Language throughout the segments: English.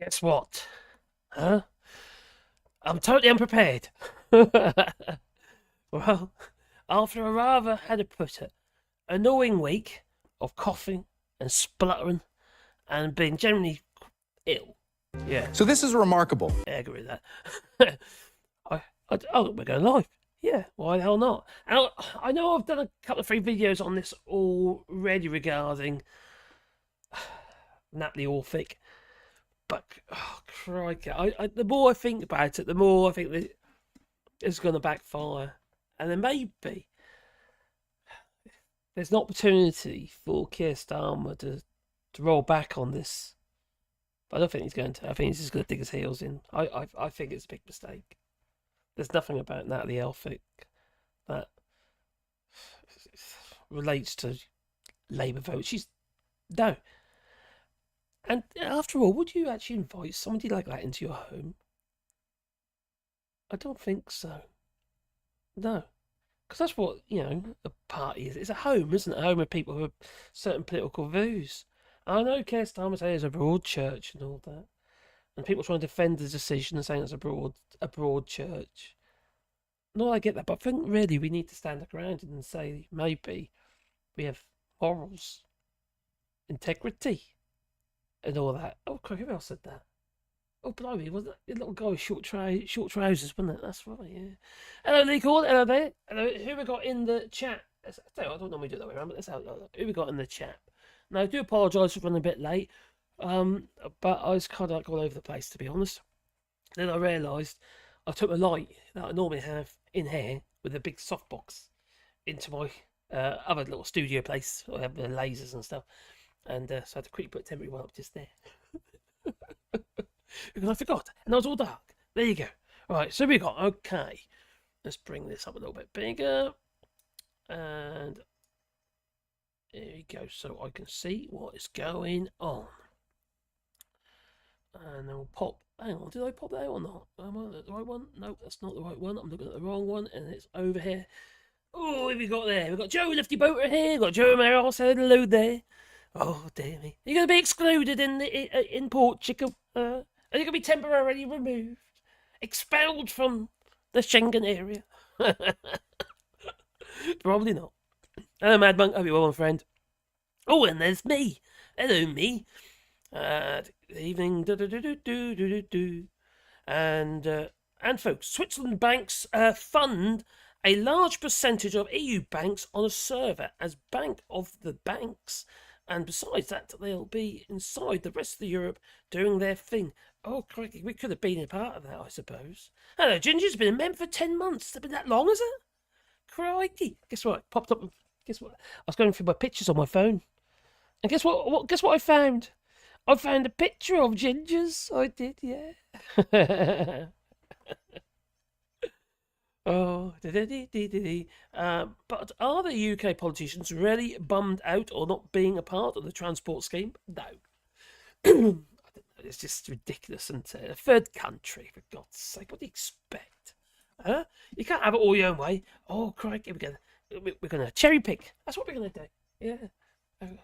Guess what? Huh? I'm totally unprepared. Well, after a rather, how to put it, annoying week of coughing and spluttering and being generally ill. Yeah. So this is remarkable. I agree with that. Oh, we're going live. Yeah, why the hell not? And I know I've done a couple of free videos on this already regarding Natalie Elphicke, but oh, crikey, the more I think about it, the more I think that it's going to backfire. And then maybe there's an opportunity for Keir Starmer to roll back on this. But I don't think he's going to. I think he's just going to dig his heels in. I think it's a big mistake. There's nothing about Natalie Elphicke that relates to Labour vote. No. And after all, would you actually invite somebody like that into your home? I don't think so. No. Because that's what, a party is. It's a home, isn't it? A home of people who have certain political views. I know Keir Starmer says it's a broad church and all that. And people trying to defend the decision and saying it's a broad church. No, I get that, but I think really we need to stand our ground and say maybe we have morals, integrity, and all that. Oh, who else said that? Oh, blimey, was that the little guy with short trousers, wasn't it? That's right, yeah. Hello, Lee Cord. Hello there. Hello, who we got in the chat? I don't normally do it that way around, but let's have who we got in the chat. Now, I do apologise for running a bit late, but I was kind of like all over the place, to be honest. Then I realised I took the light that I normally have in here with a big softbox into my other little studio place. I have the lasers and stuff, and so I had to quickly put a temporary one up just there. Because I forgot, and I was all dark. There you go. All right, so we got, okay, let's bring this up a little bit bigger, and there we go, so I can see what is going on. And then we'll pop, hang on, did I pop that out or not? Am I at the right one? No, that's not the right one. I'm looking at the wrong one, and it's over here. Oh, what have we got there? We've got Joe Lifty Boater here, we've got Joe Mayor said hello there. Oh, dear me. You're going to be excluded in Portugal. Are you going to be temporarily removed? Expelled from the Schengen area? Probably not. Hello, Mad Monk. Hope you're well, my friend. Oh, and there's me. Hello, me. Evening. And folks, Switzerland banks fund a large percentage of EU banks on a server as bank of the banks. And besides that, they'll be inside the rest of Europe doing their thing. Oh, crikey, we could have been a part of that, I suppose. Hello, Ginger's been a member for 10 months. It's been that long, has it? Crikey. Guess what? Popped up. Guess what? I was going through my pictures on my phone. And guess what? Guess what I found? I found a picture of Ginger's. I did, yeah. Oh, but are the UK politicians really bummed out or not being a part of the transport scheme? No. It's just ridiculous, isn't it? A third country, for God's sake. What do you expect? Huh? You can't have it all your own way. Oh, crikey, we're gonna cherry pick. That's what we're gonna do. Yeah.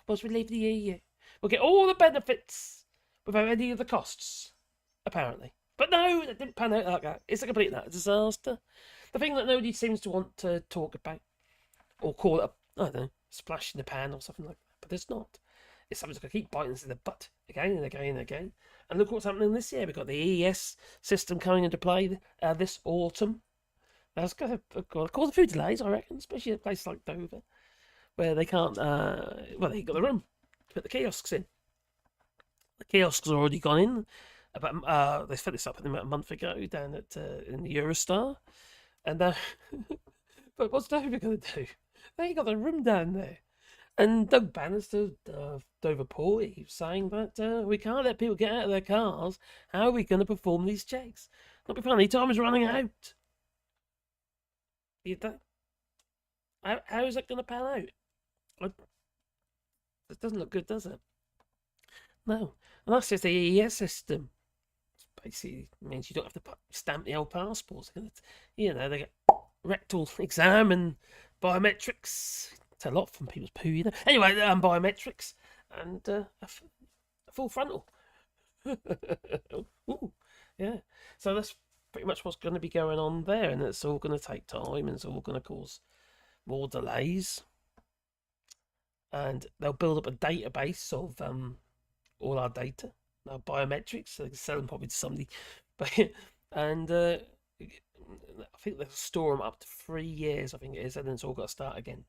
Once we leave the EU, we'll get all the benefits without any of the costs, apparently. But no, it didn't pan out like that. It's a complete disaster. The thing that nobody seems to want to talk about, or call it I don't know, splash in the pan or something like that. But it's not. It's something that's going to keep biting us in the butt again and again and again. And look what's happening this year. We've got the EES system coming into play this autumn. That's going to cause a few delays, I reckon, especially at a place like Dover, where they can't, they've got the room to put the kiosks in. The kiosks are already gone in. They set this up about a month ago down at in the Eurostar. And but what's Dover going to do? They ain't got the room down there. And Doug Bannister, Dover Port, he was saying that we can't let people get out of their cars. How are we going to perform these checks? Not be funny, time is running out. How is that going to pan out? It doesn't look good, does it? No. And that's just the EES system. Basically means you don't have to stamp the old passports. They get rectal exam and biometrics. It's a lot from people's poo, Anyway, biometrics and a full frontal. Ooh, yeah. So that's pretty much what's going to be going on there, and it's all going to take time, and it's all going to cause more delays, and they'll build up a database of all our data, our biometrics. So they can sell them probably to somebody, but and I think they'll store them up to 3 years. I think it is, and then it's all got to start again.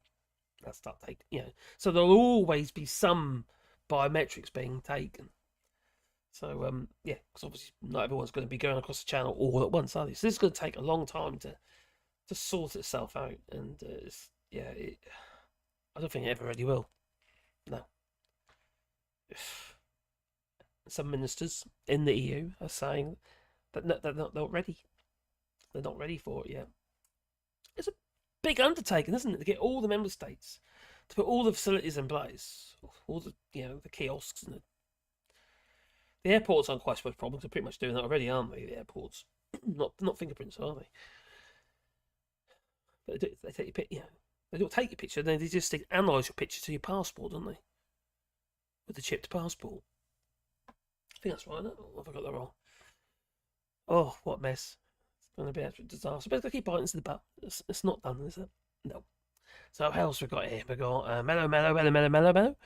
That's start taking, So there'll always be some biometrics being taken. So yeah, because obviously not everyone's going to be going across the channel all at once, are they? So this is going to take a long time to sort itself out, and I don't think it ever really will. No. Some ministers in the EU are saying that they're not ready. They're not ready for it yet. It's a big undertaking, isn't it, to get all the member states to put all the facilities in place, all the the kiosks and the airports aren't quite supposed to problem. They're pretty much doing that already, aren't they? The airports, not fingerprints, are they? But they take your picture. They don't take your picture. They just analyse your picture to your passport, don't they? With the chipped passport. I think that's right. Have I got that wrong? Oh, what a mess! It's going to be an absolute disaster. But I keep biting into the butt. It's not done, is it? No. So what else we got here? We got Mellow,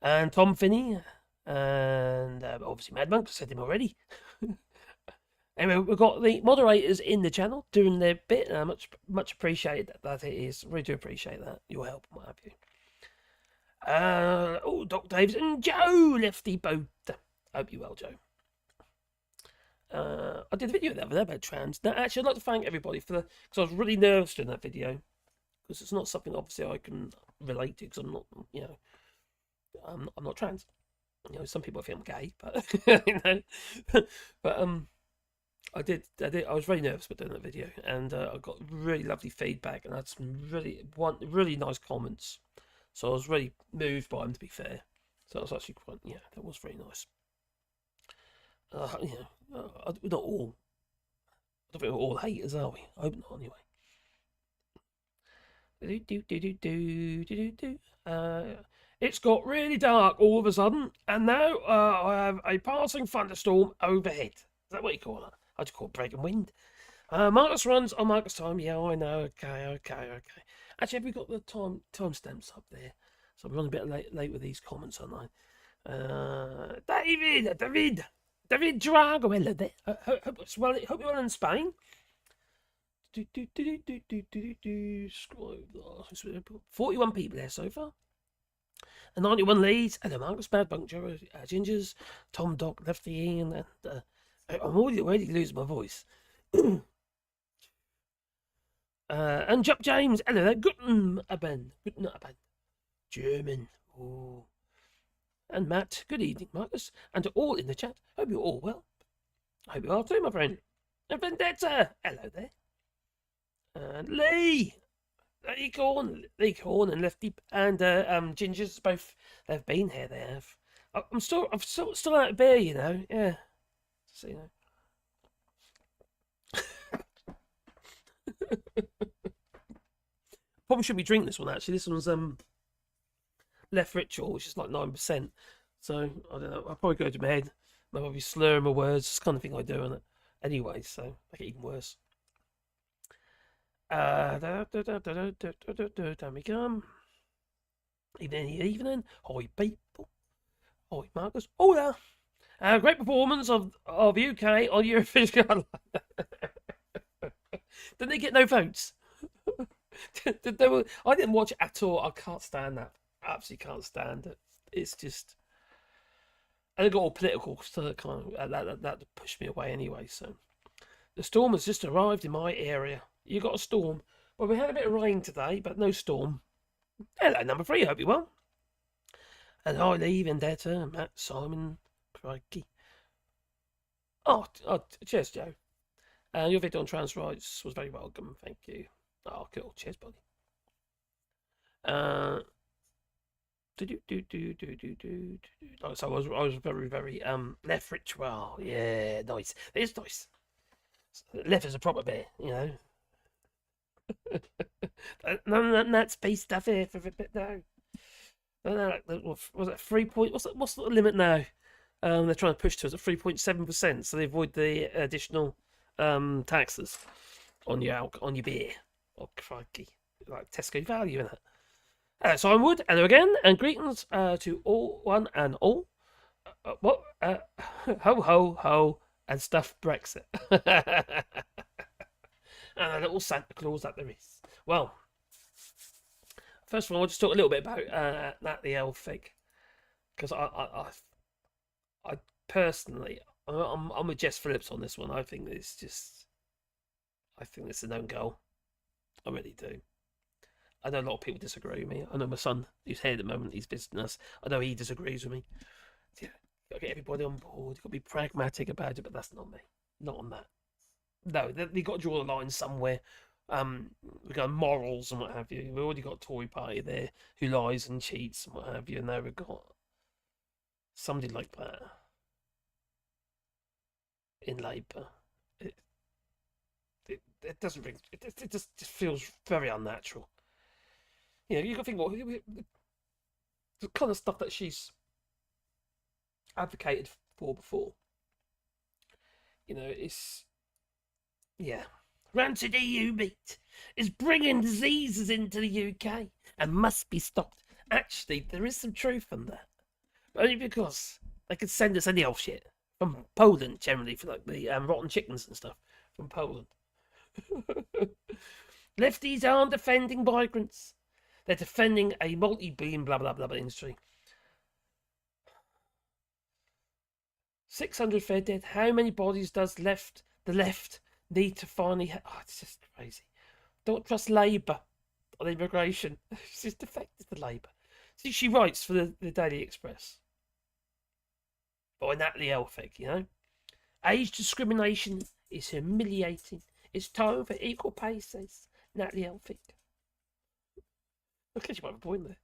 and Tom Finney, and obviously Mad Monk. I said him already. Anyway, we've got the moderators in the channel doing their bit, and I much appreciate that it is. Really do appreciate that. Your help and what have you. Doc Davis and Joe Lefty both. Hope you well, Joe. I did a video the other day about trans. Now, actually, I'd like to thank everybody because I was really nervous doing that video, because it's not something obviously I can relate to, because I'm not, I'm not trans. Some people think I'm gay, but but I was very nervous about doing that video, and I got really lovely feedback, and I had some really nice comments. So I was really moved by them, to be fair. So that was actually quite, that was very nice. Not all. I don't think we're all haters, are we? I hope not, anyway. It's got really dark all of a sudden, and now I have a passing thunderstorm overhead. Is that what you call it? I just call it breaking wind. Marcus runs on Marcus time. Yeah, I know. Okay. Actually, have we got the timestamps up there? So we're on a bit late with these comments, aren't I? David Drago. Hello there. Hope you're well in Spain. Scroll over. 41 people there so far. And 91 leads. Hello, Marcus, Bad Bunk, Joe, Gingers, Tom, Doc, Lefty, Ian, and I'm already losing my voice. And Jup James. Hello there. Guten Abend. German. Oh. And Matt. Good evening, Marcus. And to all in the chat. Hope you're all well. I hope you are too, my friend. And Vendetta. Hello there. And Lee Corn and Lefty and Gingers, both they've been here. They have. I'm still out of beer, Yeah. So probably shouldn't be drinking this one, actually. This one's Left Ritual, which is like 9%. So I don't know. I'll probably go to my head. I'll probably slur my words. It's the kind of thing I do, isn't it? Anyway, so make it even worse. Down we come. Evening. Hi, people. Hi, Marcus. Oh, there. Great performance of UK on Eurovision. Didn't they get no votes? I didn't watch it at all. I can't stand that. Absolutely can't stand it. It's just, and it got all political, so kind of that pushed me away anyway. So the storm has just arrived in my area. You got a storm? Well, we had a bit of rain today, but no storm. Hello, number 3. Hope you're well. And hi, Lee, Vendetta, Matt, Simon, crikey. Oh, cheers, Joe. Your video on trans rights was very welcome. Thank you. Oh, cool. Cheers, buddy. So I was very Left Ritual. Yeah, nice. It's nice. Left is a proper beer, None of that space stuff here for a bit now. No, was it 3 point? What's the limit now? They're trying to push to us at 3.7%, so they avoid the additional taxes on your beer. Oh, crikey. Like Tesco value in it. So I'm Wood, hello again, and greetings to all, one and all. What? Ho, ho, ho, and stuff Brexit. And a little Santa Claus that there is. Well, first of all, I'll just talk a little bit about Natalie Elphicke, because I personally, I'm with Jess Phillips on this one. I think it's an own goal. I really do. I know a lot of people disagree with me. I know my son, who's here at the moment, he's visiting us. I know he disagrees with me. Yeah, gotta get everybody on board. You've got to be pragmatic about it, but that's not me. Not on that. No, they've got to draw the line somewhere. We've got morals and what have you. We've already got a Tory party there who lies and cheats and what have you. And now we've got somebody like that in Labour. It doesn't ring. It just feels very unnatural. You know, you got to think what the kind of stuff that she's advocated for before. You know, it's rancid EU meat is bringing diseases into the UK and must be stopped. Actually, there is some truth in that, only because they could send us any old shit from Poland generally for like the rotten chickens and stuff from Poland. Lefties aren't defending migrants. They're defending a multi-billion blah blah blah blah industry. 600 fair dead. How many bodies does the left need to finally... it's just crazy. Don't trust Labour on immigration. She's defected to Labour. See, she writes for the Daily Express. By Natalie Elphicke, you know. Age discrimination is humiliating. It's time for equal pay, says Natalie Elphicke. Okay, she might have a point there.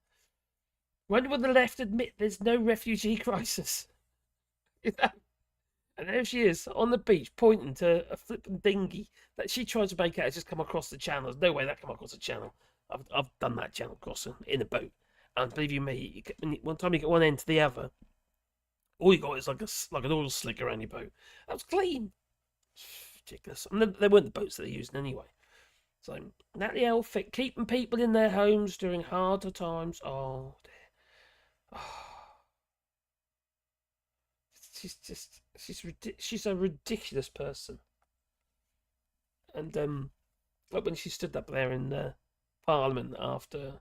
When will the left admit there's no refugee crisis? And there she is on the beach pointing to a flipping dinghy that she tries to make out has just come across the channel. There's no way that come across the channel. I've done that channel crossing in a boat, and believe you me, one time you get one end to the other, all you got is like an oil slick around your boat. That was clean. Ridiculous. And they weren't the boats that they're using anyway. So Natalie Elphicke keeping people in their homes during harder times. Oh dear. Oh. She's a ridiculous person. And like when she stood up there in Parliament after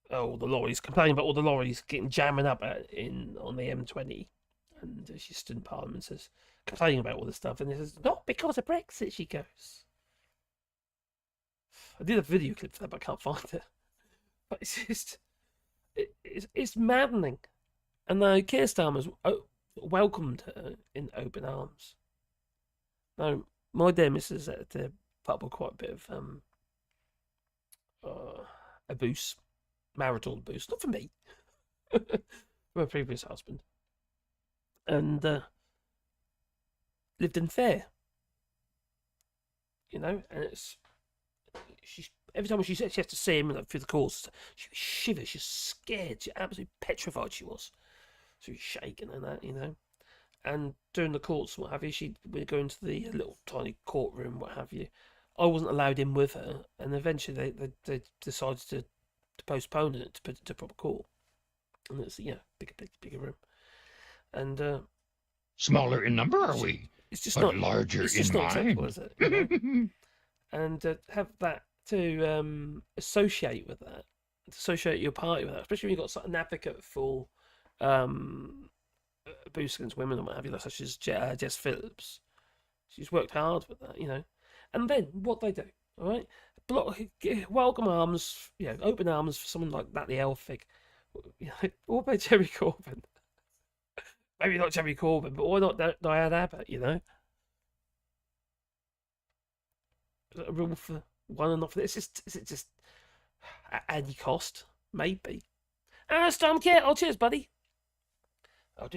the lorries, complaining about all the lorries jamming up on the M20, and she stood in Parliament and says, complaining about all this stuff, and it says, not because of Brexit, she goes. I did a video clip for that, but I can't find it. But it's just it's maddening. And Keir Starmer's welcomed her in open arms. Now, my dear missus had to put up with quite a bit of abuse, marital abuse, not for me, from her previous husband, and lived in fear, you know. And she's every time she said she has to see him through the course, she shivers, she's scared, she's absolutely petrified. She was. So she's shaking and that, you know. And during the courts, what have you, we'd go into the little tiny courtroom, what have you. I wasn't allowed in with her, and eventually they decided to postpone it to proper court. And it's bigger room. And smaller in number, are we? It's just not larger it's just in not mind. acceptable, is it? You know? And have that to associate with that, associate your party with that, especially when you've got an advocate for abuse against women and what have you, such as Jess Phillips. She's worked hard with that, you know. And then what they do, all right? Welcome arms, open arms for someone like Natalie Elphicke. What about Jerry Corbyn? Maybe not Jerry Corbyn, but why not Diane Abbott, you know? A rule for one and not for this. Is it just at any cost? Maybe. Storm Kit. Oh, cheers, buddy. Oh,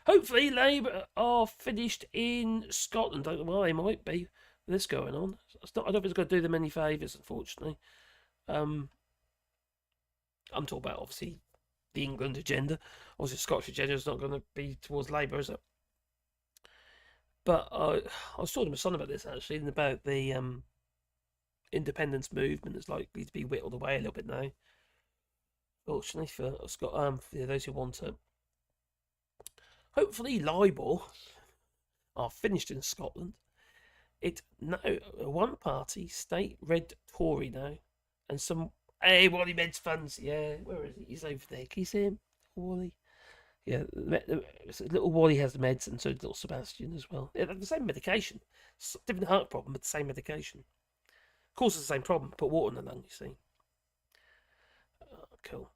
Hopefully, Labour are finished in Scotland. Don't know why they might be with this going on. I don't think it's going to do them any favours, unfortunately. I'm talking about, obviously, the England agenda. Obviously, the Scottish agenda is not going to be towards Labour, is it? But I was talking to my son about this actually, and about the independence movement is likely to be whittled away a little bit now. Fortunately for those who want it. Hopefully, libel are finished in Scotland. It's now a one-party state red Tory now, and some Wally Meds funds. Yeah, where is he? He's over there. Can you see him, Wally? Yeah, little Wally has the meds, and so does little Sebastian as well. Yeah, the same medication, different heart problem, but the same medication. Causes the same problem. Put water in the lung, you see. Cool.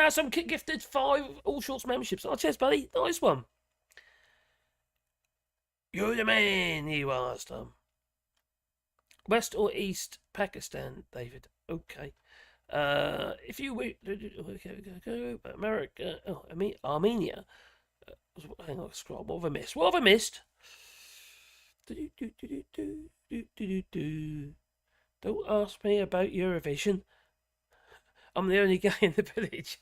Some kid gifted 5 All Shorts memberships. Oh, cheers, buddy. Nice one. You're the man, you asked him. West or East Pakistan, David? Okay. If you wait, go America. Oh, I mean Armenia. Hang on, scroll. What have I missed? What have I missed? Don't ask me about Eurovision. I'm the only guy in the village.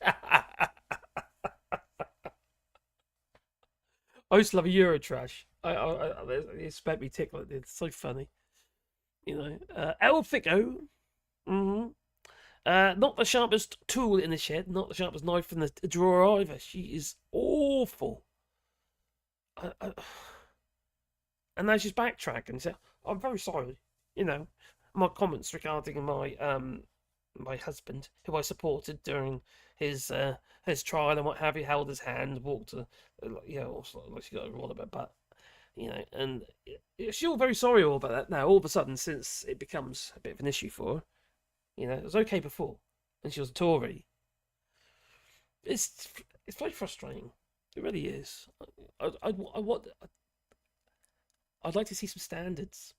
I used to love Eurotrash. They expect me tickle. It's so funny. You know, Elphicke. Not the sharpest tool in the shed, not the sharpest knife in the drawer either. She is awful. And now she's backtracking. So I'm very sorry. You know, my comments regarding my husband, who I supported during his trial and what have you, held his hand, walked like she got a roll about butt, you know, and she's all very sorry all about that now. All of a sudden, since it becomes a bit of an issue for her, you know, it was okay before, and she was a Tory. It's very frustrating. It really is. I'd like to see some standards.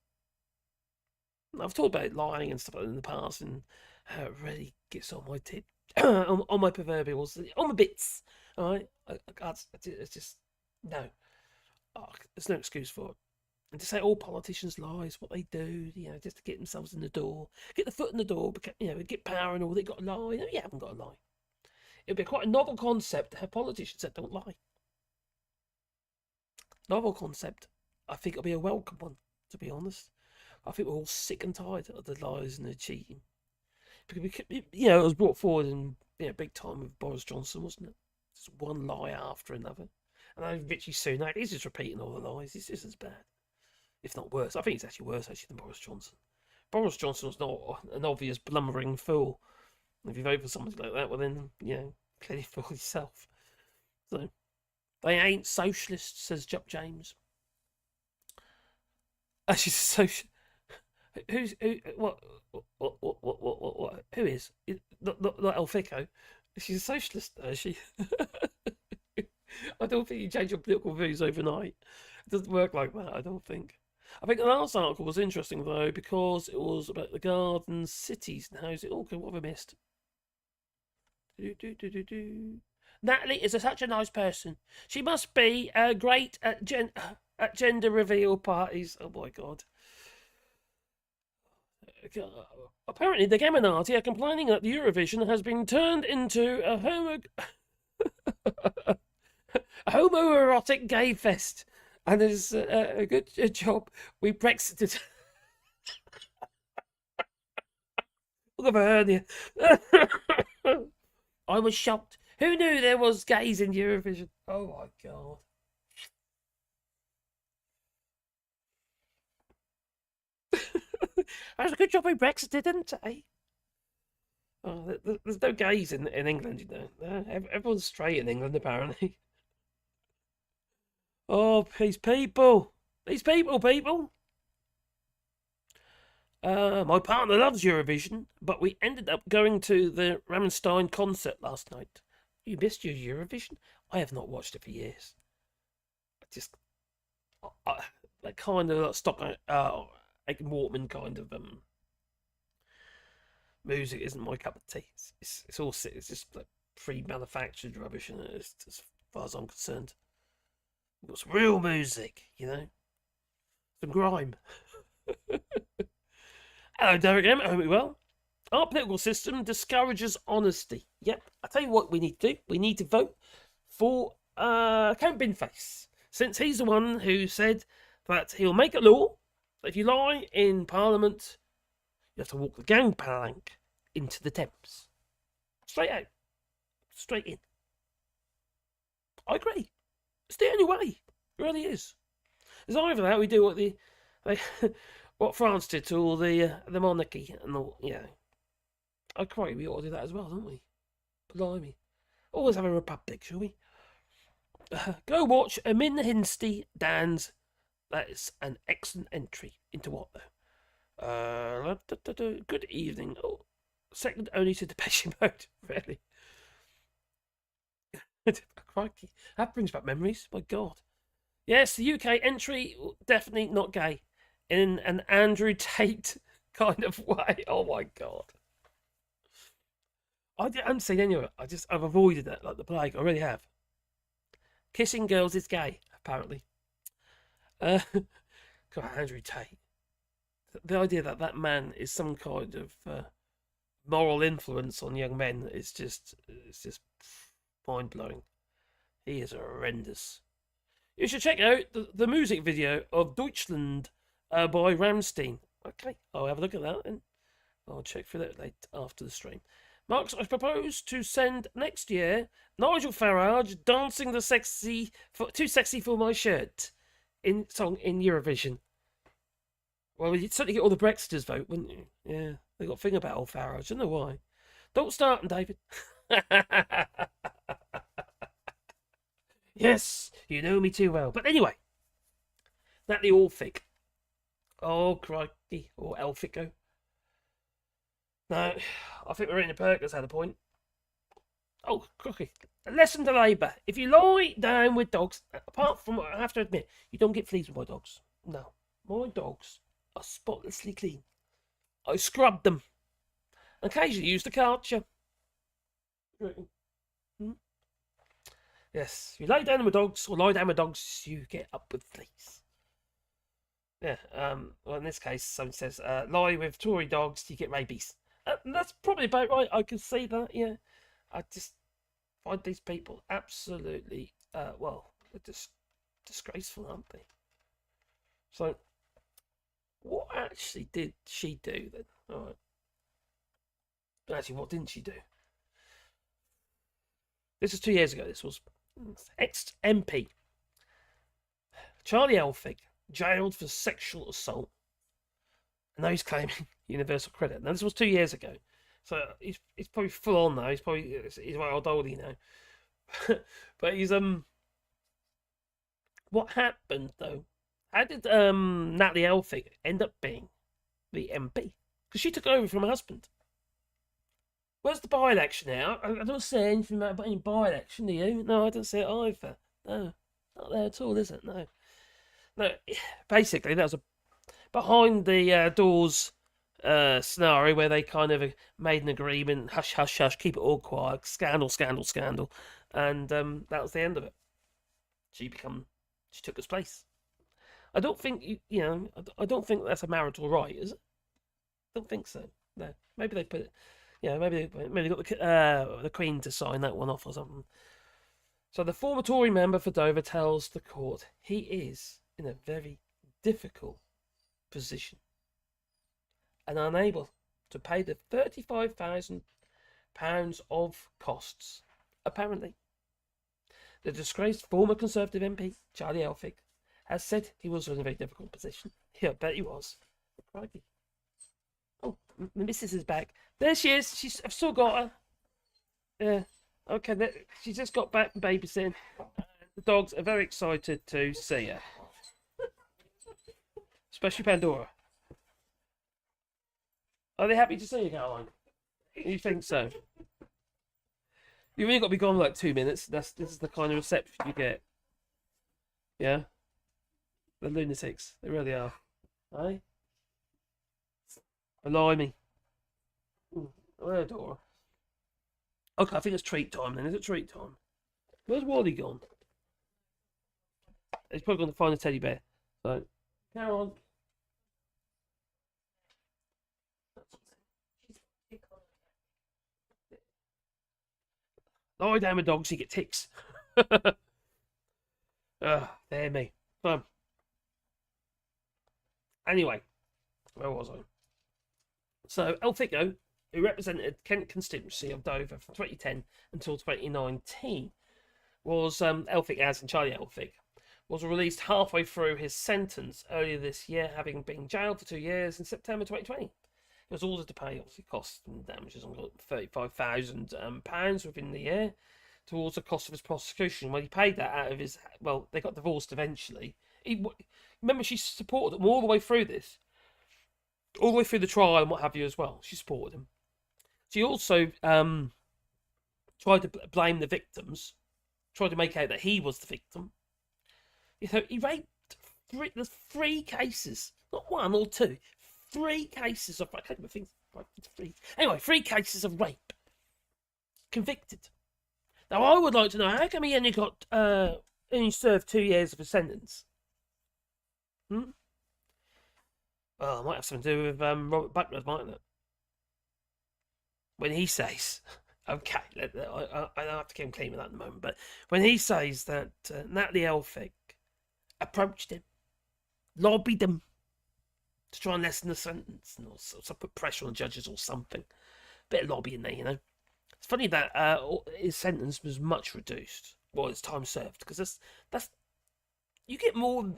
I've talked about lying and stuff like that in the past, and how it really gets on my tip, on my proverbials, on my bits. All right, it's just no. There's no excuse for it. And to say all politicians lie is what they do, you know, just to get themselves in the door, get the foot in the door, you know, get power and all. They got to lie. No, you haven't got to lie. It'd be quite a novel concept to have politicians that don't lie. Novel concept. I think it'll be a welcome one, to be honest. I think we're all sick and tired of the lies and the cheating. Because you know, it was brought forward in big time with Boris Johnson, wasn't it? Just one lie after another. And now Richie Sunak, he's just repeating all the lies. He's just as bad, if not worse. I think it's actually worse than Boris Johnson. Boris Johnson was not an obvious blummering fool. If you vote for somebody like that, well then, you know, clearly fool yourself. So they ain't socialists, says Jupp James. Actually, social. What? Who is? Not Elphicke. She's a socialist, is she? I don't think you change your political views overnight. It doesn't work like that, I don't think. I think the last article was interesting, though, because it was about the garden cities and how is it all going. What have I missed? Natalie is such a nice person. She must be great at gender reveal parties. Oh, my God. Apparently, the Gaminati are complaining that the Eurovision has been turned into a homoerotic gay fest, and it's a good job we Brexited. Look at my hernia. I was shocked. Who knew there was gays in Eurovision? Oh my God. That was a good job we Brexited, didn't they? Oh, there's no gays in England, you know. Everyone's straight in England, apparently. Oh, these people. People. My partner loves Eurovision, but we ended up going to the Rammstein concert last night. You missed your Eurovision? I have not watched it for years. That kind of like stock, like Mortman kind of music isn't my cup of tea. It's just like pre-manufactured rubbish, and as far as I'm concerned, we've got some real music, you know, some grime. Hello, Derek M. I hope you're well. Our political system discourages honesty. Yep, I tell you what we need to do. We need to vote for Count Binface, since he's the one who said that he'll make a law that if you lie in Parliament, you have to walk the gangplank into the Thames. Straight out. Straight in. I agree. It's the only way. It really is. It's either that we do what France did to all the monarchy and all, I quite we ought to do that as well, don't we? Blimey. Always have a republic, shall we? Go watch Amin Hinsty Dan's. That is an excellent entry into what though? Good evening. Oh, second only to Depeche Mode. Really? Crikey. That brings back memories. My God. Yes, the UK entry, definitely not gay. In an Andrew Tate kind of way. Oh my God. I haven't seen any of it. I've avoided it like the plague. I really have. Kissing girls is gay, apparently. God, Andrew Tate. The idea that that man is some kind of moral influence on young men is just mind blowing. He is horrendous. You should check out the music video of Deutschland by Rammstein. Okay, I'll have a look at that and I'll check for that later after the stream. Marks, I propose to send next year Nigel Farage dancing Too Sexy for My Shirt song in Eurovision. Well, you'd certainly get all the Brexiters vote, wouldn't you? Yeah, they got a thing about old Farage. I don't know why. Don't start him, David. Yes, you know me too well. But anyway, Natalie Elphicke. Oh, crikey. Or Elphicke. No, I think Marina Perkins had a point. Oh, crikey. A lesson to Labour. If you lie down with dogs, apart from what I have to admit, you don't get fleas with my dogs. No. My dogs are spotlessly clean. I scrub them. Occasionally use the Karcher. Yes, you lay down with dogs, or lie down with dogs, you get up with fleas. Yeah, well, in this case, someone says, lie with Tory dogs, you get rabies. That's probably about right, I can see that, yeah. I just find these people absolutely, well, they're just disgraceful, aren't they? So, what actually did she do then? Alright. Actually, what didn't she do? This was 2 years ago, this was ex-MP Charlie Elphicke jailed for sexual assault. And now he's claiming universal credit. Now this was 2 years ago, so he's probably full on now. He's well oldie now. But he's What happened though? How did Natalie Elphicke end up being the MP? Because she took over from her husband. Where's the by-election now? I don't see anything about any by-election, do you? No, I don't see it either. No, not there at all, is it? No. No, basically, that was a behind the doors scenario where they kind of made an agreement, hush, hush, hush, keep it all quiet, scandal, scandal, scandal. And that was the end of it. She took his place. I don't think, I don't think that's a marital right, is it? I don't think so. No, maybe they put it. Maybe they got the Queen to sign that one off or something. So the former Tory member for Dover tells the court he is in a very difficult position and unable to pay the £35,000 of costs. Apparently, the disgraced former Conservative MP Charlie Elphicke has said he was in a very difficult position. Yeah, I bet he was. Crikey. Oh, the missus is back. There she is. I've still got her. Yeah. Okay, she's just got back from babysitting. The dogs are very excited to see her. Especially Pandora. Are they happy to see you, Caroline? You think so? You've only got to be gone like 2 minutes. This is the kind of reception you get. Yeah? The lunatics. They really are. Eh? Blimey. Where, Dora? Okay, I think it's treat time then. Is it treat time? Where's Wally gone? He's probably going to find a teddy bear. So, carry on. Lie down with dogs, you get ticks. Dear me. Anyway, where was I? So, Elphicke, who represented Kent constituency of Dover from 2010 until 2019, was Elphicke, as in Charlie Elphicke, was released halfway through his sentence earlier this year, having been jailed for 2 years in September 2020. He was ordered to pay, obviously, costs and damages on £35,000 within the year towards the cost of his prosecution. When he paid that out of his, well, they got divorced eventually. Remember, she supported him all the way through this, all the way through the trial and what have you as well. She supported him. She also tried to blame the victims, tried to make out that he was the victim. You know, he raped there's 3 cases, not 1 or 2, 3 cases of, I can't remember things, 3. Anyway, 3 cases of rape. Convicted. Now, I would like to know, how come he only served 2 years of a sentence? Well, it might have something to do with Robert Buckland, mightn't it? When he says, okay, I don't have to keep him clean with that in a moment, but when he says that Natalie Elphicke approached him, lobbied him to try and lessen the sentence, or so put pressure on judges or something. Bit of lobbying there, you know. It's funny that his sentence was much reduced. Well, his time served, because that's you get more than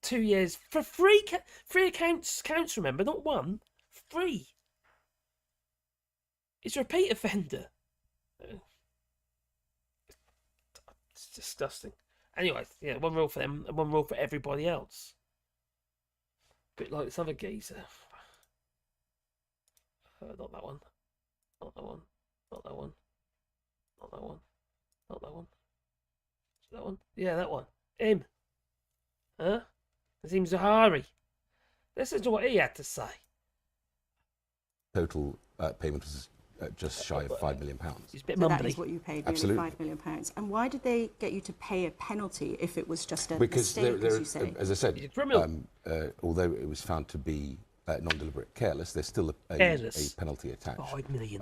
2 years for 3 counts. Remember, not 1, 3. It's a repeat offender. It's disgusting. Anyway, yeah, 1 rule for them and 1 rule for everybody else. A bit like this other geezer. Not that one. Not that one. Not that one. Not that one. Not that one. That one? Yeah, that one. Him. Huh? Nazim Zahari. Listen to what he had to say. Total payment was just shy of £5 million. He's a bit So mumbly. that is what you paid, Absolutely. nearly £5 million. And why did they get you to pay a penalty if it was just a Because mistake, as you say? as I said, He's a criminal. although it was found to be non-deliberate careless, there's still a penalty attached £5 million.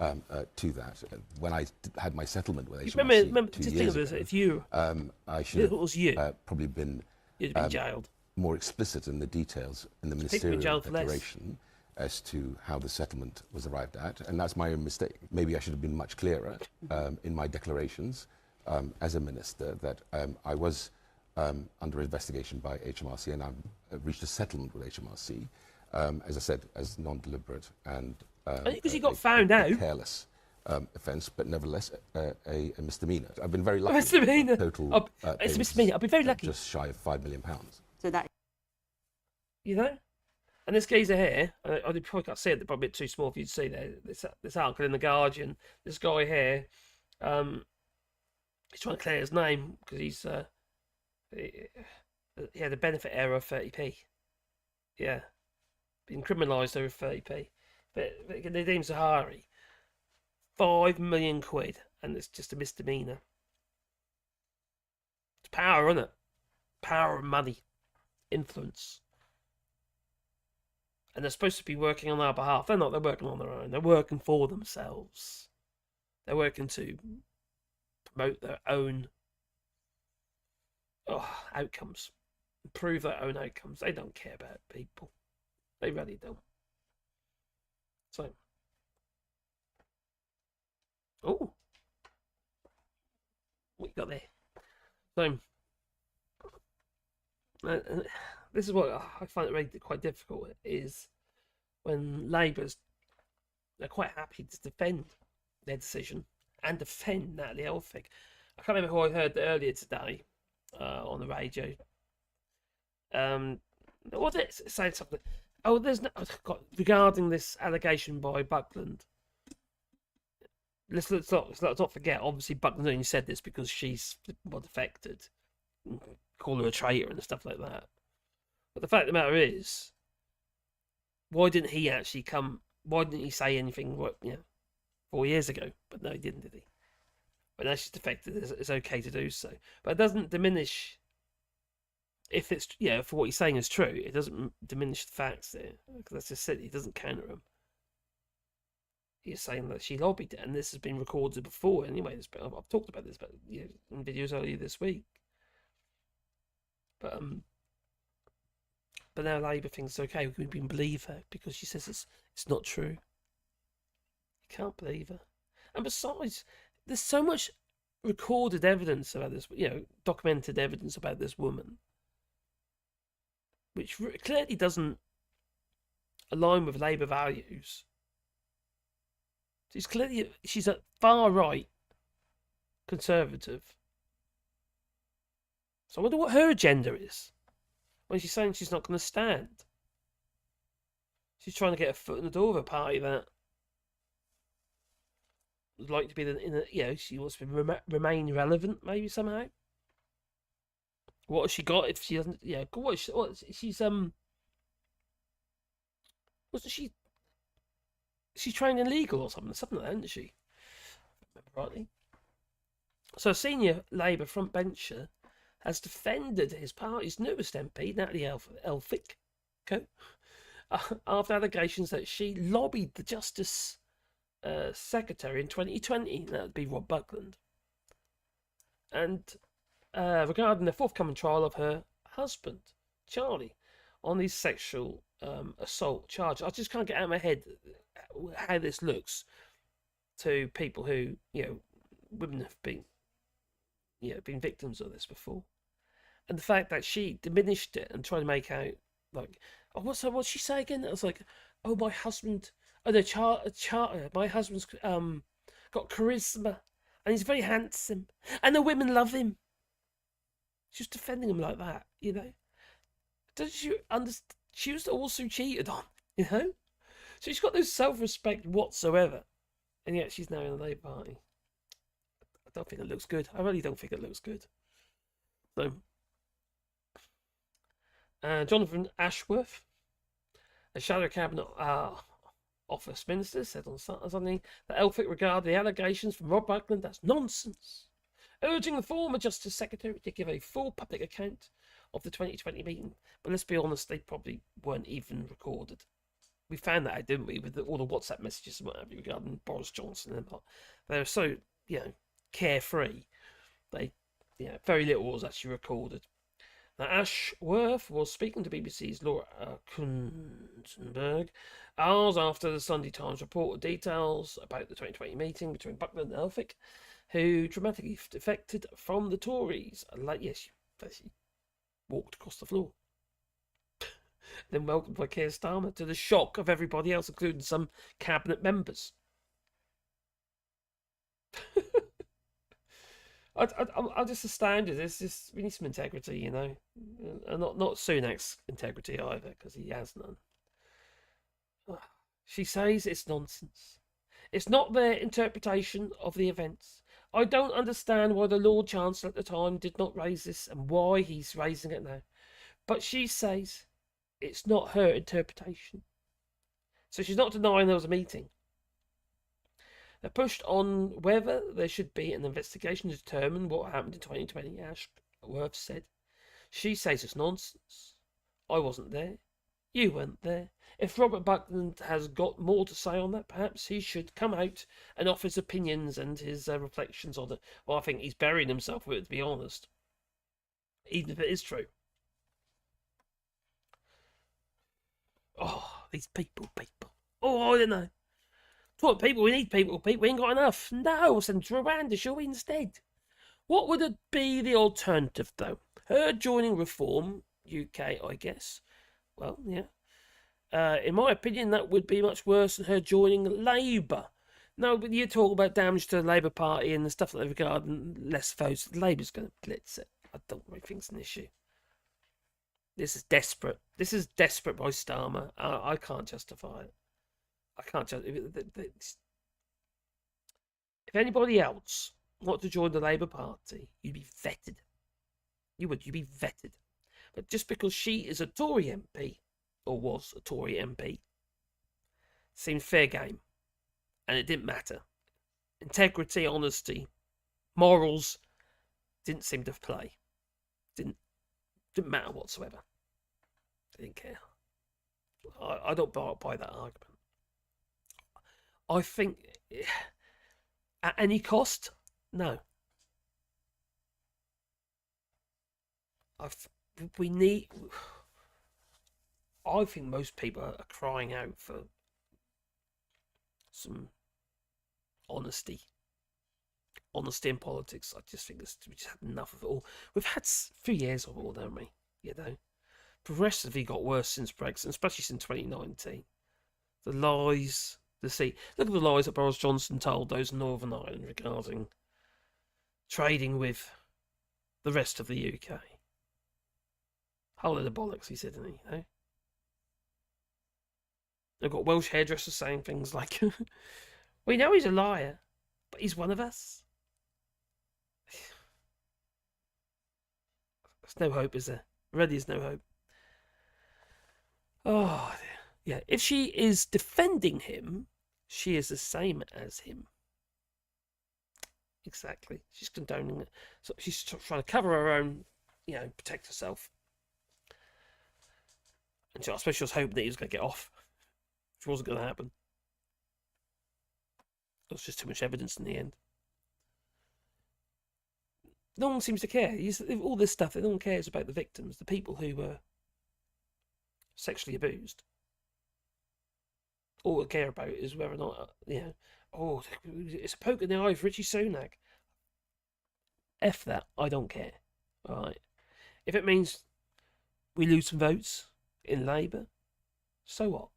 to that. When I had my settlement with HMRC Remember, 2 just years think of ago, it, if you, I if should it was you, have probably been you'd have been jailed. more explicit in the details in the People in ministerial jail for less. declaration as to how the settlement was arrived at, and that's my own mistake. Maybe I should have been much clearer in my declarations as a minister that I was under investigation by HMRC, and I've reached a settlement with HMRC, as I said, as non-deliberate and because he got found out. careless offence, but nevertheless a misdemeanour. I've been very lucky. Misdemeanour. Total It's a misdemeanour. I've been very lucky. Just shy of £5 million. So that You know? And this geezer here, I probably can't see it, they're probably a bit too small for you to see there. This article in The Guardian, this guy here, he's trying to clear his name because he had a benefit error of 30p. Yeah. Been criminalised over 30p. But Nadeem Zahari, £5 million, and it's just a misdemeanour. It's power, isn't it? Power of money. Influence. And they're supposed to be working on our behalf. They're not, they're working on their own. They're working for themselves. They're working to promote their own outcomes. Improve their own outcomes. They don't care about people. They really don't. So. Oh. What you got there? So. This is what I find it really quite difficult, is when Labour's, they're quite happy to defend their decision and defend Natalie Elphicke. I can't remember who I heard earlier today on the radio. What did it say? Something? Oh, there's no, regarding this allegation by Buckland. Let's not forget. Obviously, Buckland only said this because she's defected. Call her a traitor and stuff like that. But the fact of the matter is, why didn't he actually come? Why didn't he say anything? 4 years ago? But no, he didn't, did he? But now she's defected. It's okay to do so. But it doesn't diminish. If it's for what he's saying is true, it doesn't diminish the facts there. Because that's just silly. It doesn't counter them. He's saying that she lobbied it, and this has been recorded before. Anyway, I've talked about this, but in videos earlier this week. But now Labour thinks it's okay. We can believe her because she says it's not true. You can't believe her. And besides, there's so much recorded evidence about this, documented evidence about this woman, which clearly doesn't align with Labour values. She's a far right conservative. So I wonder what her agenda is when she's saying she's not going to stand. She's trying to get a foot in the door of a party that would like to be she wants to remain relevant, maybe somehow. What has she got if she doesn't? Wasn't she? She's trained in legal or something like that, isn't she? If I remember rightly. So a senior Labour frontbencher has defended his party's newest MP, Natalie Elphicke, after allegations that she lobbied the Justice Secretary in 2020. That would be Rob Buckland. And regarding the forthcoming trial of her husband, Charlie, on these sexual assault charges. I just can't get out of my head how this looks to people who, women have been victims of this before. And the fact that she diminished it and tried to make out like, oh, what's she say again? It was like, oh, my husband, my husband's got charisma and he's very handsome and the women love him. She's defending him like that, Doesn't you understand? She was also cheated on, So she's got no self-respect whatsoever. And yet she's now in the Labour Party. I don't think it looks good. I really don't think it looks good. So, Jonathan Ashworth, a shadow cabinet office minister, said on Sunday that Elphicke regarded the allegations from Rob Buckland as nonsense, urging the former Justice Secretary to give a full public account of the 2020 meeting. But let's be honest, they probably weren't even recorded. We found that out, didn't we, with all the WhatsApp messages and what have you regarding Boris Johnson and that. They were so, carefree. Very little was actually recorded. Now, Ashworth was speaking to BBC's Laura Kunzenberg hours after the Sunday Times reported details about the 2020 meeting between Buckland and Elphicke, who dramatically defected from the Tories. She basically walked across the floor. Then welcomed by Keir Starmer, to the shock of everybody else, including some cabinet members. I'm just astounded. We need some integrity, and not Sunak's integrity either, because he has none. She says it's nonsense. It's not their interpretation of the events. I don't understand why the Lord Chancellor at the time did not raise this and why he's raising it now. But she says it's not her interpretation. So she's not denying there was a meeting. They're pushed on whether there should be an investigation to determine what happened in 2020, Ashworth said. She says it's nonsense. I wasn't there. You weren't there. If Robert Buckland has got more to say on that, perhaps he should come out and offer his opinions and his reflections on it. Well, I think he's burying himself with it, to be honest. Even if it is true. Oh, these people. Oh, I don't know. What people? We need people. We ain't got enough. No, we'll send to Rwanda, shall we, instead? What would it be the alternative, though? Her joining Reform UK, I guess. Well, yeah. In my opinion, that would be much worse than her joining Labour. No, but you talk about damage to the Labour Party and the stuff that they regard and less votes. Labour's going to blitz it. I don't really think it's an issue. This is desperate. This is desperate by Starmer. I can't justify it. I can't justify it. If anybody else wanted to join the Labour Party, you'd be vetted. You'd be vetted. But just because she is a Tory MP, or was a Tory MP, seemed fair game. And it didn't matter. Integrity, honesty, morals didn't seem to play. Didn't matter whatsoever. They didn't care. I don't buy that argument. I think at any cost, no. We need. I think most people are crying out for some honesty. Honesty in politics. I just think we just had enough of it all. We've had 3 years of it all, don't we? You know, progressively got worse since Brexit, especially since 2019. The lies, the deceit. Look at the lies that Boris Johnson told those in Northern Ireland regarding trading with the rest of the UK. Whole of the bollocks, he said, didn't he? You know? They've got Welsh hairdressers saying things like, we know he's a liar, but he's one of us. There's no hope, is there? Really is no hope. Oh, dear. Yeah. If she is defending him, she is the same as him. Exactly. She's condoning it. So she's trying to cover her own, protect herself. And so I suppose she was hoping that he was going to get off, which wasn't going to happen. There was just too much evidence in the end. No one seems to care. All this stuff, no one cares about the victims, the people who were sexually abused. All they care about is whether or not, it's a poke in the eye for Richie Sunak. F that, I don't care. All right. If it means we lose some votes in Labour, so what?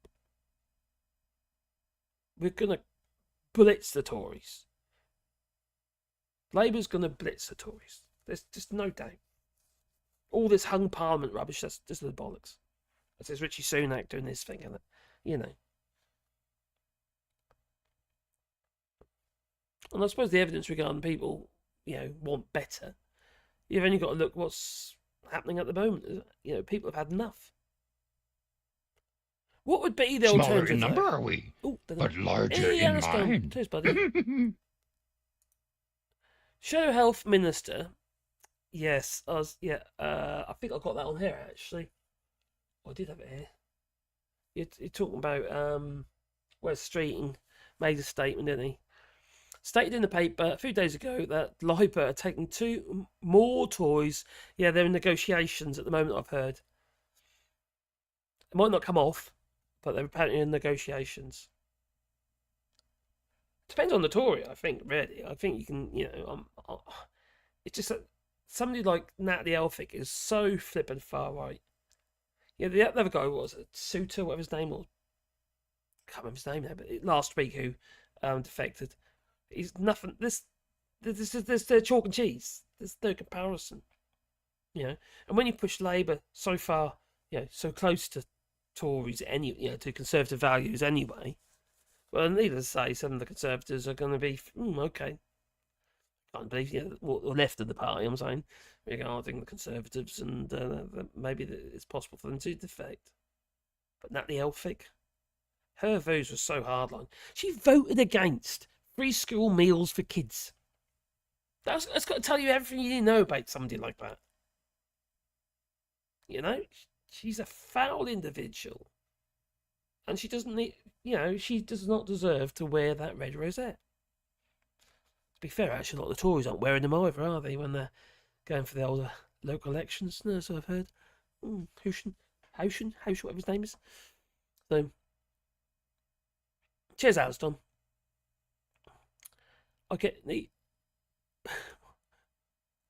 We're going to blitz the Tories. Labour's going to blitz the Tories. There's just no doubt. All this hung parliament rubbish, that's just the bollocks. That's just Richie Sunak doing this thing, and And I suppose the evidence regarding people, want better. You've only got to look what's happening at the moment. People have had enough. What would be the Smaller alternative? in number, are we? Ooh, but larger in mind. Cheers, buddy. Shadow Health Minister. Yes, I think I got that on here, actually. I did have it here. You're talking about Wes Streeting made a statement, didn't he? Stated in the paper a few days ago that Labour are taking 2 more Tories. Yeah, they're in negotiations at the moment, I've heard. It might not come off, but they're apparently in negotiations. Depends on the Tory, I think, really. I think you can, it's just that somebody like Natalie Elphicke is so flippin' far right. Yeah, the other guy was Suter, whatever his name was. I can't remember his name now, but last week who defected. He's nothing. This chalk and cheese. There's no comparison. And when you push Labour so far, so close to Tories, to Conservative values anyway. Well, needless to say, some of the Conservatives are going to be okay. Can't believe the left of the party. I'm saying regarding the Conservatives, and maybe it's possible for them to defect. But Natalie Elphicke, her views were so hardline. She voted against free school meals for kids. That's got to tell you everything you need to know about somebody like that. She's a foul individual. And she doesn't need, she does not deserve to wear that red rosette. To be fair, actually, a lot of the Tories aren't wearing them either, are they, when they're going for the older local elections? No, so I've heard. Houchen, whatever his name is. So, cheers, Alistair. Okay,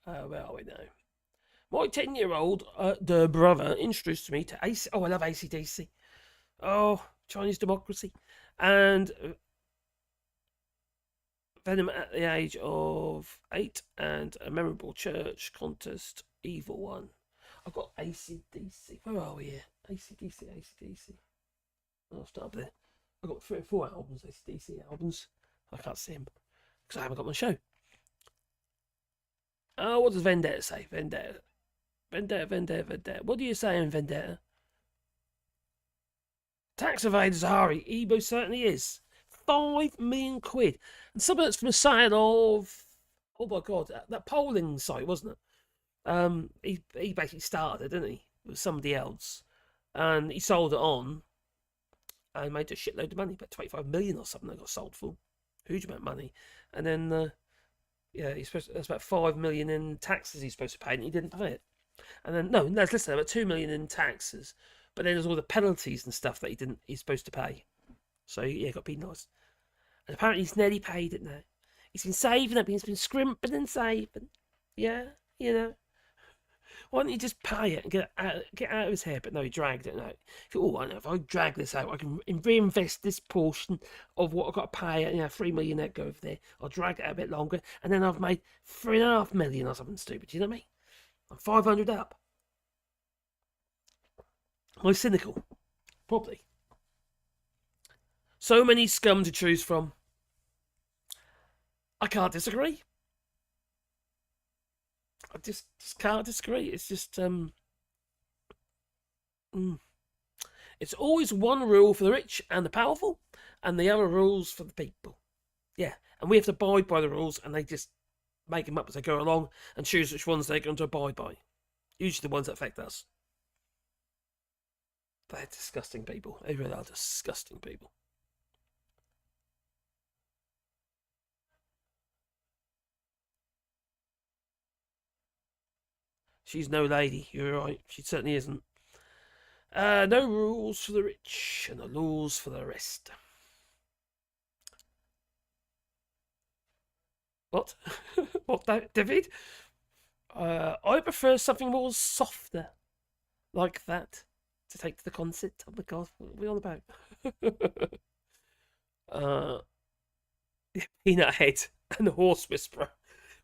where are we now? My 10-year-old brother introduced me to AC. Oh, I love AC/DC. Oh, Chinese democracy. And Venom at the age of 8 and a memorable church contest, Evil One. I've got AC/DC. Where are we here? AC/DC. I'll start there. I've got 3 or 4 albums, AC/DC albums. I can't see them because I haven't got my show. Oh, what does Vendetta say? Vendetta. What do you say in Vendetta? Tax evaders, Hari. Ebo certainly is. 5 million quid. And some of it's from the sale of, oh my God, that polling site, wasn't it? He basically started it, didn't he? With somebody else. And he sold it on. and made a shitload of money, about 25 million or something. They got sold for huge amount of money, and then there's about 5 million in taxes he's supposed to pay, and he didn't pay it. And then no, listen, about 2 million in taxes, but then there's all the penalties and stuff that he's supposed to pay. So yeah, got penalised. And apparently he's nearly paid it now. He's been saving up, he's been scrimping and saving. Yeah, Why don't you just pay it and get out of his hair? But no, he dragged it out. I know, if I drag this out, I can reinvest this portion of what I've got to pay. 3 million that go over there. I'll drag it out a bit longer, and then I've made 3.5 million or something stupid. You know what I mean? I'm 500 up. Am I cynical? Probably. So many scum to choose from. I can't disagree. I just can't disagree. It's just it's always one rule for the rich and the powerful, and the other rules for the people. Yeah, and we have to abide by the rules, and they just make them up as they go along and choose which ones they're going to abide by. Usually the ones that affect us. They're disgusting people. They really are disgusting people. She's no lady, you're right. She certainly isn't. No rules for the rich and no laws for the rest. What? What, David? I prefer something more softer, like that, to take to the concert. Oh my God, what are we on about? Peanut Head and the Horse Whisperer.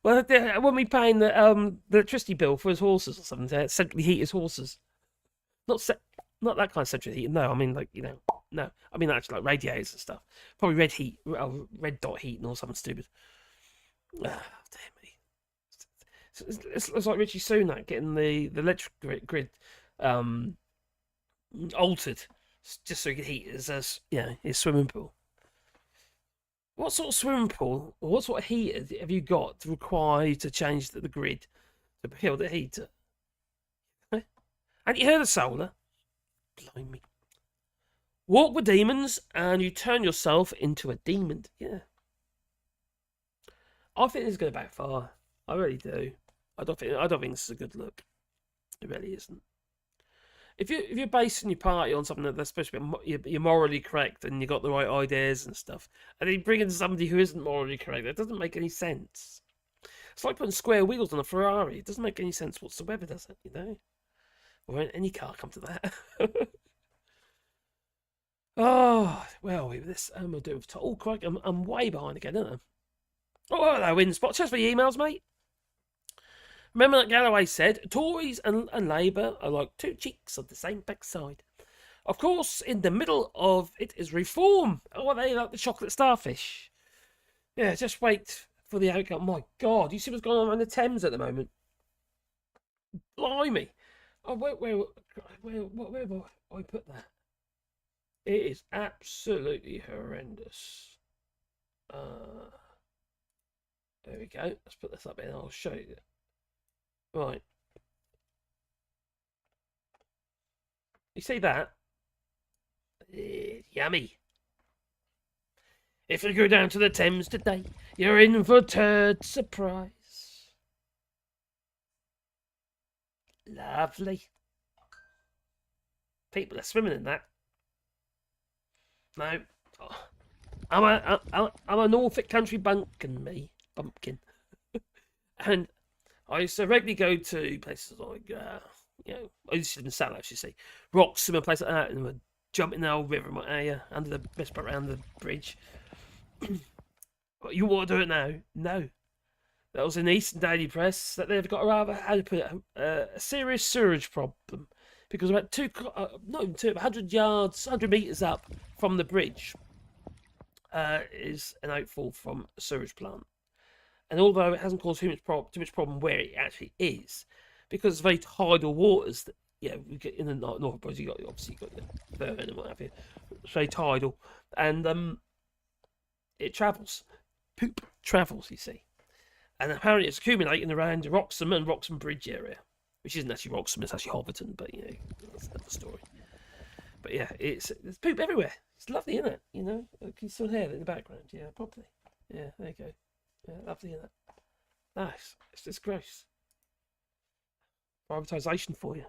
Well, when we paying the electricity bill for his horses or something, to centrally heat his horses. Not that kind of central heating. No, I mean no. I mean actually like radiators and stuff. Probably red dot heating or something stupid. Damn me. It's like Richie Sunak getting the electric grid altered just so he could heat his swimming pool. What sort of swimming pool or what sort of heater have you got to require you to change the grid to be able to heat it? Hadn't you heard of solar? Blimey. Walk with demons and you turn yourself into a demon. Yeah. I think this is going to backfire. I really do. I don't think this is a good look. It really isn't. If you're basing your party on something that's supposed to be you're morally correct and you got the right ideas and stuff, and then you bring in somebody who isn't morally correct, that doesn't make any sense. It's like putting square wheels on a Ferrari. It doesn't make any sense whatsoever, does it? Or any car come to that. Oh, well, with this, I'm going to do with all correct. I'm way behind again, aren't I? Oh, hello, InSpot. Cheers for your emails, mate. Remember that Galloway said, Tories and Labour are like two cheeks of the same backside. Of course, in the middle of it is reform. Oh, they like the chocolate starfish. Yeah, just wait for the outcome. My God, you see what's going on in the Thames at the moment? Blimey. Oh, where have I put that? It is absolutely horrendous. There we go. Let's put this up here and I'll show you. Right. You see that? Yummy. If you go down to the Thames today, you're in for a turd surprise. Lovely. People are swimming in that. No. I'm a Norfolk country bumpkin, and I used to regularly go to places like, I used to live in Sal, actually, see, Wroxham and places like that, and we'd jump in the old river in my area, under the best part around the bridge. You want to do it now? No. That was in the Eastern Daily Press, that they've got a serious sewage problem, because about 100 yards, 100 metres up from the bridge is an outfall from a sewage plant. And although it hasn't caused too much problem where it actually is, because it's very tidal waters that we get in the North Bridge, you got the Burn and what have you. It's very tidal, and it travels. Poop travels, you see. And apparently it's accumulating around Wroxham and Wroxham Bridge area, which isn't actually Wroxham, it's actually Hobbiton, but that's another story. But yeah, there's poop everywhere. It's lovely, isn't it? You know, can you still hear it in the background? Yeah, properly. Yeah, there you go. Yeah, lovely, isn't it? Nice. It's just gross. Privatisation for you.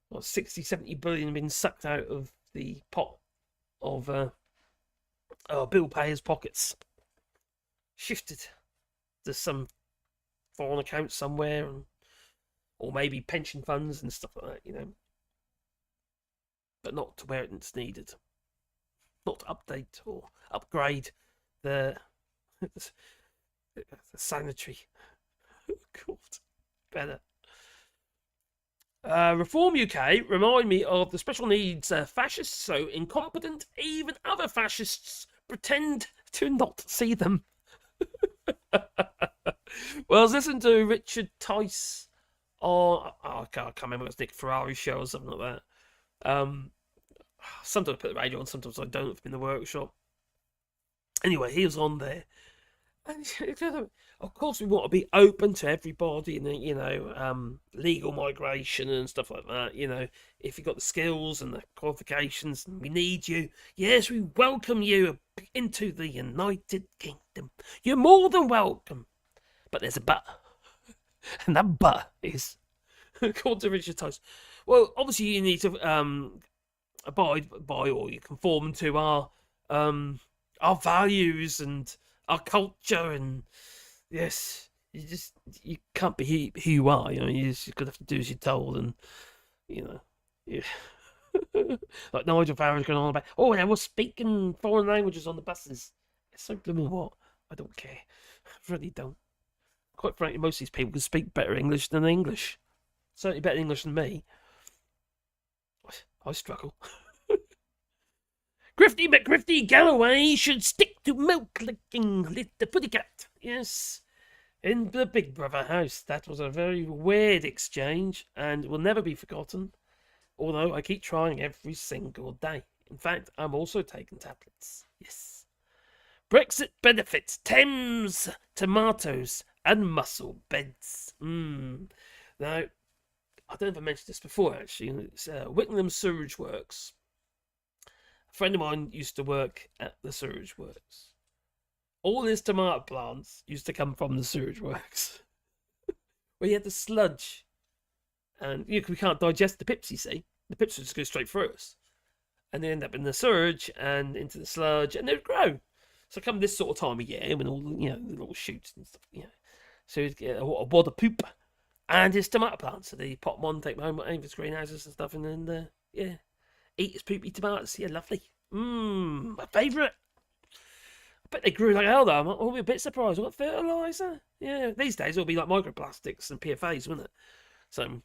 Well, 60, 70 billion been sucked out of the pot of bill payers' pockets. Shifted to some foreign account somewhere, or maybe pension funds and stuff like that, you know. But not to where it's needed. Not to update or upgrade the sanitary. God, better. Reform UK remind me of the special needs fascists, so incompetent even other fascists pretend to not see them. Well, I was listening to Richard Tice on, I can't remember, it was Nick Ferrari's show or something like that. Sometimes I put the radio on, sometimes I don't, if I'm in the workshop. Anyway, he was on there. And of course, we want to be open to everybody, and you know, legal migration and stuff like that. You know, if you've got the skills and the qualifications, and we need you. Yes, we welcome you into the United Kingdom. You're more than welcome. But there's a but, and that but is, according to Richard Tice, well, obviously you need to abide by, or you conform to our values and our culture, and yes, you can't be who you are. You know, you just have to do as you're told, and you know, yeah. Like Nigel Farage going on about, oh, they were speaking foreign languages on the buses. It's so blooming what? I don't care. I really don't. Quite frankly, most of these people can speak better English than English. Certainly better English than me. I struggle. Grifty McGrifty Galloway should stick to milk licking the pussycat. Yes. In the Big Brother house. That was a very weird exchange and will never be forgotten. Although I keep trying every single day. In fact, I'm also taking tablets. Yes. Brexit benefits Thames, tomatoes, and mussel beds. Now, I don't know if I mentioned this before, actually. It's Whittingham Sewage Works. A friend of mine used to work at the sewage works. All his tomato plants used to come from the sewage works. Where you had the sludge. And we can't digest the pips, you see. The pips would just go straight through us. And they end up in the sewage and into the sludge, and they would grow. So come this sort of time of year, when all the little shoots and stuff, so he'd get a wad of poop and his tomato plants. So they pop them on, take them home, aim for his greenhouses and stuff, and then eat his poopy tomatoes. Yeah, lovely. My favourite. I bet they grew like hell though. I'll be a bit surprised. What fertiliser? Yeah, these days it'll be like microplastics and PFAs, wouldn't it? So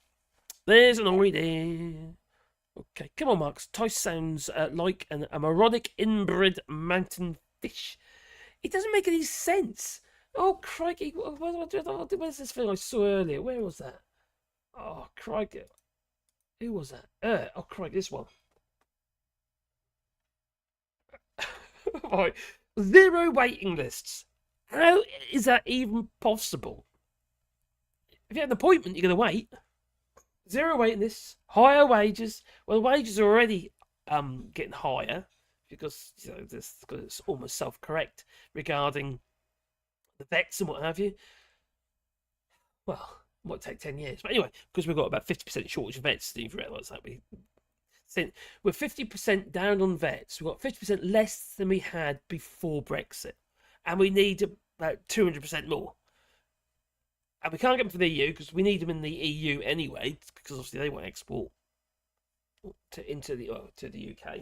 there's an idea. Okay, come on, Marks. Tice sounds like a moronic inbred mountain fish. It doesn't make any sense. Oh, crikey. Where's this thing I saw earlier? Where was that? Oh, crikey. Who was that? Oh, crikey, this one. Right. 0 waiting lists. How is that even possible? If you have an appointment, you're going to wait. 0 waiting lists, higher wages. Well, the wages are already getting higher because it's almost self-correct regarding the vets and what have you. Well, it might take 10 years. But anyway, because we've got about 50% shortage of vets, you've realised that we're 50% down on vets. We've got 50% less than we had before Brexit. And we need about 200% more. And we can't get them from the EU because we need them in the EU anyway, because obviously they won't export to the UK.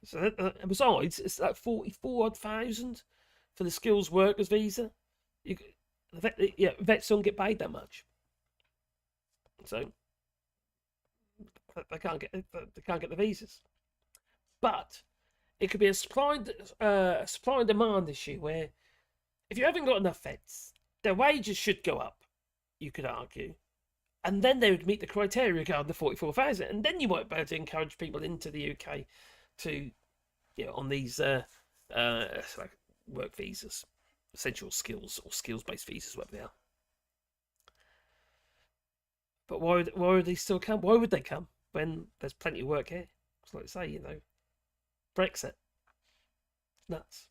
So besides, it's like 44,000 for the skills workers visa. Vets don't get paid that much, so they can't get the visas. But it could be a supply and demand issue where if you haven't got enough vets, their wages should go up. You could argue, and then they would meet the criteria regarding the 44,000, and then you might be able to encourage people into the UK to, on these like work visas, essential skills or skills-based visas, whatever they are. But why would they still come? Why would they come when there's plenty of work here? It's like I say, you know, Brexit. Nuts.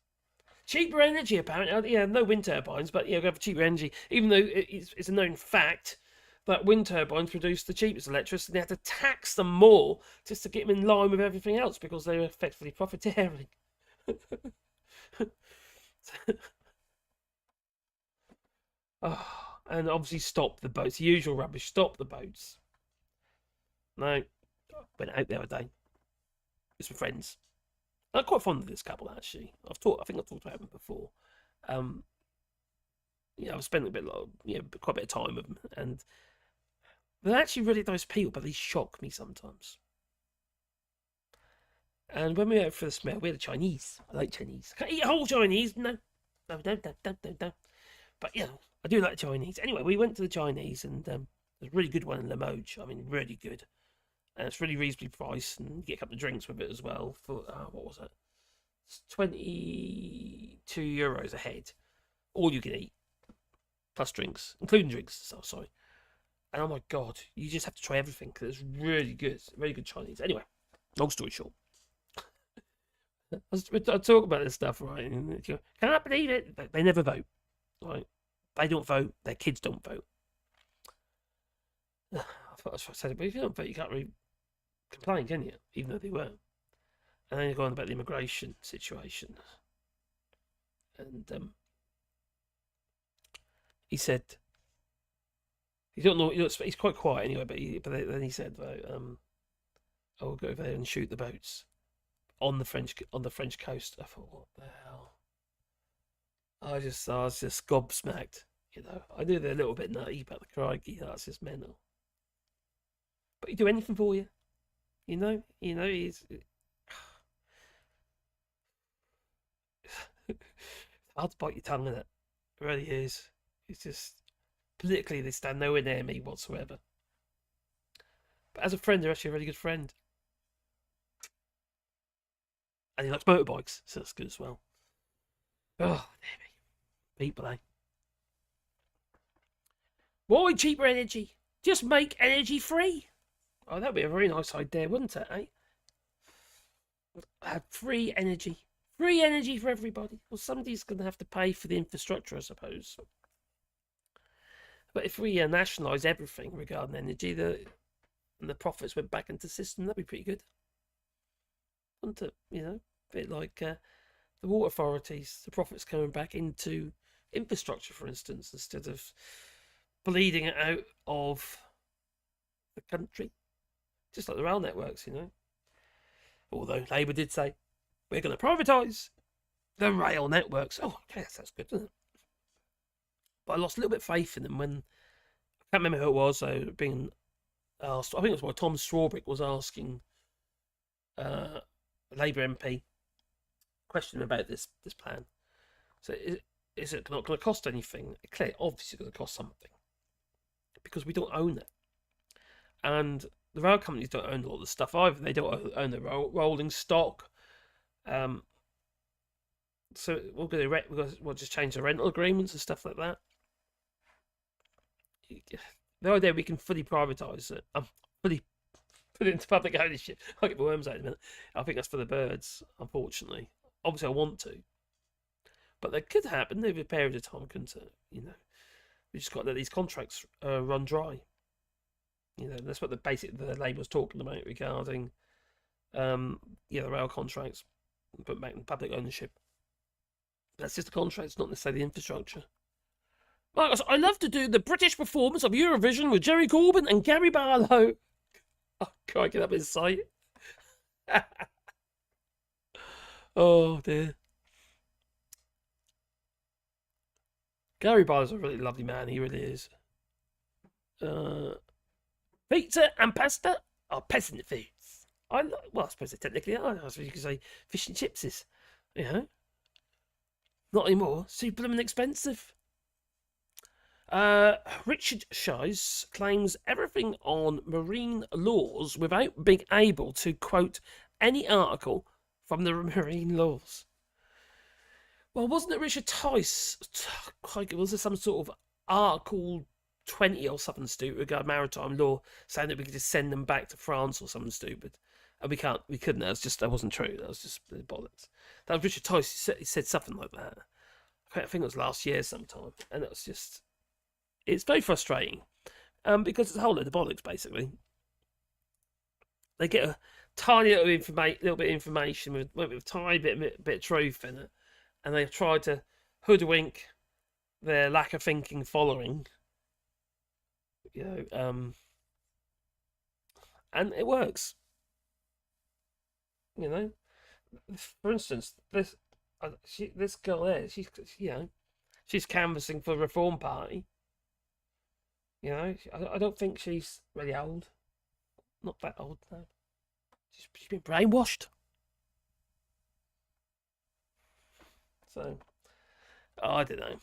Cheaper energy, apparently. Yeah, no wind turbines, but yeah, go for cheaper energy. Even though it's a known fact that wind turbines produce the cheapest electricity, they have to tax them more just to get them in line with everything else because they're effectively profiteering. Oh, and obviously stop the boats. The usual rubbish. Stop the boats. No, went out the other day with some friends. I'm quite fond of this couple actually. I think I've talked about them before. Yeah, I've spent quite a bit of time with them, and they're actually really nice people, but they shock me sometimes. And when we went for the smell, we had a Chinese. I like Chinese. I can't eat a whole Chinese. No. But yeah, I do like Chinese. Anyway, we went to the Chinese, and there's a really good one in Sewage. I mean, really good. And it's really reasonably priced, and you get a couple of drinks with it as well. For what was it? It's €22 a head. All you can eat, plus drinks, including drinks. So sorry. And oh my god, you just have to try everything because it's really good, very good Chinese. Anyway, long story short, I talk about this stuff, right? And you go, can't believe it. They never vote, right? They don't vote. Their kids don't vote. I thought I said it, but if you don't vote, you can't really complain, can you? Even though they were. And then you're going about the immigration situation, and he said he don't know. He's quite quiet anyway, but then he said, I will go over there and shoot the boats on the French coast. I thought, what the hell? I was just gobsmacked. You know, I knew they're a little bit nutty, but the crikey, that's just mental. But he'd do anything for you. You know, he's. It's hard to bite your tongue, isn't it? It really is. It's just politically they stand nowhere near me whatsoever. But as a friend, they're actually a really good friend. And he likes motorbikes, so that's good as well. Oh, damn me. People, eh? Why cheaper energy? Just make energy free. Oh, that'd be a very nice idea, wouldn't it, eh? Have free energy. Free energy for everybody. Well, somebody's going to have to pay for the infrastructure, I suppose. But if we nationalise everything regarding energy, and the profits went back into the system, that'd be pretty good. Wouldn't it? You know, a bit like the water authorities, the profits coming back into infrastructure, for instance, instead of bleeding it out of the country. Just like the rail networks, you know. Although Labour did say, we're going to privatise the rail networks. Oh, okay, that's good, doesn't it? But I lost a little bit of faith in them when, I can't remember who it was, so being asked, I think it was why Tom Strawbrick was asking Labour MP question about this plan. So is it not going to cost anything? Clearly, obviously, it's going to cost something because we don't own it, and the rail companies don't own a lot of the stuff either. They don't own the rolling stock. So we'll just change the rental agreements and stuff like that. The idea we can fully privatise it, fully put it into public ownership. I'll get my worms out in a minute. I think that's for the birds, unfortunately. Obviously, I want to, but that could happen over a period of time, couldn't it? You know, we just got to let these contracts run dry. You know, that's what the Labour was talking about regarding, the rail contracts, put back in public ownership. That's just the contracts, not necessarily the infrastructure. Marcus, I love to do the British performance of Eurovision with Jerry Corbyn and Gary Barlow. Oh, can't get up his sight. Oh dear. Gary Barlow's a really lovely man. He really is. Pizza and pasta are peasant foods. I suppose they technically are. I suppose you could say fish and chips is, you know, not anymore. Super and expensive. Richard Shies claims everything on marine laws without being able to quote any article from the marine laws. Well, wasn't it Richard Tice? Was there some sort of article 20 or something stupid regarding maritime law, saying that we could just send them back to France or something stupid. And we couldn't. That wasn't true. That was just bollocks. That was Richard Tice. He said something like that. I think it was last year sometime. And it was just, it's very frustrating. Because it's a whole load of bollocks, basically. They get a tiny little bit of information with a tiny bit of truth in it. And they try to hoodwink their lack of thinking following. And it works. For instance, this girl there, she's canvassing for the Reform Party. I don't think she's really old. Not that old, no. She's been brainwashed. So, I don't know.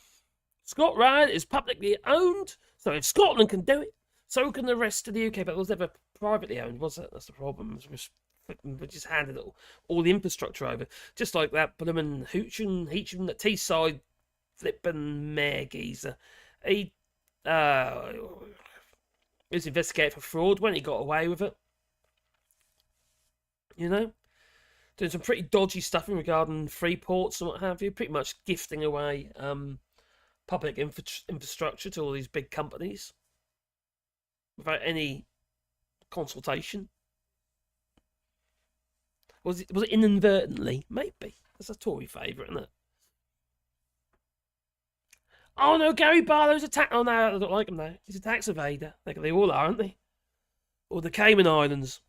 ScotRail is publicly owned, so if Scotland can do it, so can the rest of the UK. But it was never privately owned, was it? That's the problem. We just handed all the infrastructure over. Just like that bloomin' Hoochin, that Teesside flippin' mayor geezer. He was investigated for fraud when he got away with it. Doing some pretty dodgy stuff regarding free ports and what have you. Pretty much gifting away public infrastructure to all these big companies without any consultation. Was it inadvertently? Maybe. That's a Tory favourite, isn't it? Oh no, Gary Barlow's a tax. Oh no, I don't like him now. He's a tax evader. They all are, aren't they? Or the Cayman Islands.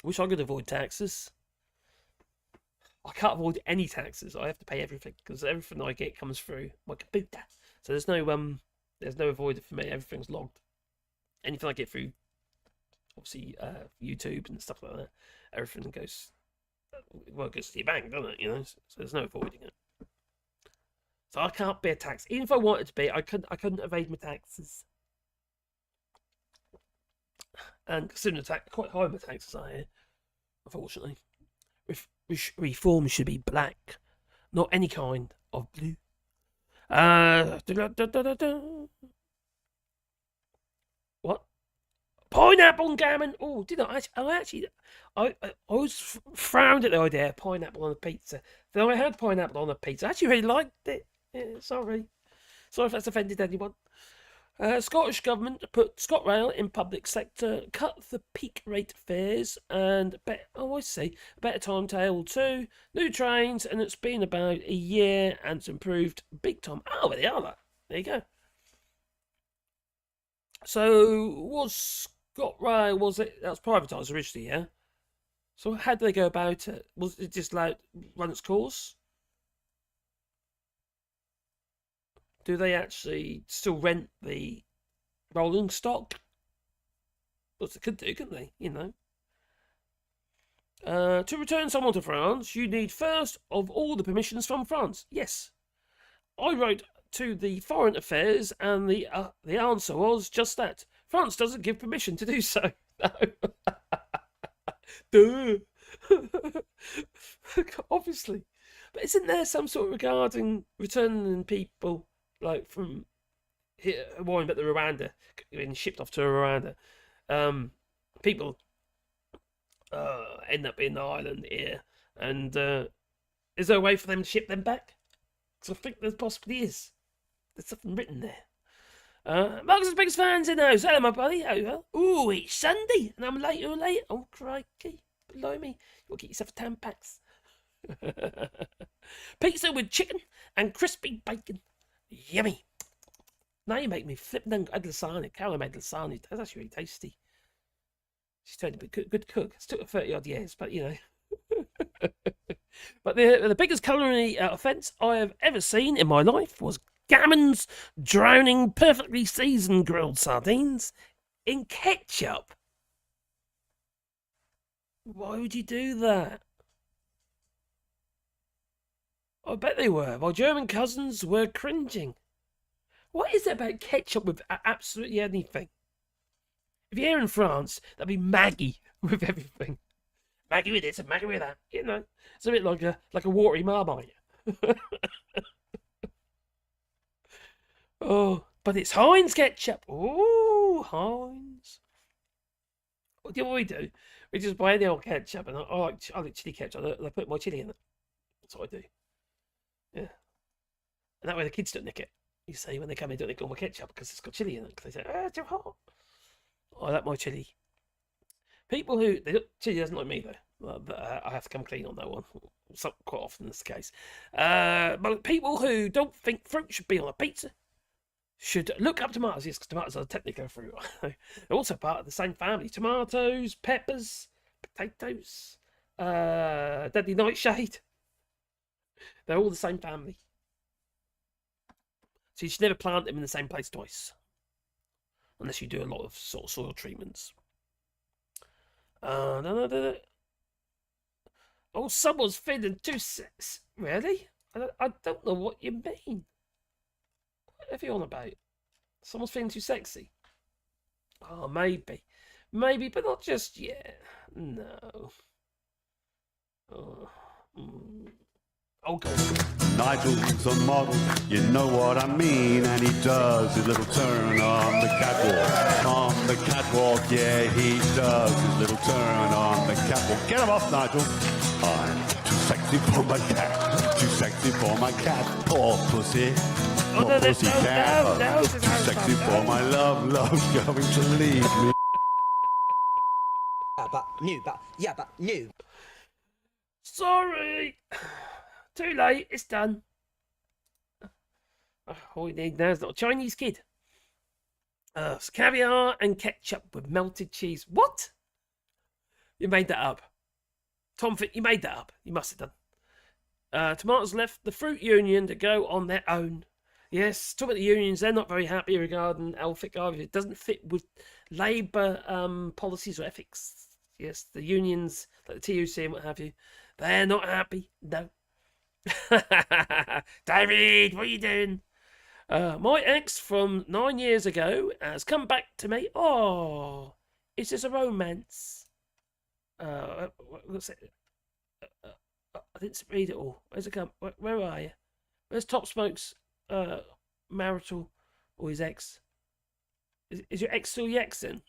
Wish I could avoid taxes. I can't avoid any taxes. I have to pay everything because everything I get comes through my computer. So there's no avoider for me. Everything's logged. Anything I get through, obviously, YouTube and stuff like that, everything goes to your bank, doesn't it? So there's no avoiding it. So I can't be a tax. Even if I wanted to be, I couldn't evade my taxes. And considering quite high my taxes are here, unfortunately. Reform should be black, not any kind of blue. What? Pineapple and gammon. Oh, did I was frowned at the idea of pineapple on a pizza. Then I had pineapple on a pizza. I actually really liked it. Yeah, sorry if that's offended anyone. Scottish government put ScotRail in public sector, cut the peak rate fares, and better timetable too. New trains, and it's been about a year, and it's improved big time. Oh, well, they are. There you go. So, was ScotRail, that was privatised originally, yeah? So how did they go about it? Was it just run its course? Do they actually still rent the rolling stock? Well, they could do, couldn't they? To return someone to France, you need first of all the permissions from France. Yes. I wrote to the Foreign Affairs, and the answer was just that. France doesn't give permission to do so. No. Duh. Obviously. But isn't there some sort regarding returning people, like from here, worrying about the Rwanda, being shipped off to Rwanda? People end up in the island here, and is there a way for them to ship them back? Because I think there possibly is. There's something written there. Marcus' biggest fans in those. Hello, my buddy. Ooh, it's Sunday, and I'm late. Oh, crikey. Below me. You'll get yourself a Tampax. Pizza with chicken and crispy bacon. Yummy. Now you make me flip down lasagna. Carol made lasagna. That's actually really tasty. She's turned a good cook. It's took her 30 odd years, but But the biggest culinary offence I have ever seen in my life was Gammon's drowning perfectly seasoned grilled sardines in ketchup. Why would you do that? I bet they were. My German cousins were cringing. What is it about ketchup with absolutely anything? If you're here in France, that'd be Maggie with everything. Maggie with this and Maggie with that. It's a bit like a watery Marmite. Oh, But it's Heinz ketchup. Ooh, Heinz. What do we do? We just buy the old ketchup, and I like chili ketchup. I put my chili in it. That's what I do. Yeah. And that way the kids don't nick it. You see, when they come in, don't nick all my ketchup because it's got chili in it. Because they say, it's too hot. I like my chili. People who chili doesn't like me though. But I have to come clean on that one. Quite often that's the case. But people who don't think fruit should be on a pizza should look up tomatoes. Yes, because tomatoes are technically a fruit. They're also part of the same family. Tomatoes, peppers, potatoes, deadly nightshade. They're all the same family. So you should never plant them in the same place twice. Unless you do a lot of sort of soil treatments. Oh, someone's feeling too sexy. Really? I don't know what you mean. What are you on about? Someone's feeling too sexy? Oh, maybe. Maybe, but not just yet. No. Oh, God. Nigel's a model, you know what I mean, and he does his little turn on the catwalk. On the catwalk, yeah, he does his little turn on the catwalk. Get him off, Nigel. I'm too sexy for my cat, too sexy for my cat. Poor pussy, poor pussy cat. Too sexy for my love, love's going to leave me. but new. Sorry. Too late, it's done. All we need now is a little Chinese kid. It's caviar and ketchup with melted cheese. What? You made that up. Tom, you made that up. You must have done. Tomatoes left the fruit union to go on their own. Yes, talking about the unions, they're not very happy regarding Elphicke either. It doesn't fit with Labour policies or ethics. Yes, the unions, like the TUC and what have you, they're not happy. No. David, what are you doing? My ex from 9 years ago has come back to me. Oh, is this a romance? What's it? I didn't read it all. Where's it come? Where are you? Where's Top Smoke's marital or his ex? Is your ex still your ex then?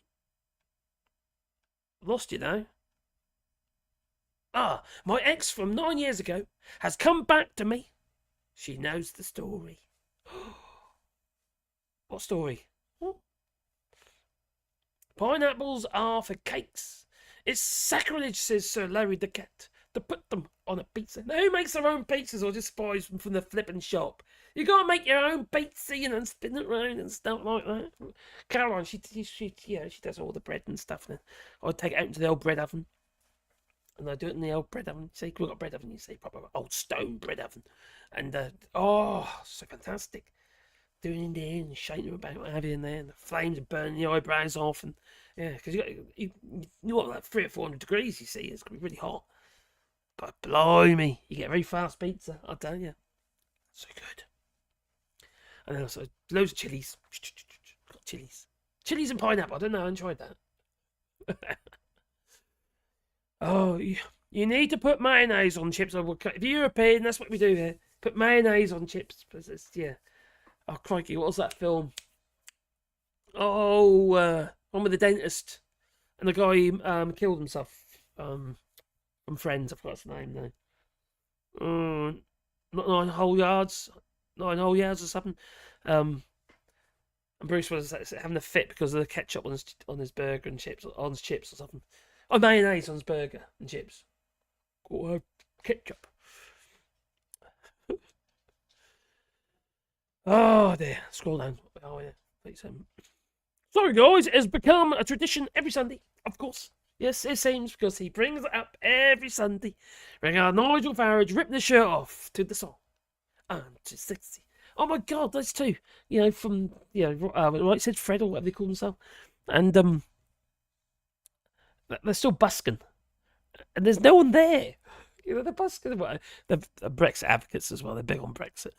Lost you now. Ah, my ex from 9 years ago has come back to me. She knows the story. What story? Pineapples are for cakes. It's sacrilege, says Sir Larry the Cat, to put them on a pizza. Now, who makes their own pizzas or just buys them from the flipping shop? You gotta make your own pizza, you know, and spin it around and stuff like that. Caroline, she does all the bread and stuff. And I take it out into the old bread oven. And I do it in the old bread oven. See, we've got a bread oven, you see, proper old stone bread oven. And, so fantastic. Doing in there and shaking about what have you in there. And the flames are burning the eyebrows off. And, yeah, because you want like 300 or 400 degrees, you see. It's going to be really hot. But blimey, you get a very fast pizza, I'll tell you. So good. And then also loads of chilies. Got chilies. Chilies and pineapple. I don't know, I haven't tried that. Oh, you need to put mayonnaise on chips. If you're European, that's what we do here. Put mayonnaise on chips. Yeah. Oh, crikey, what was that film? Oh, one with the dentist. And the guy killed himself from Friends. I forgot his name now. Not 9 whole yards. 9 whole yards or something. And Bruce was having a fit because of the ketchup on his burger and chips, on his chips or something. Oh, mayonnaise on his burger and chips. Or ketchup. Oh dear. Scroll down. Oh yeah. Please. Sorry guys, it has become a tradition every Sunday, of course. Yes, it seems, because he brings it up every Sunday. Regarding Nigel Farage ripping his shirt off to the song. I'm too sexy. Oh my God, those two. You know, from, like it said, Fred or whatever they call themselves. And, they're still busking. And there's no one there. You know, they're busking. They're Brexit advocates as well. They're big on Brexit.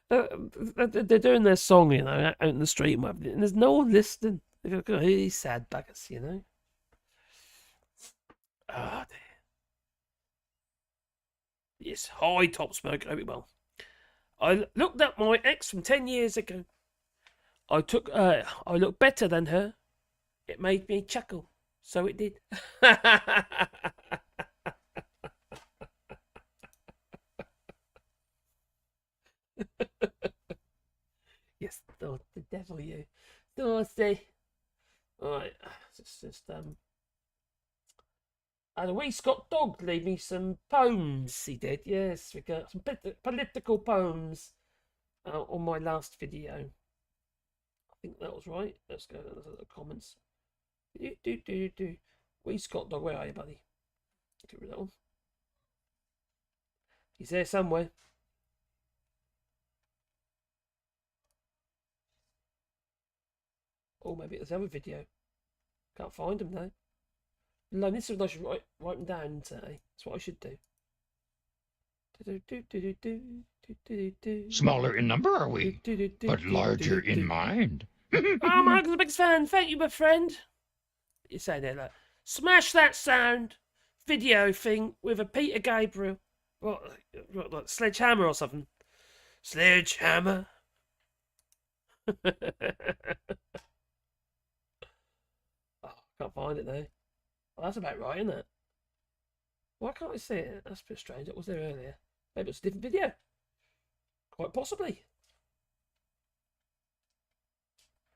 They're doing their song, you know, out in the street and whatever. And there's no one listening. They're going, these sad buggers, you know. Ah, dear. Yes, hi, Top Smoke. I hope you're well. I looked up my ex from 10 years ago. I look better than her. It made me chuckle. So it did. Yes, the devil you. Dorsey. Alright, just and a wee Scott dog leave me some poems, he did. Yes, we got some political poems on my last video. I think that was right. Let's go to the comments. Wee Scott dog, where are you, buddy? Get rid of that one. He's there somewhere. Oh, maybe it's another video. Can't find him now. No, this is what I should write them down today. That's what I should do. Smaller in number, are we? But larger in mind. Oh, Michael's the biggest fan. Thank you, my friend. You're saying that, like, smash that sound video thing with a Peter Gabriel. What, like Sledgehammer or something? Sledgehammer. Oh, can't find it though. Well, that's about right, isn't it? Why can't I see it? That's a bit strange. It was there earlier. Maybe it's a different video. Quite possibly.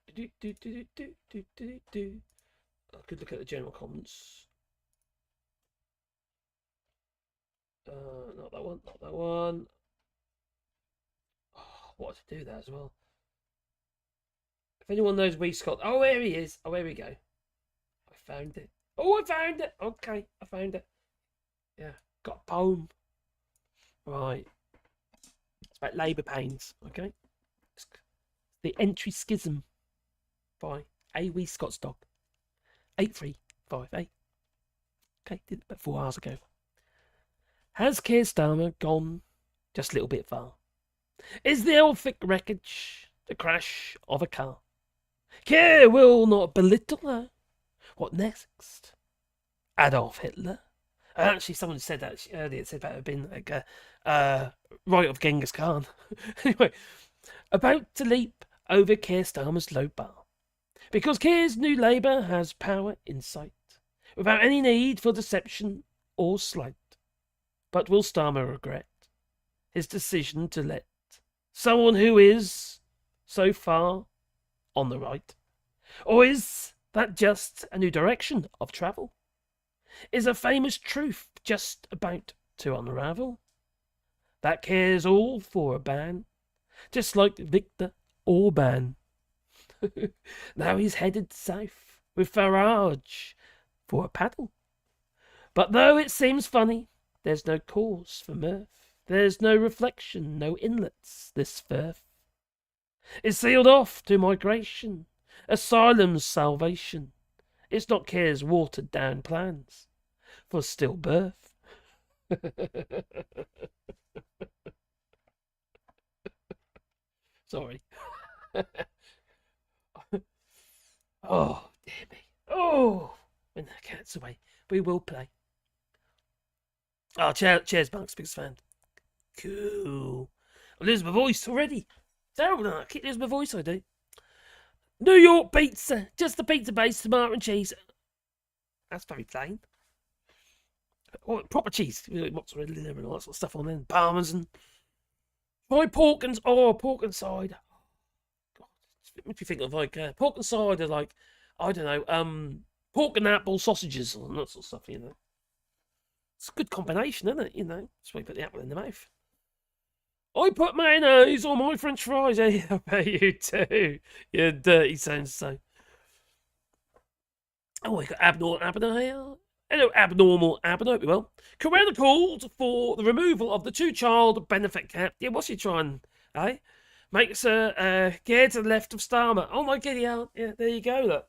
I could look at the general comments. Not that one. Not that one. Oh, what to do that as well? If anyone knows Wee Scott, oh, there he is. Oh, here we go. I found it. Oh, I found it. Okay, I found it. Yeah, got a poem. Right. It's about labour pains. Okay. It's the Entry Schism by A. Wee Scott's dog. 8358. Okay, did it about 4 hours ago. Has Keir Starmer gone just a little bit far? Is the Elphicke wreckage the crash of a car? Keir will not belittle her. What next? Adolf Hitler? Actually, someone said that earlier. It said about it being like a right of Genghis Khan. Anyway, about to leap over Keir Starmer's low bar. Because Keir's new Labour has power in sight, without any need for deception or slight. But will Starmer regret his decision to let someone who is so far on the right? Or is that just a new direction of travel? Is a famous truth just about to unravel? That Keir's all for a ban, just like Viktor Orban. Now he's headed south with Farage for a paddle. But though it seems funny, there's no cause for mirth. There's no reflection, no inlets, this firth is sealed off to migration, asylum's salvation. It's not Keir's watered down plans for stillbirth. Sorry. Oh, dear me. Oh, when the cat's away, we will play. Oh, cheers, Bunk's biggest fan. Cool. I lose my voice already. Terrible, I keep losing my voice, I do. New York pizza. Just the pizza base, tomato and cheese. That's very plain. Oh, proper cheese. Mozzarella and all that sort of stuff on there. Parmesan. Fried pork and... Oh, pork and cider. God, it makes me think of like... pork and cider, like... I don't know. Pork and apple sausages and that sort of stuff, you know. It's a good combination, isn't it? You know, that's why you put the apple in the mouth. I put mayonnaise on my French fries. I bet you too. You dirty so. Oh, we got abnormal Abner here. Hello, abnormal Abner. Hope you well. Corona called for the removal of the two-child benefit cap. Yeah, what's he trying? Eh? Makes her gear to the left of Starmer. Oh my giddy hell. Yeah, there you go. Look.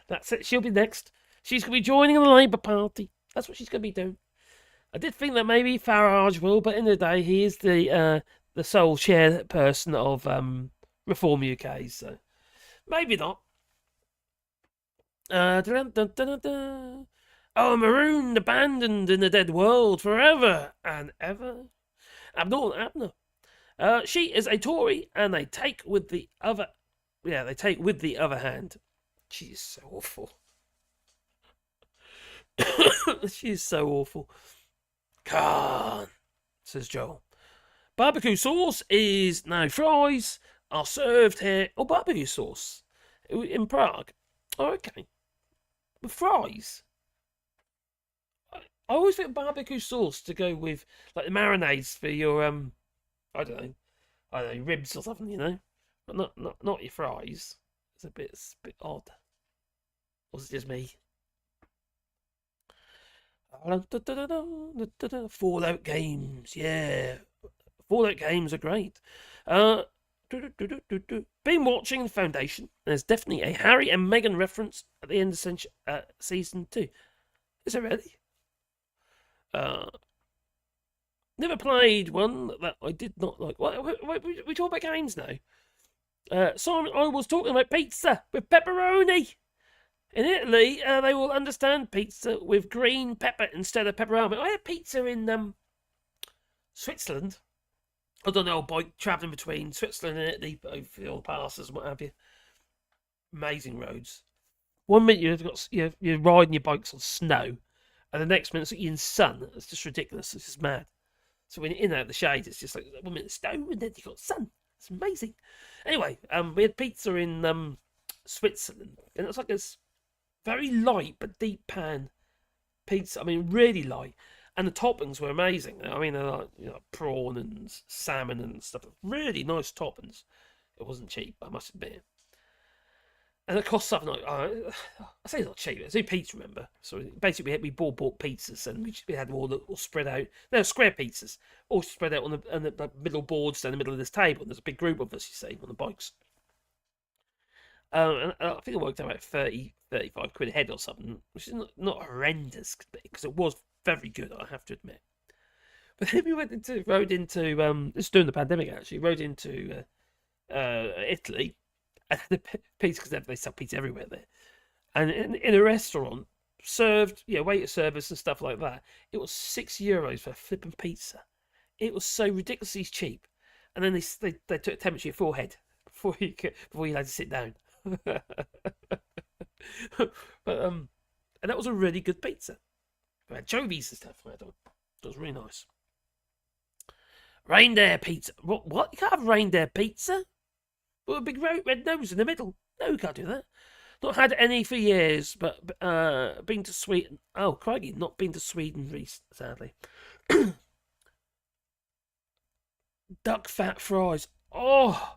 That's it. She'll be next. She's going to be joining the Labour Party. That's what she's going to be doing. I did think that maybe Farage will, but in the day, he is the sole chairperson of Reform UK, so maybe not. Oh, marooned, abandoned in a dead world forever and ever. Abnormal Abner. She is a Tory, and they take with the other yeah, they take with the other hand. She is so awful. She is so awful. Can't, says Joel. Barbecue sauce is now fries are served here. Oh, barbecue sauce in Prague. Oh, okay. With fries. I always think barbecue sauce to go with like the marinades for your I don't know, ribs or something, you know, but not your fries. It's a bit odd. Or is it just me? Fallout games, yeah. Fallout games are great. Been watching The Foundation. There's definitely a Harry and Meghan reference at the end of season 2. Is it really? Never played one that I did not like. We talk about games now. Simon, I was talking about pizza with pepperoni. In Italy, they will understand pizza with green pepper instead of pepperoni. I had pizza in Switzerland. I don't know, by travelling between Switzerland and Italy, over all the passes and what have you. Amazing roads. 1 minute you're riding your bikes on snow, and the next minute you're in sun. It's just ridiculous. It's just mad. So when you're in there at the shade, it's just like 1 minute snow, and then you got sun. It's amazing. Anyway, we had pizza in Switzerland, and it was like this very light but deep pan pizza. I mean, really light. And the toppings were amazing. I mean, like, prawn and salmon and stuff. Really nice toppings. It wasn't cheap, I must admit. And it cost something like, I say it's not cheap. It's a pizza, remember? So basically, we bought pizzas, and we had them all spread out. They're square pizzas, all spread out on the middle boards down the middle of this table. And there's a big group of us, you see, on the bikes. And I think it worked out about 30, 35 quid a head or something, which is not horrendous, because it was very good, I have to admit. But then we rode into this is during the pandemic actually, rode into Italy, and the pizza, because they sell pizza everywhere there, and in a restaurant served, waiter service and stuff like that, it was €6 for a flipping pizza. It was so ridiculously cheap, and then they took a temperature of your forehead before you had to sit down. But and that was a really good pizza. We had chovies and stuff. It was really nice. Reindeer pizza. What? You can't have reindeer pizza? With a big red nose in the middle. No, you can't do that. Not had any for years, but been to Sweden. Oh, crikey, not been to Sweden recently, sadly. Duck fat fries. Oh,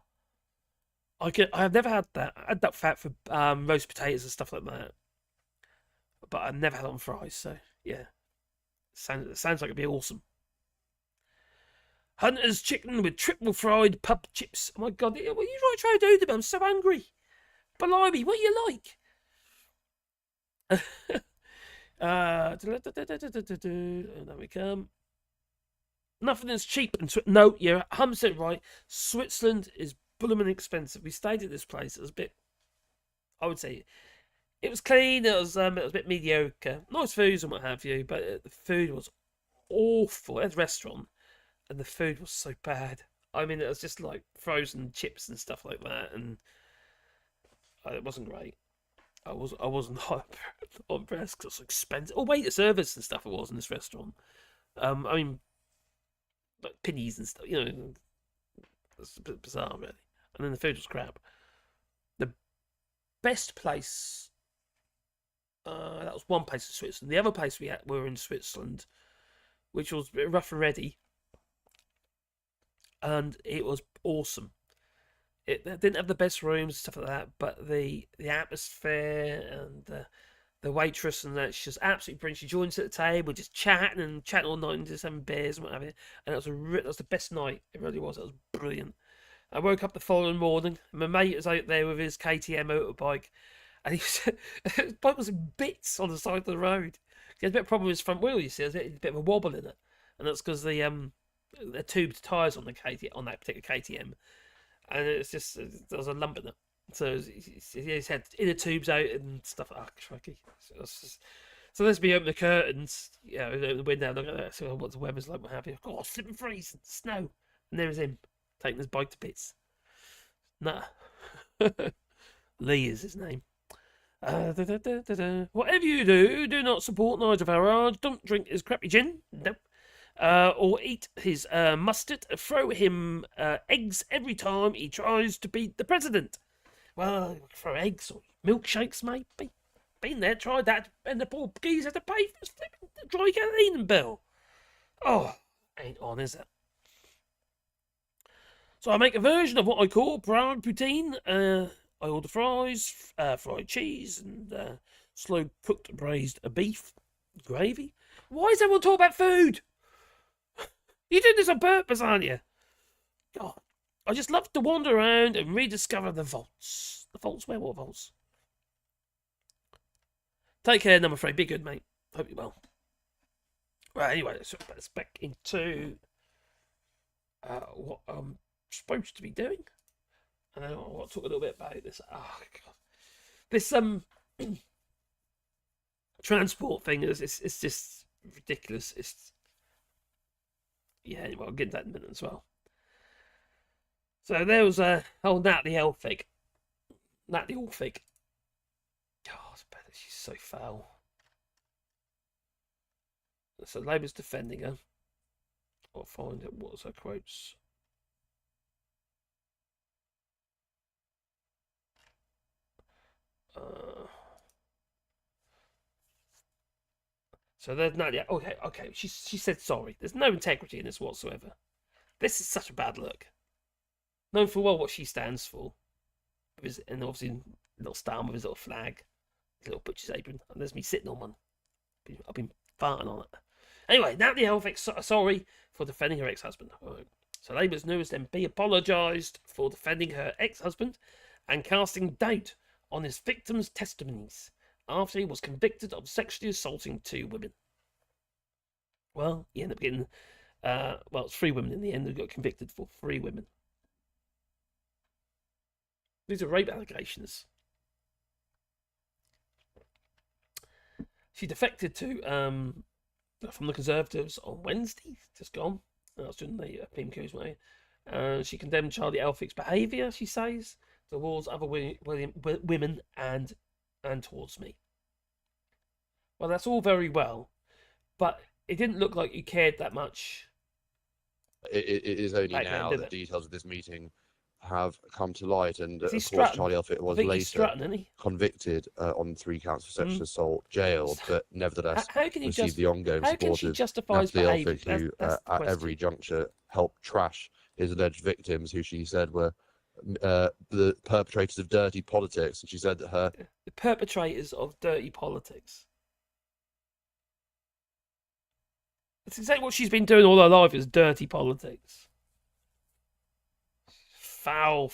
I've never had that. I had duck fat for roast potatoes and stuff like that, but I've never had it on fries. So yeah, sounds like it'd be awesome. Hunter's chicken with triple fried pub chips. Oh my god, what are you trying to do to me? I'm so hungry. Blimey, what are you like? There we come. Nothing is cheap. No, you're 100% right. Switzerland is blooming expensive. We stayed at this place. It was a bit, I would say, it was clean. It was a bit mediocre. Nice foods and what have you, but the food was awful. It was a restaurant, and the food was so bad. I mean, it was just like frozen chips and stuff like that, and it wasn't great. I wasn't impressed because it was expensive. Oh, waiter service and stuff it was in this restaurant. I mean, like pennies and stuff. It's a bit bizarre, really. And then the food was crap. The best place, that was one place in Switzerland. The other place we were in Switzerland, which was a bit rough and ready, and it was awesome. It didn't have the best rooms and stuff like that, but the atmosphere and the waitress and that, she just absolutely brilliant. She joins at the table, just chatting all night and just having beers and what have you. And that was the best night. It really was. It was brilliant. I woke up the following morning. My mate was out there with his KTM motorbike, and his bike was in bits on the side of the road. He had a bit of a problem with his front wheel. You see, there's a bit of a wobble in it, and that's because the tubed tyres on that particular KTM, and it's just there was a lump in it. So he's had inner tubes out and stuff. Oh, crikey. So let's be open the curtains, open the window, look at that, see what the weather's like, what have you. God, slipping freeze, snow. And there's him, taking his bike to bits. Nah. Lee is his name. Whatever you do, do not support Nigel Farage. Don't drink his crappy gin. No. Or eat his mustard. Throw him eggs every time he tries to beat the president. Well, throw eggs or milkshakes, maybe. Been there, tried that, and the poor geese had to pay for his flipping dry gasoline bill. Oh, ain't on, is it? So I make a version of what I call Prague poutine. I order fries, fried cheese, and slow cooked braised beef, gravy. Why is everyone talking about food? You're doing this on purpose, aren't you? God, I just love to wander around and rediscover the vaults. The vaults? Where? What vaults? Take care, number 3. Be good, mate. Hope you're well. Right, anyway, let's back into what I'm supposed to be doing. And then I want to talk a little bit about this. Oh, God. This transport thing it's just ridiculous. Yeah, anyway, I'll get to that in a minute as well. So there was Natalie Elphicke. Natalie Elphicke. God, it's better. She's so foul. So Labour's defending her. I'll find it. What's her quotes? So there's Natalie. Okay. She said sorry. There's no integrity in this whatsoever. This is such a bad look. Known for what she stands for. And obviously a little star with his little flag. His little butcher's apron. And there's me sitting on one. I've been farting on it. Anyway, Natalie Elphicke sorry for defending her ex-husband. Right. So Labour's newest MP apologised for defending her ex-husband and casting doubt on his victim's testimonies after he was convicted of sexually assaulting 2 women. Well, he ended up getting, it's 3 women in the end who got convicted for 3 women. These are rape allegations. She defected to from the Conservatives on Wednesday, just gone. I was doing the PMQ's way. She condemned Charlie Elphicke's behaviour, she says, towards other women and towards me. Well, that's all very well, but it didn't look like you cared that much. It is only now that details of this meeting have come to light, and of course Charlie Elphicke was later convicted on 3 counts of sexual assault, jailed, but nevertheless received the ongoing support of Natalie Elphicke, who at every juncture helped trash his alleged victims, who she said were the perpetrators of dirty politics. And she said that the perpetrators of dirty politics. That's exactly what she's been doing all her life, is dirty politics. Foul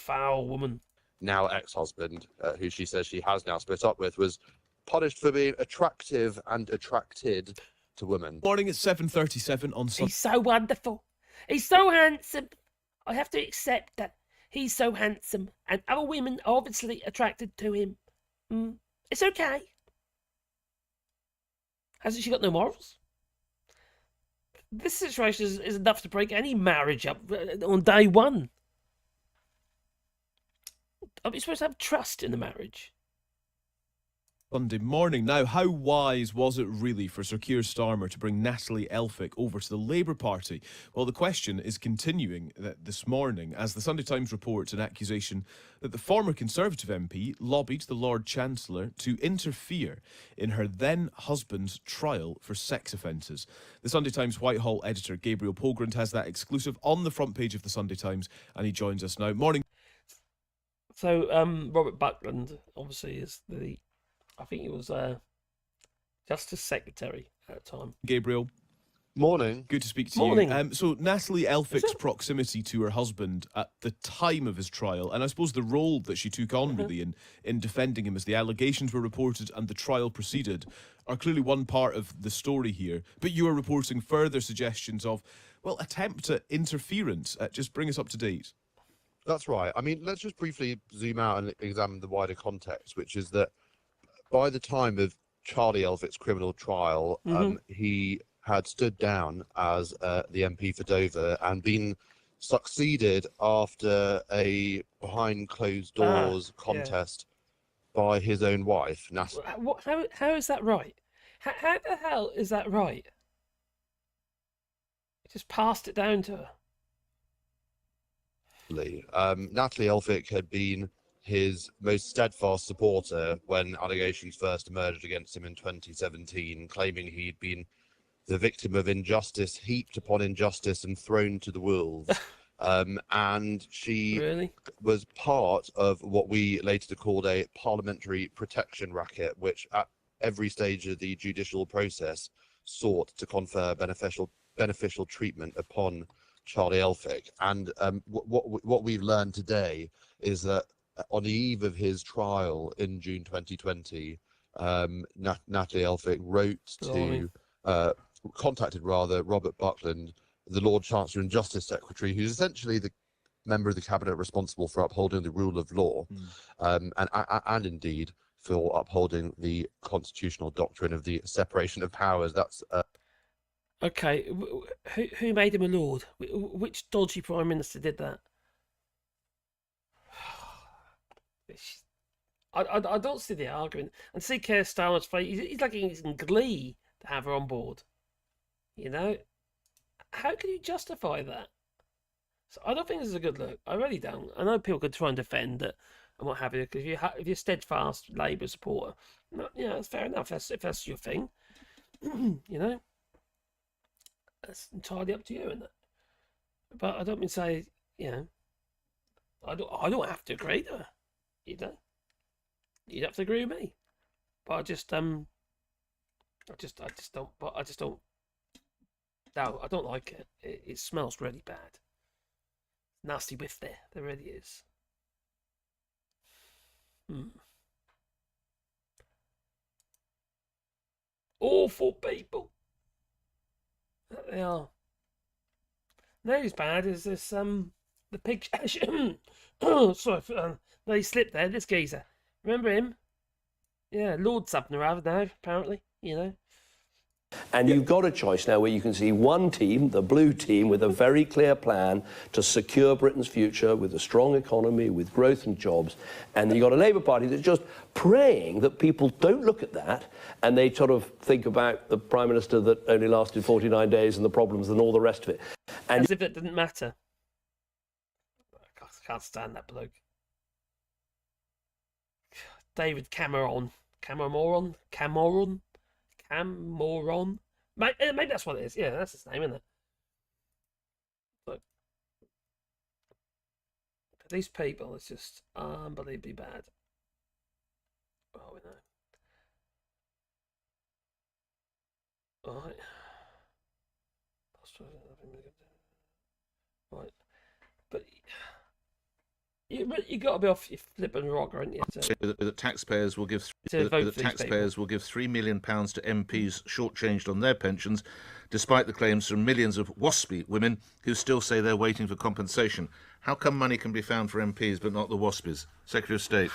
woman. Now ex-husband, who she says she has now split up with, was punished for being attractive and attracted to women. Morning at 7:37 on Sunday. He's so wonderful. He's so handsome. I have to accept that. He's so handsome, and other women are obviously attracted to him. It's okay. Hasn't she got no morals? This situation is enough to break any marriage up on day one. Are we supposed to have trust in the marriage? Sunday morning. Now, how wise was it really for Sir Keir Starmer to bring Natalie Elphicke over to the Labour Party? Well, the question is continuing this morning as the Sunday Times reports an accusation that the former Conservative MP lobbied the Lord Chancellor to interfere in her then-husband's trial for sex offences. The Sunday Times Whitehall editor Gabriel Pogrund has that exclusive on the front page of the Sunday Times, and he joins us now. Morning. So, Robert Buckland, obviously, is I think he was Justice Secretary at the time. Gabriel. Morning. Good to speak to Morning. you. So Natalie Elphicke's proximity to her husband at the time of his trial, and I suppose the role that she took on really in defending him as the allegations were reported and the trial proceeded, are clearly one part of the story here. But you are reporting further suggestions of, well, attempt at interference. Just bring us up to date. That's right. I mean, let's just briefly zoom out and examine the wider context, which is that by the time of Charlie Elphicke's criminal trial, he had stood down as the MP for Dover and been succeeded after a behind closed doors contest by his own wife, Natalie. How is that right? How the hell is that right? He just passed it down to her. Natalie Elphicke had been his most steadfast supporter when allegations first emerged against him in 2017, claiming he'd been the victim of injustice heaped upon injustice and thrown to the wolves. And she was part of what we later called a parliamentary protection racket, which at every stage of the judicial process sought to confer beneficial treatment upon Charlie Elphicke. And what we've learned today is that on the eve of his trial in June 2020, Natalie Elphicke contacted Robert Buckland, the Lord Chancellor and Justice Secretary, who's essentially the member of the cabinet responsible for upholding the rule of law, and indeed for upholding the constitutional doctrine of the separation of powers. That's okay. Who made him a lord? Which dodgy prime minister did that? I don't see the argument. And see Keir Starmer's face. He's like he's in glee to have her on board. You know, how can you justify that? So I don't think this is a good look. I really don't. I know people could try and defend it and what have you, because if you're steadfast Labour supporter, that's fair enough. If that's your thing, you know, that's entirely up to you, isn't it? But I don't mean to say, you know, I don't have to agree to her. You know, you'd have to agree with me. But I just don't. No, I don't like it. It smells really bad. Nasty whiff there. There really is. Awful people. They are. Not as bad as this the pig. Sorry, they slipped there. This geezer. Remember him? Yeah, Lord something or other now. Apparently, you know. And you've got a choice now where you can see one team, the blue team, with a very clear plan to secure Britain's future with a strong economy, with growth and jobs. And then you've got a Labour Party that's just praying that people don't look at that and they sort of think about the Prime Minister that only lasted 49 days and the problems and all the rest of it. And as if it didn't matter. I can't stand that bloke. David Cameron. Maybe that's what it is. Yeah, that's his name, isn't it? But these people, it's just unbelievably bad. Oh, we know. All right. Right. But you got to be off your flipping rocker, aren't you? The taxpayers will give £3 million to MPs shortchanged on their pensions, despite the claims from millions of waspy women who still say they're waiting for compensation. How come money can be found for MPs but not the waspies? Secretary of State.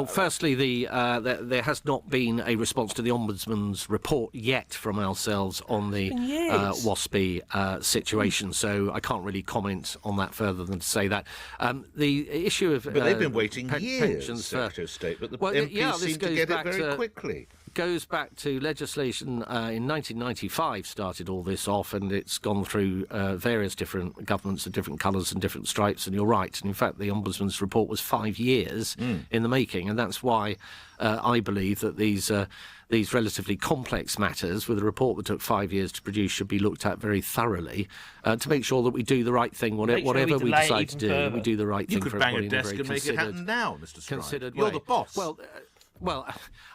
Firstly, there has not been a response to the Ombudsman's report yet from ourselves on the WASPy situation, so I can't really comment on that further than to say that. The issue of... But they've been waiting years, Secretary of State, but the MPs seem to get it very quickly. Goes back to legislation in 1995 started all this off, and it's gone through various different governments of different colours and different stripes, and you're right. And in fact, the Ombudsman's report was 5 years in the making, and that's why I believe that these relatively complex matters, with a report that took 5 years to produce, should be looked at very thoroughly to make sure that we do the right thing, whatever we decide to do, we do the right thing for everybody. You could bang a desk and make it happen now, Mr. Stride. You're the boss. Well,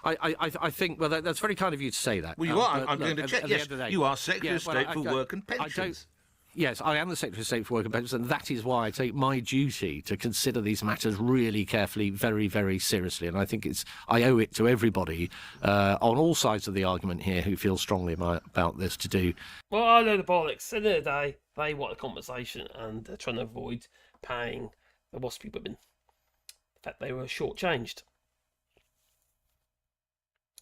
I think that's very kind of you to say that. Well, you are. I'm going to check. Yes, you are Secretary of State for Work and Pensions. Yes, I am the Secretary of State for Work and Pensions, and that is why I take my duty to consider these matters really carefully, very, very seriously. And I think I owe it to everybody on all sides of the argument here who feel strongly about this to do. Well, I know the bollocks. At the end of the day, they want a compensation, and they're trying to avoid paying the waspy women. In fact, they were shortchanged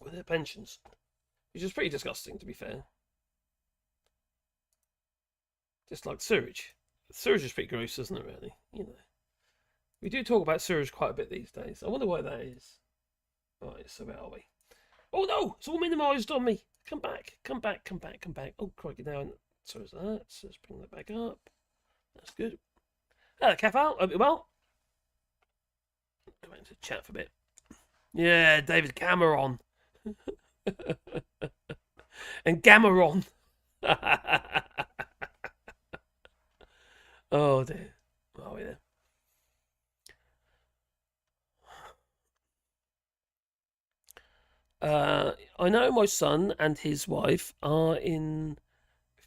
with their pensions, which is pretty disgusting, to be fair. Just like Sewage, Sewage is pretty gross, isn't it, really? You know. We do talk about sewage quite a bit these days. I wonder why that is. Right, so where are we? Oh no! It's all minimised on me! Come back, come back, come back, come back. Oh, crikey, now. So is that. So let's bring that back up. That's good. Hello, Caffal. Hope you're well. Go back to chat for a bit. Yeah, David Cameron. And Gameron. Oh dear. Where are we there? I know my son and his wife are in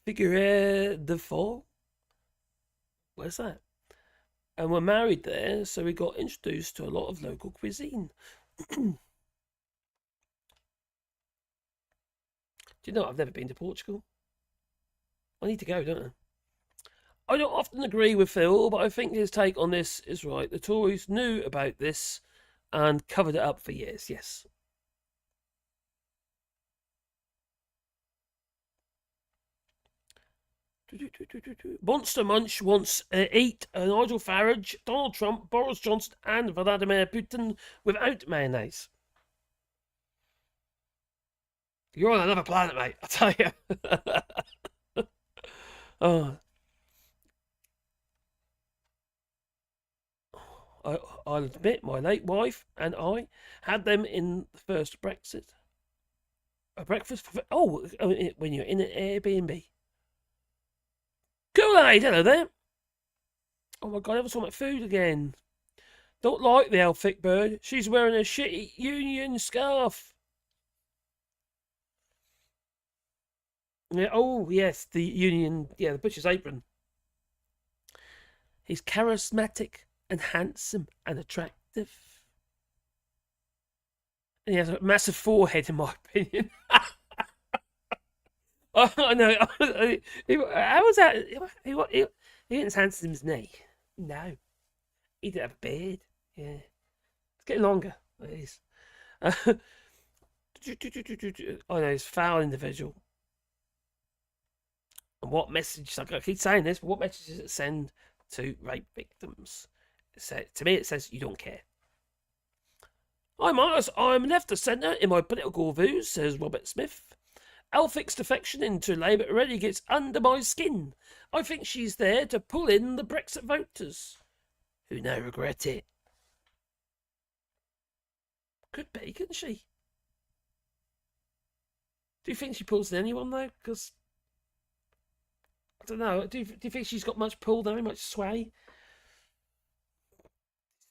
Figueres de Fort. Where's that? And we're married there, so we got introduced to a lot of local cuisine. Do you know, I've never been to Portugal. I need to go, don't I? I don't often agree with Phil, but I think his take on this is right. The Tories knew about this and covered it up for years, yes. Monster Munch wants eat Nigel Farage, Donald Trump, Boris Johnson and Vladimir Putin without mayonnaise. You're on another planet, mate, I tell you. Oh. I'll admit my late wife and I had them in the first Brexit. A breakfast for... Oh, when you're in an Airbnb. Kool-Aid, hello there. Oh my God, I was talking about food again. Don't like the Elphicke bird. She's wearing a shitty union scarf. Yeah, oh, yes, the union, yeah, the butcher's apron. He's charismatic and handsome and attractive. And he has a massive forehead, in my opinion. I know. How was that? He wasn't as handsome as me. No. He didn't have a beard. Yeah. It's getting longer. It is. I know, he's a foul individual. And what message, I keep saying this, but what message does it send to rape victims? To me, it says you don't care. I'm left of centre in my political views, says Robert Smith. Elphicke's defection into Labour already gets under my skin. I think she's there to pull in the Brexit voters, who now regret it. Could be, couldn't she? Do you think she pulls in anyone, though? Because, I don't know, do you think she's got much pull, though, much sway?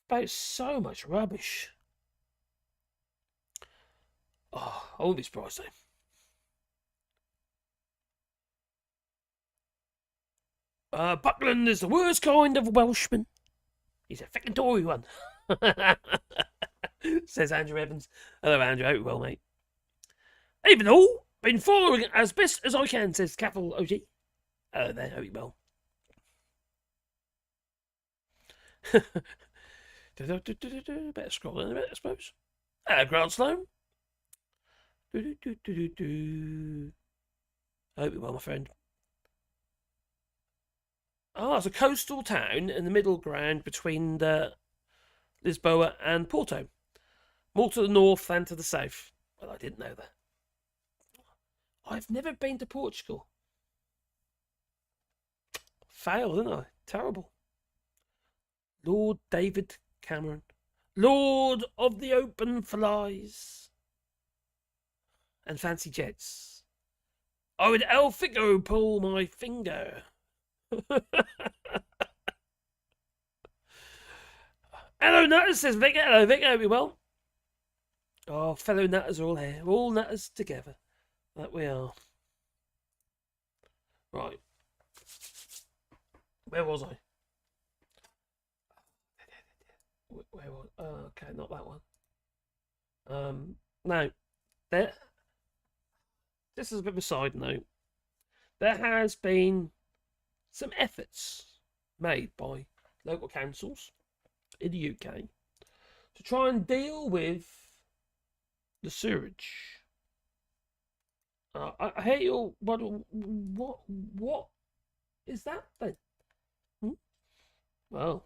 About so much rubbish. Oh, I won't be surprised, though. Buckland is the worst kind of Welshman. He's a fucking Tory one. Says Andrew Evans. Hello, Andrew. Hope you're well, mate. Even all, been following it as best as I can, says Capital OG. Hello there. Hope you're well. Better scroll in a bit, I suppose. Hello, Grant Sloan. Hope you're well, my friend. Oh, it's a coastal town in the middle ground between Lisboa and Porto. More to the north than to the south. Well, I didn't know that. I've never been to Portugal. Failed, didn't I? Terrible. Lord David Cameron. Lord of the open flies. And fancy jets. I would Elphicke pull my finger. Hello, Nutters, says Vic. Hello, Vic. Hope you're well. Oh, fellow Nutters are all here. We're all Nutters together. That we are. Right. Where was I? Where was? Okay, not that one. No. There. This is a bit of a side note. There has been some efforts made by local councils in the UK to try and deal with the sewage. I hear you. What is that then? Hmm? Well,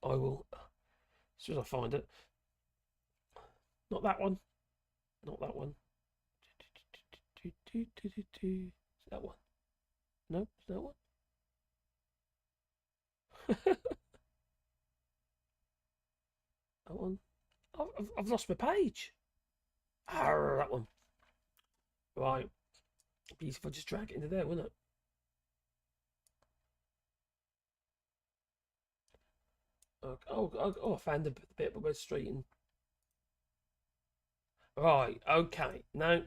I will, as soon as I find it. Not that one. Not that one. Is that one? No, is that one? That one. I've lost my page. That one. Right. It'd be easy if I just drag it into there, wouldn't it? Oh, I found the bit where we're streeting. Right, okay. Now,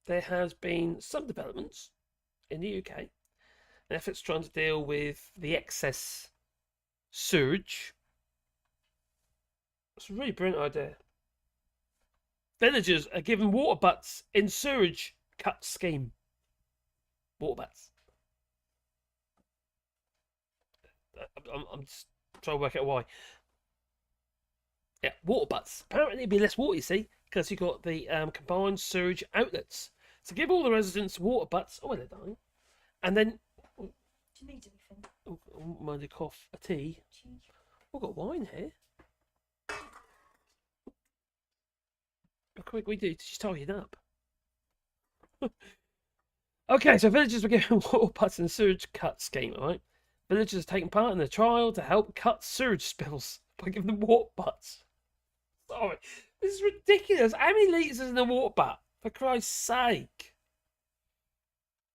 there has been some developments in the UK. An efforts trying to deal with the excess sewage. It's a really brilliant idea. Villagers are given water butts in sewage cut scheme. Water butts. I'm just trying to work out why. Yeah, water butts. Apparently it'd be less water, you see, because you've got the combined sewage outlets. So give all the residents water butts. Oh, they're dying. And then... Do you need anything? Oh, mind a cough. A tea. We've got wine here. How quick we do to just tidy it up. Okay, so villagers were given water butts in the sewage cut scheme, alright? Villagers are taking part in the trial to help cut sewage spills by giving them water butts. Sorry, this is ridiculous. How many litres is in a water butt? For Christ's sake.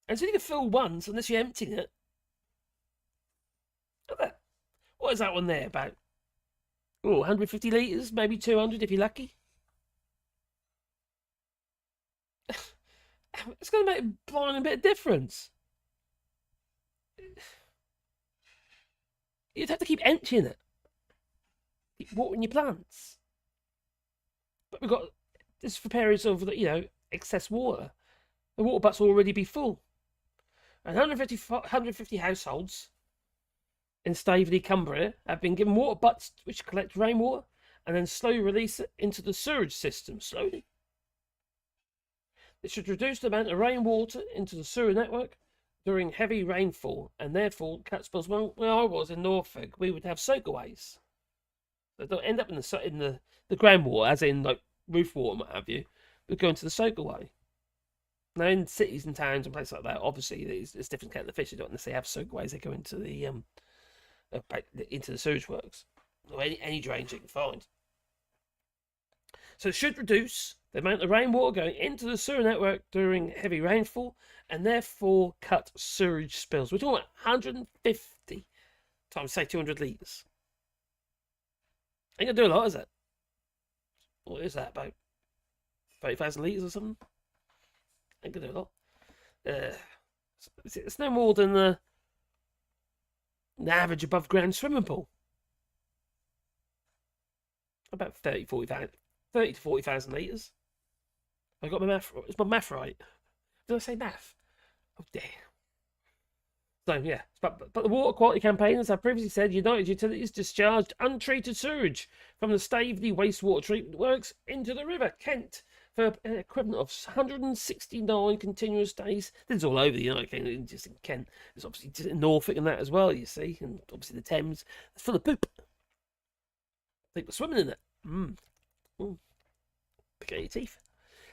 And so you can fill once unless you're emptying it. Look at that. What is that one there about? Oh, 150 litres, maybe 200 if you're lucky. It's going to make a blinding bit of difference. You'd have to keep emptying it. Keep watering your plants. But we've got this for periods of, excess water. The water butts will already be full. And 150 households in Staveley, Cumbria, have been given water butts which collect rainwater and then slowly release it into the sewage system. Slowly. It should reduce the amount of rainwater into the sewer network during heavy rainfall and therefore cut spills. Well, where I was in Norfolk, we would have soakaways. They don't end up in the groundwater, as in like roof water and what have you, but go into the soakaway. Now in cities and towns and places like that, obviously it's different kettle of fish. They don't necessarily have soakaways. They go into the sewage works or any drains you can find. So it should reduce the amount of rainwater going into the sewer network during heavy rainfall and therefore cut sewage spills. We're talking about 150 times, say, 200 litres. Ain't going to do a lot, is it? What is that, about 30,000 litres or something? Ain't going to do a lot. It's no more than the average above ground swimming pool. About 30 to 40,000 litres. I got my math. Is my math right? Did I say math? Oh dear. So yeah, but the water quality campaign, as I previously said, United Utilities discharged untreated sewage from the Staveley wastewater treatment works into the River Kent for an equivalent of 169 continuous days. This is all over the United Kingdom, just in Kent. It's obviously just in Norfolk and that as well. You see, and obviously the Thames. It's full of poop. People swimming in it. Pick out your teeth.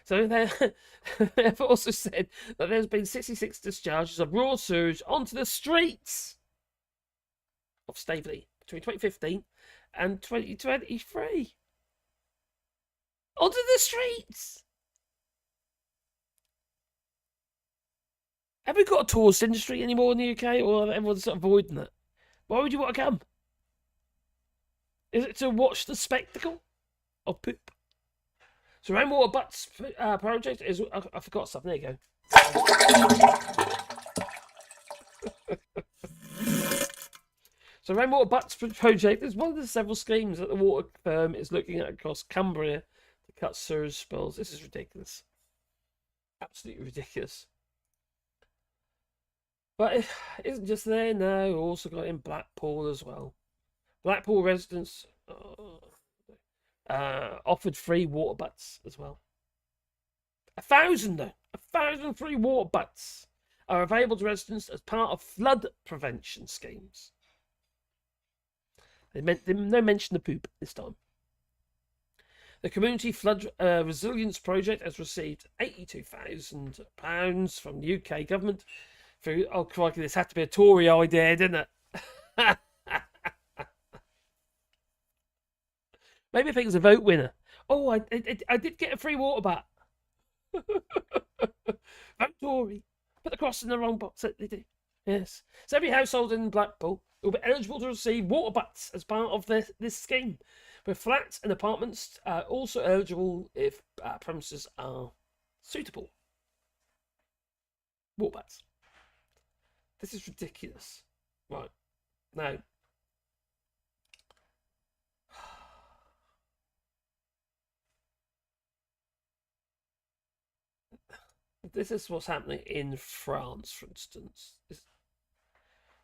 So they've also said that there's been 66 discharges of raw sewage onto the streets of Staveley between 2015 and 2023. Onto the streets! Have we got a tourist industry anymore in the UK, or everyone's sort of avoiding it? Why would you want to come? Is it to watch the spectacle of poop? So Rainwater Butts project is... I forgot something. There you go. So Rainwater Butts project is one of the several schemes that the water firm is looking at across Cumbria to cut sewage spills. This is ridiculous. Absolutely ridiculous. But it isn't just there, no. We've also got it in Blackpool as well. Blackpool residents... offered free water butts as well. 1,000 though. 1,000 free water butts. are available to residents as part of flood prevention schemes. They no mention of poop this time. The Community Flood Resilience Project has received £82,000 from the UK government through. Oh, crikey, this had to be a Tory idea, didn't it? Maybe I think it's a vote winner. Oh, I did get a free water bat. Vote Tory. Put the cross in the wrong box. They do. Yes. So every household in Blackpool will be eligible to receive water butts as part of this scheme, with flats and apartments also eligible if premises are suitable. Water butts. This is ridiculous. Right. Now, this is what's happening in France, for instance.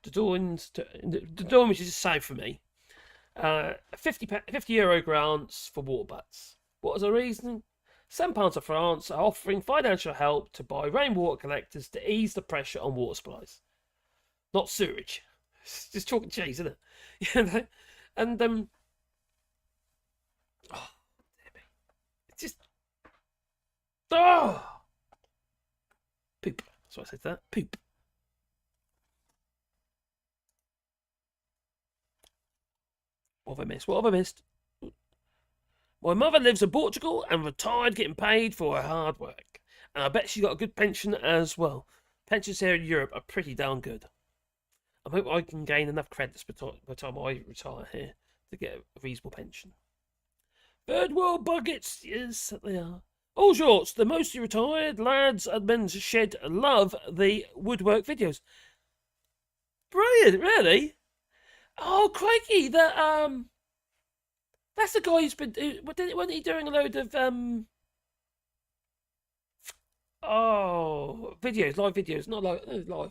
The Dorn, which is south for me, 50 euro grants for water butts. What is the reasoning? Some parts of France are offering financial help to buy rainwater collectors to ease the pressure on water supplies. Not sewage. It's just chalk and cheese, isn't it? You know? And oh, damn it. It's just poop. That's why I said that. Poop. What have I missed? What have I missed? My mother lives in Portugal and retired getting paid for her hard work. And I bet she got a good pension as well. Pensions here in Europe are pretty darn good. I hope I can gain enough credits by the time I retire here to get a reasonable pension. Third world buckets, yes, they are. All shorts, the mostly retired lads at men's shed love the woodwork videos. Brilliant, really? Oh, crikey, that's the guy who's been. Wasn't he doing a load of videos, live videos, not live.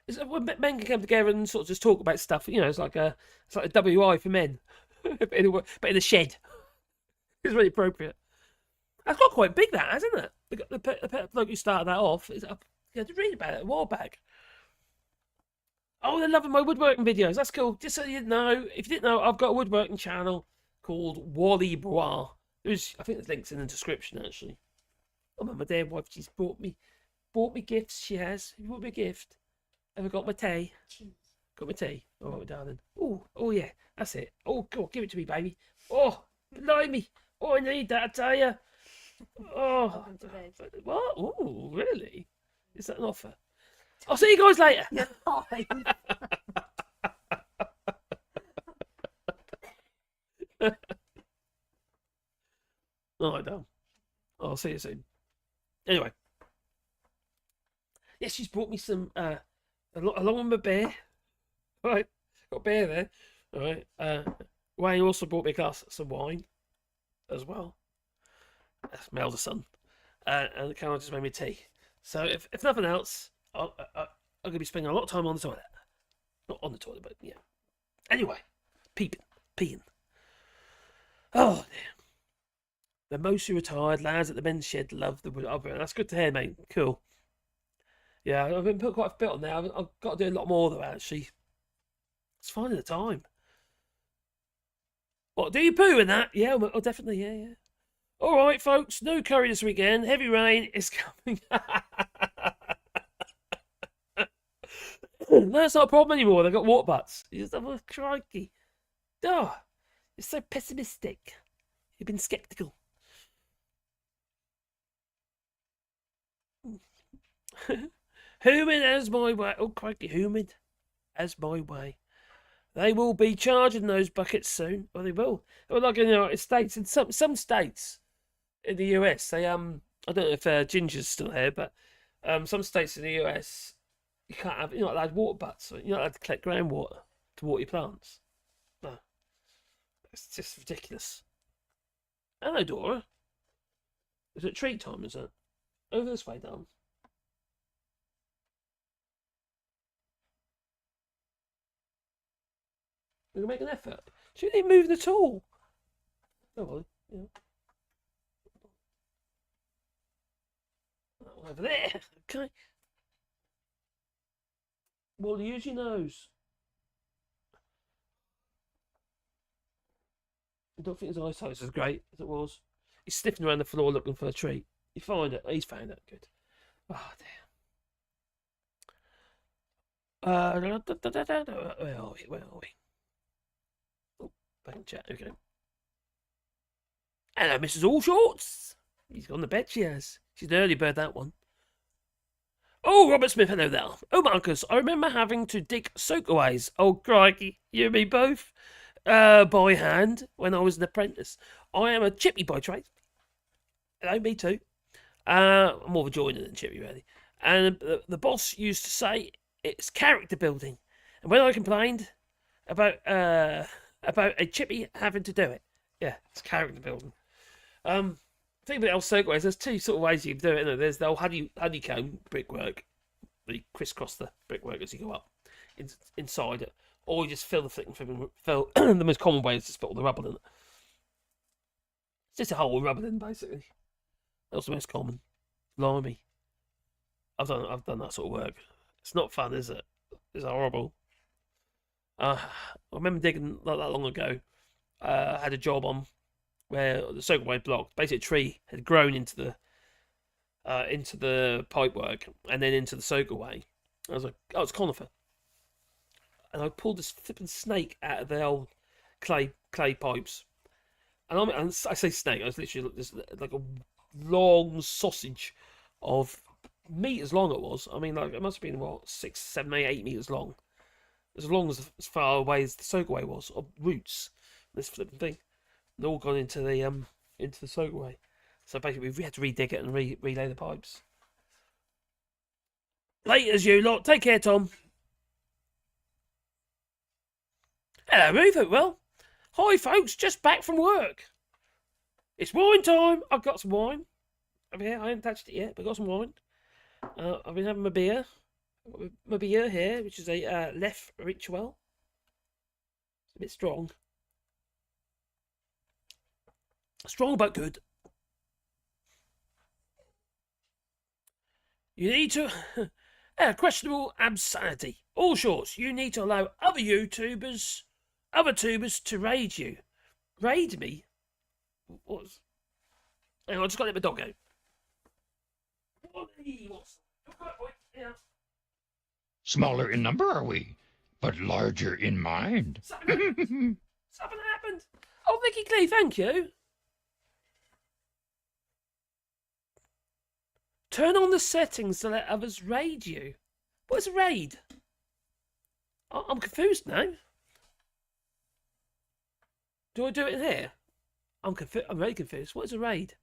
It's when men can come together and sort of just talk about stuff. You know, it's like a WI for men, but in a shed. It's really appropriate. That's got quite big, that, hasn't it? The bloke who started that off is up. You had to read about it a while back. Oh, they're loving my woodworking videos. That's cool. Just so you know, if you didn't know, I've got a woodworking channel called Wally Bois. I think there's links in the description, actually. Oh, my dear wife, she's bought me gifts. She has. You bought me a gift. Have I got my tea? Got my tea. All right, darling. Oh yeah, that's it. Oh, go on, give it to me, baby. Oh, blimey. Oh, I need that, I tell you. Oh, what? Oh, really? Is that an offer? I'll see you guys later. Oh, no. I'll see you soon. Anyway. Yes, she's brought me some, along with my beer. All right. Got beer there. All right. Wayne also brought me a glass of some wine as well. That's my elder son. And Caroline just made me tea. So if nothing else, I'm going to be spending a lot of time on the toilet. Not on the toilet, but yeah. Anyway, peeing. Oh, dear. The mostly retired lads at the men's shed love the wood. That's good to hear, mate. Cool. Yeah, I've been put quite a bit on there. I've got to do a lot more, though, actually. It's finding the time. What, do you poo in that? Yeah, well, definitely, yeah. All right, folks, no curry this weekend. Heavy rain is coming. That's not a problem anymore. They've got water butts. Oh, crikey. Oh, you're so pessimistic. You've been sceptical. Humid as my way. Oh, crikey, humid as my way. They will be charging those buckets soon. Well, they will. Well, like in the United States, in some states in the US, they I don't know if Ginger's still here, but some states in the US, you're not allowed to have water butts. You're not allowed to collect groundwater to water your plants. No, it's just ridiculous. Hello, Dora. Is it treat time? Is it over this way, darling? We're going to make an effort. She ain't moving at all. Oh, well, yeah. Over there. Okay. Well, use your nose. I don't think his eyesight is as great as it was. He's sniffing around the floor looking for a treat. You find it. He's found it. Good. Oh, damn. Where are we? Where are we? Oh, back in chat. Okay. Hello, Mrs. Allshorts. He's gone to bed, she has. She's an early bird, that one. Oh, Robert Smith, hello there. Oh, Marcus, I remember having to dig soakaways. Oh, crikey, you and me both. By hand, when I was an apprentice. I am a chippy by trade. Hello, me too. I'm more of a joiner than chippy, really. And the boss used to say it's character building. And when I complained about a chippy having to do it, yeah, it's character building. Think about soakaways. There's two sort of ways you can do it. Isn't there? There's the old honeycomb brickwork. You crisscross the brickwork as you go up inside it, or you just fill the thing. Fill the most common way is just put all the rubber in it. It's just a hole with rubber in, basically. That's the most common. Blimey, I've done that sort of work. It's not fun, is it? It's horrible. I remember digging not that long ago. I had a job on where the soakaway block, basically a tree had grown into the pipework and then into the soakaway. I was like, oh, it's conifer. And I pulled this flipping snake out of the old clay pipes. And I say snake, I was literally just like a long sausage of meters long it was. I mean, like it must have been, what, 6, 7, 8 meters long. As far away as the soakaway was, of roots. This flipping thing. They're all gone into the soakaway. So basically, we had to redig it and relay the pipes. Late as you lot. Take care, Tom. Hello, Ruth. Well, hi, folks. Just back from work. It's wine time. I've got some wine over here. I haven't touched it yet, but I've got some wine. I've been having my beer. My beer here, which is a Left Ritual. It's a bit strong. Strong but good. You need to... questionable insanity. All shorts, you need to allow other tubers to raid you. Raid me? What's... Hang on, I just got to let my dog out. Smaller in number, are we? But larger in mind. Something happened. Oh, Vicky Clee, thank you. Turn on the settings to let others raid you. What is a raid? I'm confused now. Do I do it in here? I'm very confused. What is a raid?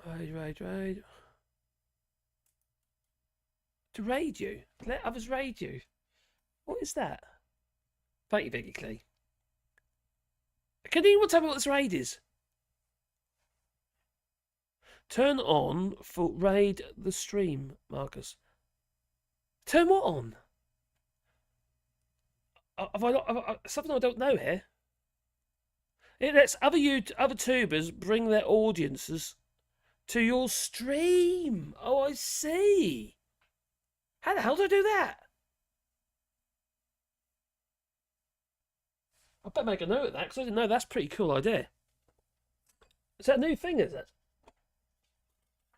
Raid. To raid you? Let others raid you? What is that? Thank you, Vicky Clee. Can anyone tell me what this raid is? Turn on for raid the stream, Marcus. Turn what on? Have I something I don't know here? It lets other tubers bring their audiences to your stream. Oh, I see. How the hell do I do that? I better make a note of that because I didn't know. That's a pretty cool idea. Is that a new thing, is it?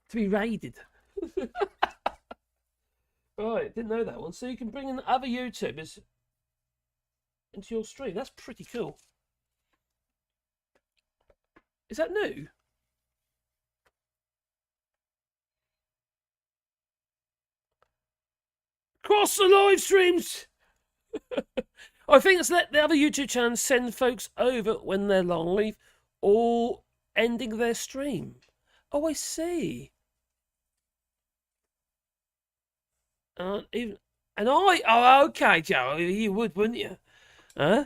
To be raided. Right, didn't know that one. So you can bring in other YouTubers into your stream. That's pretty cool. Is that new? Cross the live streams! I think it's let the other YouTube channels send folks over when they're live or ending their stream. Oh, I see. Oh, okay, Joe, you would, wouldn't you? Huh?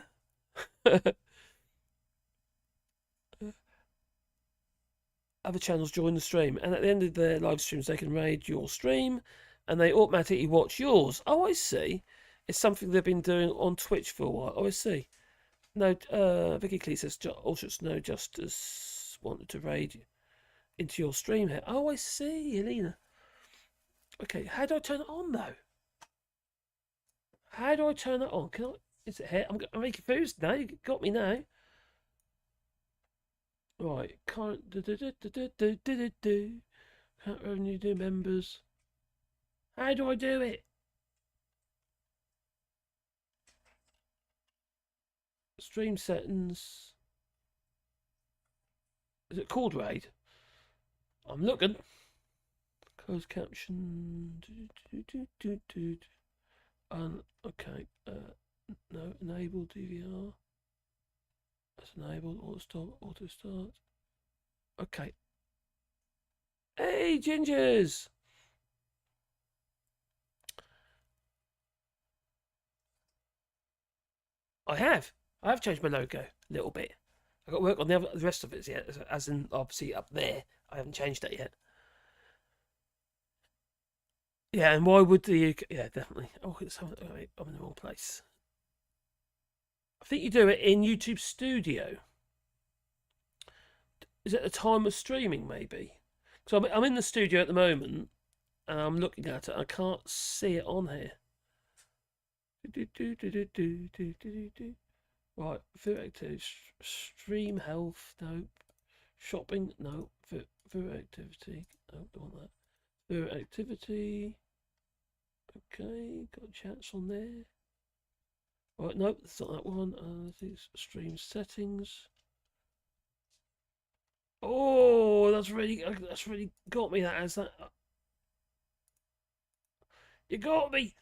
Other channels join the stream, and at the end of their live streams, they can raid your stream, and they automatically watch yours. Oh, I see. It's something they've been doing on Twitch for a while. Oh, I see. No, Vicky Clee says, no justice just wanted to raid into your stream here. Oh, I see, Elena. Okay, how do I turn it on though? How do I turn it on? Can I? Is it here? I'm very confused now. You got me now. Right, current current revenue do members. How do I do it? Stream settings. Is it called raid? I'm looking. Closed caption. Okay. No, enable DVR. That's enabled. Auto start. Okay. Hey, Gingers! I have changed my logo a little bit. I've got to work on the rest of it yet, as in obviously up there. I haven't changed that yet. Yeah, and why would the UK... Yeah, definitely. Oh, wait, I'm in the wrong place. I think you do it in YouTube Studio. Is it the time of streaming, maybe? So I'm in the studio at the moment, and I'm looking at it. I can't see it on here. Right, food activity, stream health, no. Shopping, no. Food activity, no, don't want that. Food activity. Okay, got chats on there. Right, nope, that's not that one. Stream settings. Oh, that's really got me. That as that. You got me.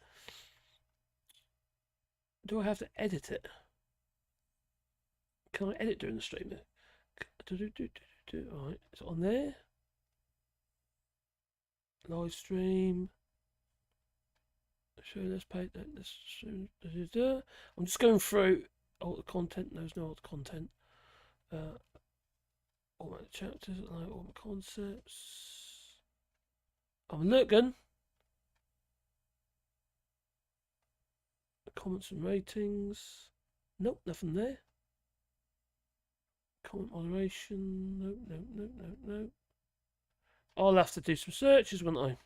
Do I have to edit it? Can I edit during the stream? Alright, it's on there. Live stream. Show let's pay that. I'm just going through all the content. There's no old content. All my chapters, like all my concepts. I'm looking. Comments and ratings. Nope, nothing there. Comment moderation. Nope. I'll have to do some searches, won't I?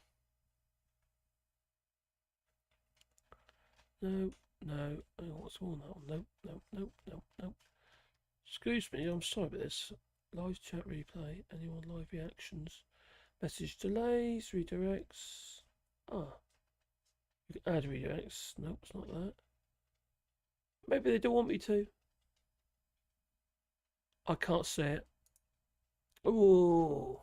No. Oh, what's all that one? Nope. Excuse me, I'm sorry about this. Live chat replay, anyone live reactions, message delays, redirects. You can add redirects. Nope, it's not that. Maybe they don't want me to. I can't see it. Ooh.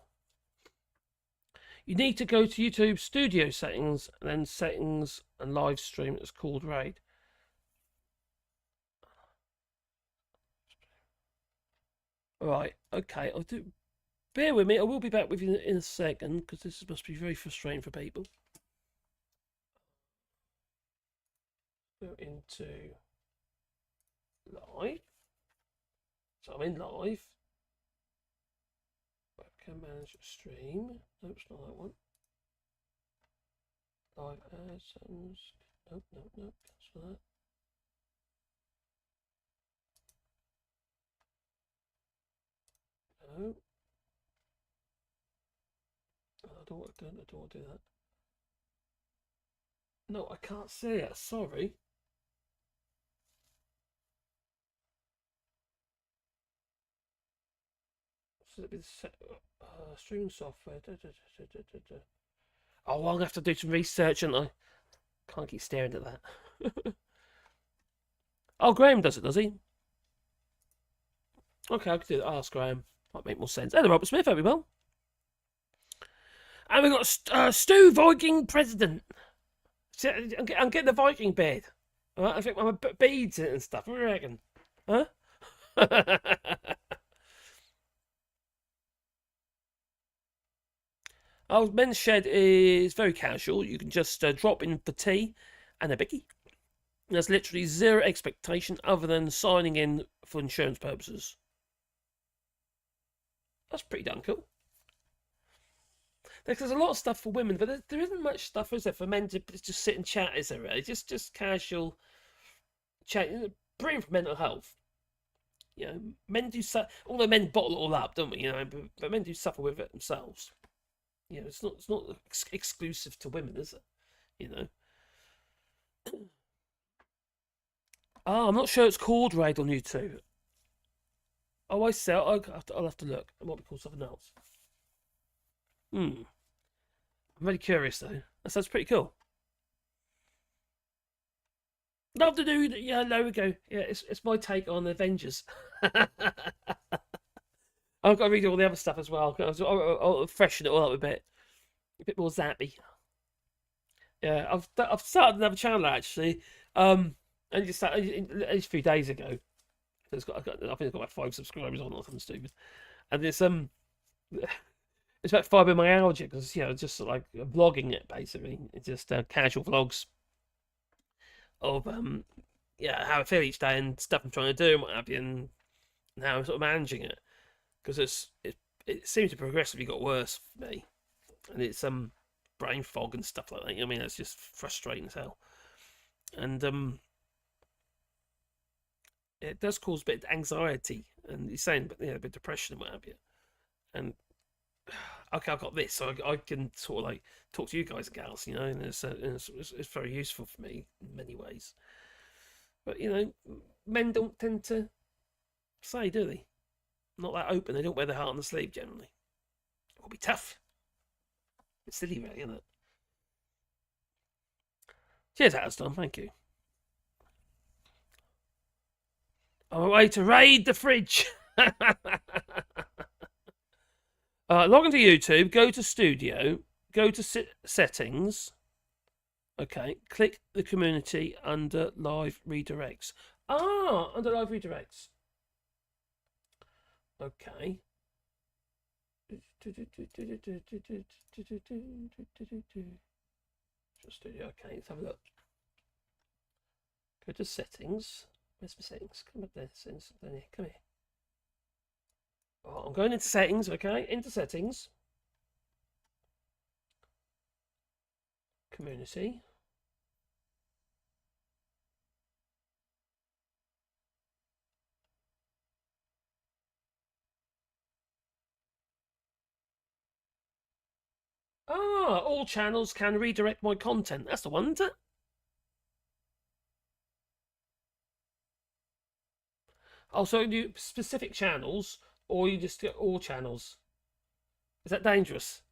You need to go to YouTube Studio settings, and then settings and live stream. It's called RAID. Right, okay, I'll do. Bear with me, I will be back with you in a second, because this must be very frustrating for people. Go into live. So I'm in live. Webcam manager stream. Nope, it's not that one. Live ads. Nope. That's for that. No. I don't want to do that. No, I can't see it. Sorry. Should it be the streaming software? Oh, I'm gonna have to do some research, and I can't keep staring at that. Oh, Graham does it, does he? Okay, I can do that. Ask Graham. Might make more sense. Hello, Robert Smith, everyone. And we've got Stu Viking President. I'm getting the Viking beard. All right, I think my beads in it and stuff. What do you reckon? Huh? Our men's shed is very casual. You can just drop in for tea and a bickie. There's literally zero expectation other than signing in for insurance purposes. That's pretty damn cool. There's a lot of stuff for women, but there isn't much stuff, is there, for men to just sit and chat, is there really? Just casual chat. Brilliant for mental health. You know, men do although men bottle it all up, don't we? You know, but men do suffer with it themselves. You know, it's not exclusive to women, is it? You know. I'm not sure it's called Raid on YouTube. Oh, I see. I'll have to look. It might be called something else. I'm very curious though. That sounds pretty cool. Love to do. Yeah, there we go. Yeah, it's my take on Avengers. I've got to read all the other stuff as well. I'll freshen it all up a bit more zappy. Yeah, I've started another channel actually. And just started a few days ago. I think it's got about 5 subscribers on or something stupid, and it's about fibromyalgia because just like vlogging it basically. It's just casual vlogs of how I feel each day and stuff I'm trying to do and what have you, and how I'm sort of managing it because it seems to progressively got worse for me, and it's brain fog and stuff like that. I mean, it's just frustrating as hell, and it does cause a bit of anxiety, and he's saying, a bit of depression and what have you. And okay, I've got this, so I can sort of like talk to you guys and gals, and it's very useful for me in many ways. But men don't tend to say, do they? Not that open. They don't wear their heart on the sleeve generally. It'll be tough. It's silly, really, isn't it? Cheers, Alistair. Thank you. On my way to raid the fridge. Log into YouTube, go to Studio, go to Settings. Okay, click the community under Live Redirects. Under Live Redirects. Okay. Studio. Okay, let's have a look. Go to Settings. Where's my settings? Come up there. Settings. Come here. Oh, I'm going into settings. Okay, into settings. Community. All channels can redirect my content. That's the one, isn't it? So you do specific channels, or you just get all channels? Is that dangerous?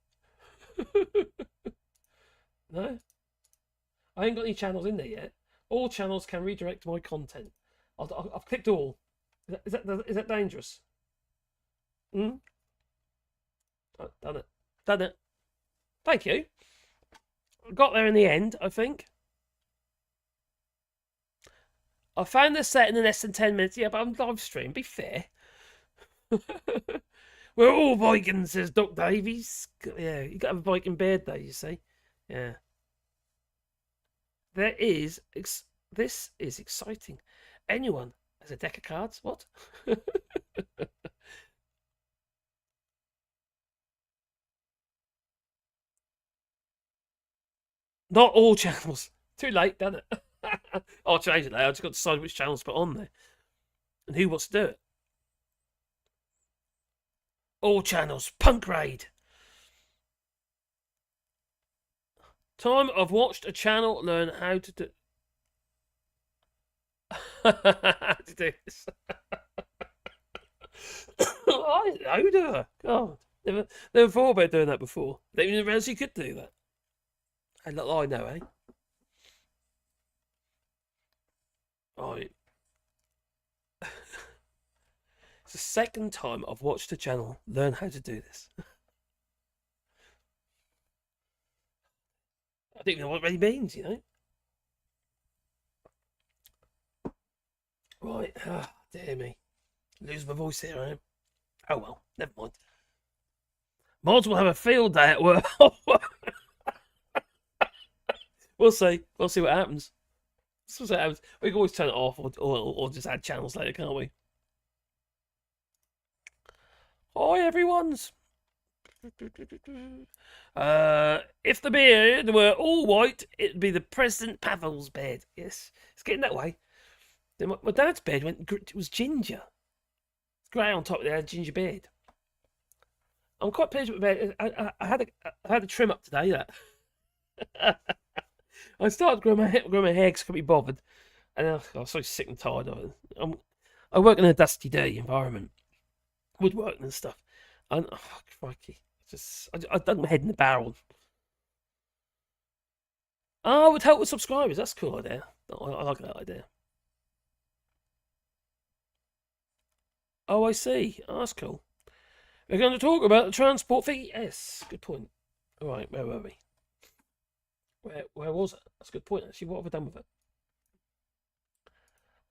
No? I ain't got any channels in there yet. All channels can redirect my content. I've clicked all. Is that dangerous? Oh, done it. Done it. Thank you. I got there in the end, I think. I found the set in less than 10 minutes. Yeah, but I'm live stream. Be fair. We're all Vikings, says Doc Davies. Yeah, you got to have a Viking beard, though, you see. Yeah. This is exciting. Anyone has a deck of cards? What? Not all channels. Too late, done it? I'll change it now. I just got to decide which channels to put on there. And who wants to do it. All channels. Punk raid. Time I've watched a channel learn how to do... how to do this. I don't know. God. Never thought about doing that before. Didn't even realize you could do that. I know, eh? Right. It's the second time I've watched a channel learn how to do this. I don't know what it really means, Right. Dear me. Lose my voice here, I am. Oh well, never mind. Mods will have a field day at work. We'll see. We'll see what happens. We can always turn it off or just add channels later, can't we? Hi, everyone's. If the beard were all white, it'd be the President Pavel's beard. Yes, it's getting that way. My dad's beard was ginger. It's grey on top of the ginger beard. I'm quite pleased with it. I had a trim up today. That I started growing my hair because I couldn't be bothered, and I was so sick and tired of it. I work in a dusty, dirty environment, woodworking and stuff, and crikey, I dug my head in the barrel. Oh, it would help with subscribers. That's a cool idea. I like that idea. Oh, I see. Oh, that's cool. We're going to talk about the transport fee. Yes, good point. All right, where were we? Where was it? That's a good point, actually. What have we done with it?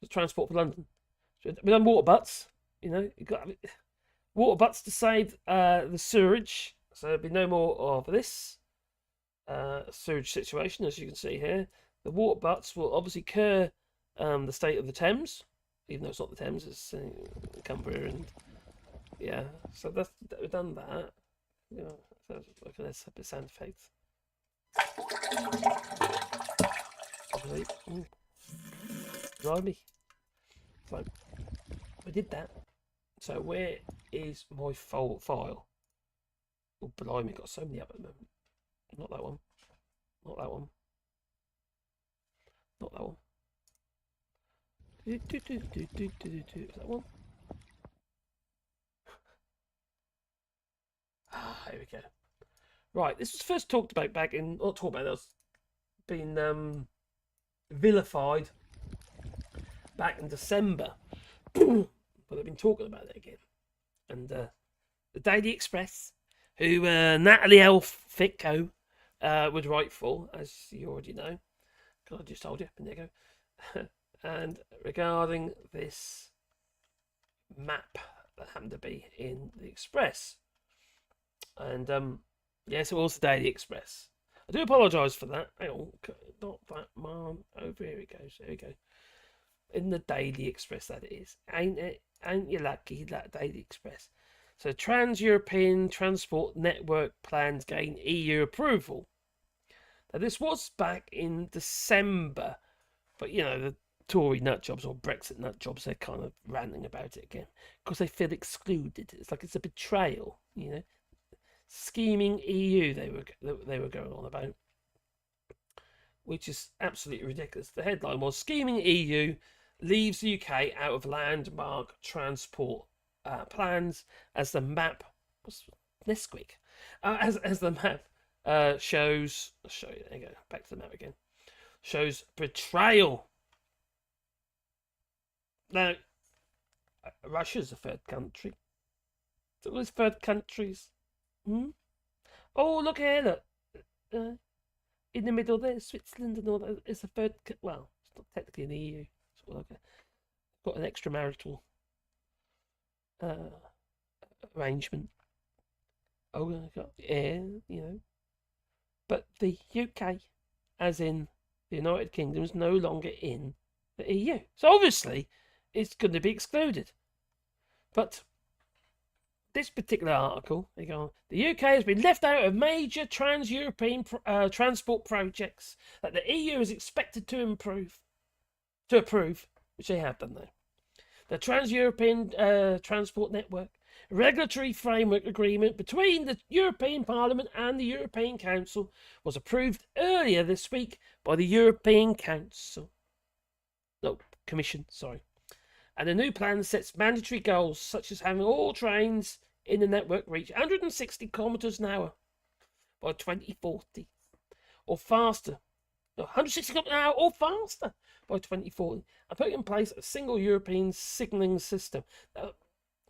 The transport for London. So we've done water butts. You know, you've got water butts to save the sewage. So there'll be no more of this sewage situation, as you can see here. The water butts will obviously cure the state of the Thames, even though it's not the Thames, it's Cumbria and yeah. So we've done that. You know, so look at this, a bit of sound effects. Blimey. So we did that. So where is my file? Oh, blimey, got so many up at the moment. Not that one. Not that one. Not that one. Is that one? Here we go. Right, this was first talked about back in, not talked about, it was been vilified back in December. But they've been talking about it again. And the Daily Express, who Natalie Elphicke would write for, as you already know, because I just told you, and there you go. And regarding this map that happened to be in the Express. And yes, it was the Daily Express. I do apologise for that. Hang on, not that, Mum. Over here it goes. There we go. In the Daily Express, that it is. Ain't it? Ain't you lucky, that Daily Express? So, Trans-European Transport Network plans gain EU approval. Now, this was back in December, but you know, the Tory nutjobs or Brexit nutjobs, they're kind of ranting about it again because they feel excluded. It's like it's a betrayal, you know. Scheming EU they were going on about, which is absolutely ridiculous. The headline was "Scheming EU leaves the UK out of landmark transport plans as the map was Nesquik as the map shows." I'll show you. There you go. Back to the map again. Shows betrayal. Now, Russia's a third country. So all these third countries. Oh, look here, look. In the middle there, Switzerland and all that. It's a third, well, it's not technically an EU. Sort of like got an extramarital arrangement. Oh, yeah, you know. But the UK, as in the United Kingdom, is no longer in the EU. So obviously, it's going to be excluded. But this particular article, they go on, the UK has been left out of major trans-European transport projects that the EU is expected to approve, which they have done though. The Trans-European Transport Network, a regulatory framework agreement between the European Parliament and the European Council, was approved earlier this week by the European Commission, sorry. And the new plan sets mandatory goals such as having all trains in the network reach 160 kilometres an hour by 2040 or faster. 160 kilometres an hour or faster by 2040 and put in place a single European signalling system. Now,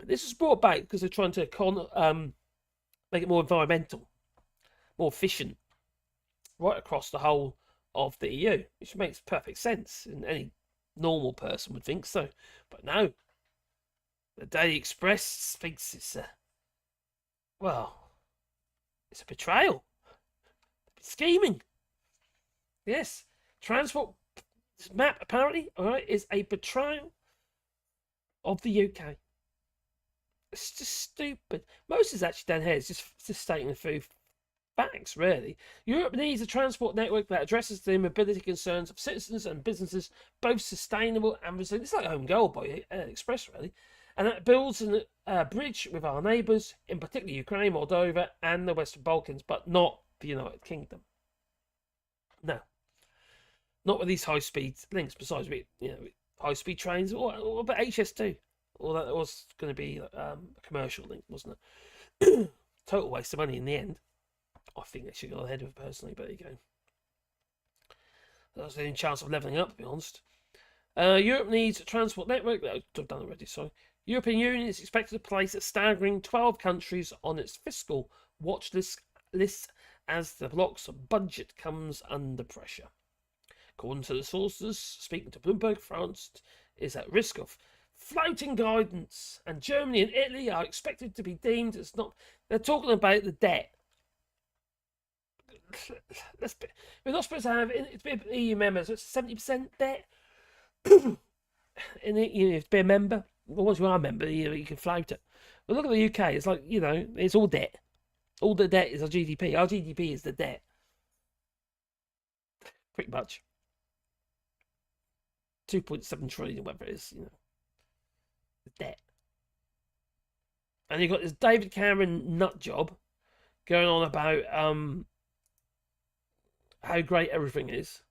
this was brought back because they're trying to make it more environmental, more efficient, right across the whole of the EU, which makes perfect sense, and any normal person would think so. But no, the Daily Express thinks it's it's a betrayal. Scheming. Yes. Transport map, apparently, is a betrayal of the UK. It's just stupid. Most is actually down here. It's just stating a few facts, really. Europe needs a transport network that addresses the mobility concerns of citizens and businesses, both sustainable and resilient. It's like Home Goal by Express, really. And that builds a bridge with our neighbours, in particular Ukraine, Moldova, and the Western Balkans, but not the United Kingdom. No. Not with these high-speed links, besides, high-speed trains, or about HS2. Or that was going to be a commercial link, wasn't it? Total waste of money in the end. I think they should go ahead with it personally, but there you go. That's the only chance of levelling up, to be honest. Europe needs a transport network. I've done already, sorry. European Union is expected to place a staggering 12 countries on its fiscal watch list as the bloc's budget comes under pressure. According to the sources speaking to Bloomberg, France is at risk of floating guidance, and Germany and Italy are expected to be deemed as not. They're talking about the debt. We're not supposed to have it to be EU members. So it's 70% debt. And you have to be a member. Well, once you are a member, you can float it. But look at the UK. It's like, it's all debt. All the debt is our GDP. Our GDP is the debt. Pretty much. 2.7 trillion, whatever it is, the debt. And you've got this David Cameron nut job going on about how great everything is.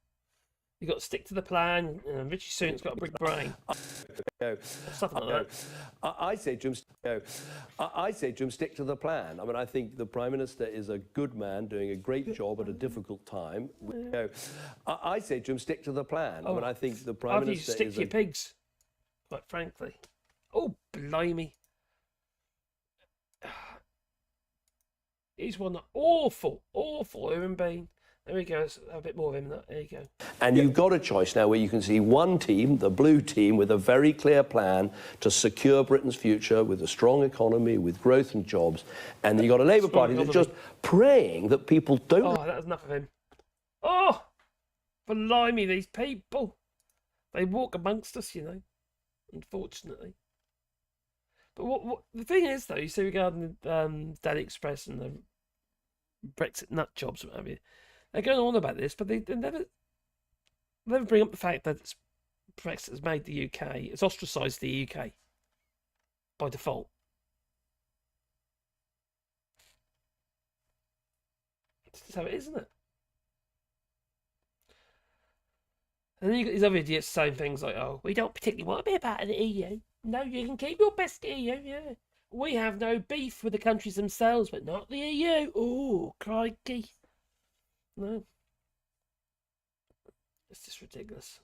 You've got to stick to the plan, and Richie Sunak's got a big brain. Something like that. I say to him, stick to the plan. I mean, I think the Prime Minister is a good man doing a great job at a difficult time. I say to him, stick to the plan. I mean, I think the Prime Minister stick to your pigs, quite frankly. Oh, blimey. He's one awful human being. There we go. It's a bit more of him. There you go. And you've got a choice now where you can see one team, the blue team, with a very clear plan to secure Britain's future with a strong economy, with growth and jobs. And you've got a Labour Party that's just praying that people don't... Oh, that was enough of him. Oh, blimey, these people. They walk amongst us, unfortunately. But what the thing is, though, you see regarding Daily Express and the Brexit nut jobs, what have you, they're going on about this, but they never bring up the fact that Brexit has made the UK, it's ostracised the UK by default. It's just how it is, isn't it? And then you've got these other idiots saying things like, oh, we don't particularly want to be a part of the EU. No, you can keep your best EU, yeah. We have no beef with the countries themselves, but not the EU. Oh, crikey. No. It's just ridiculous.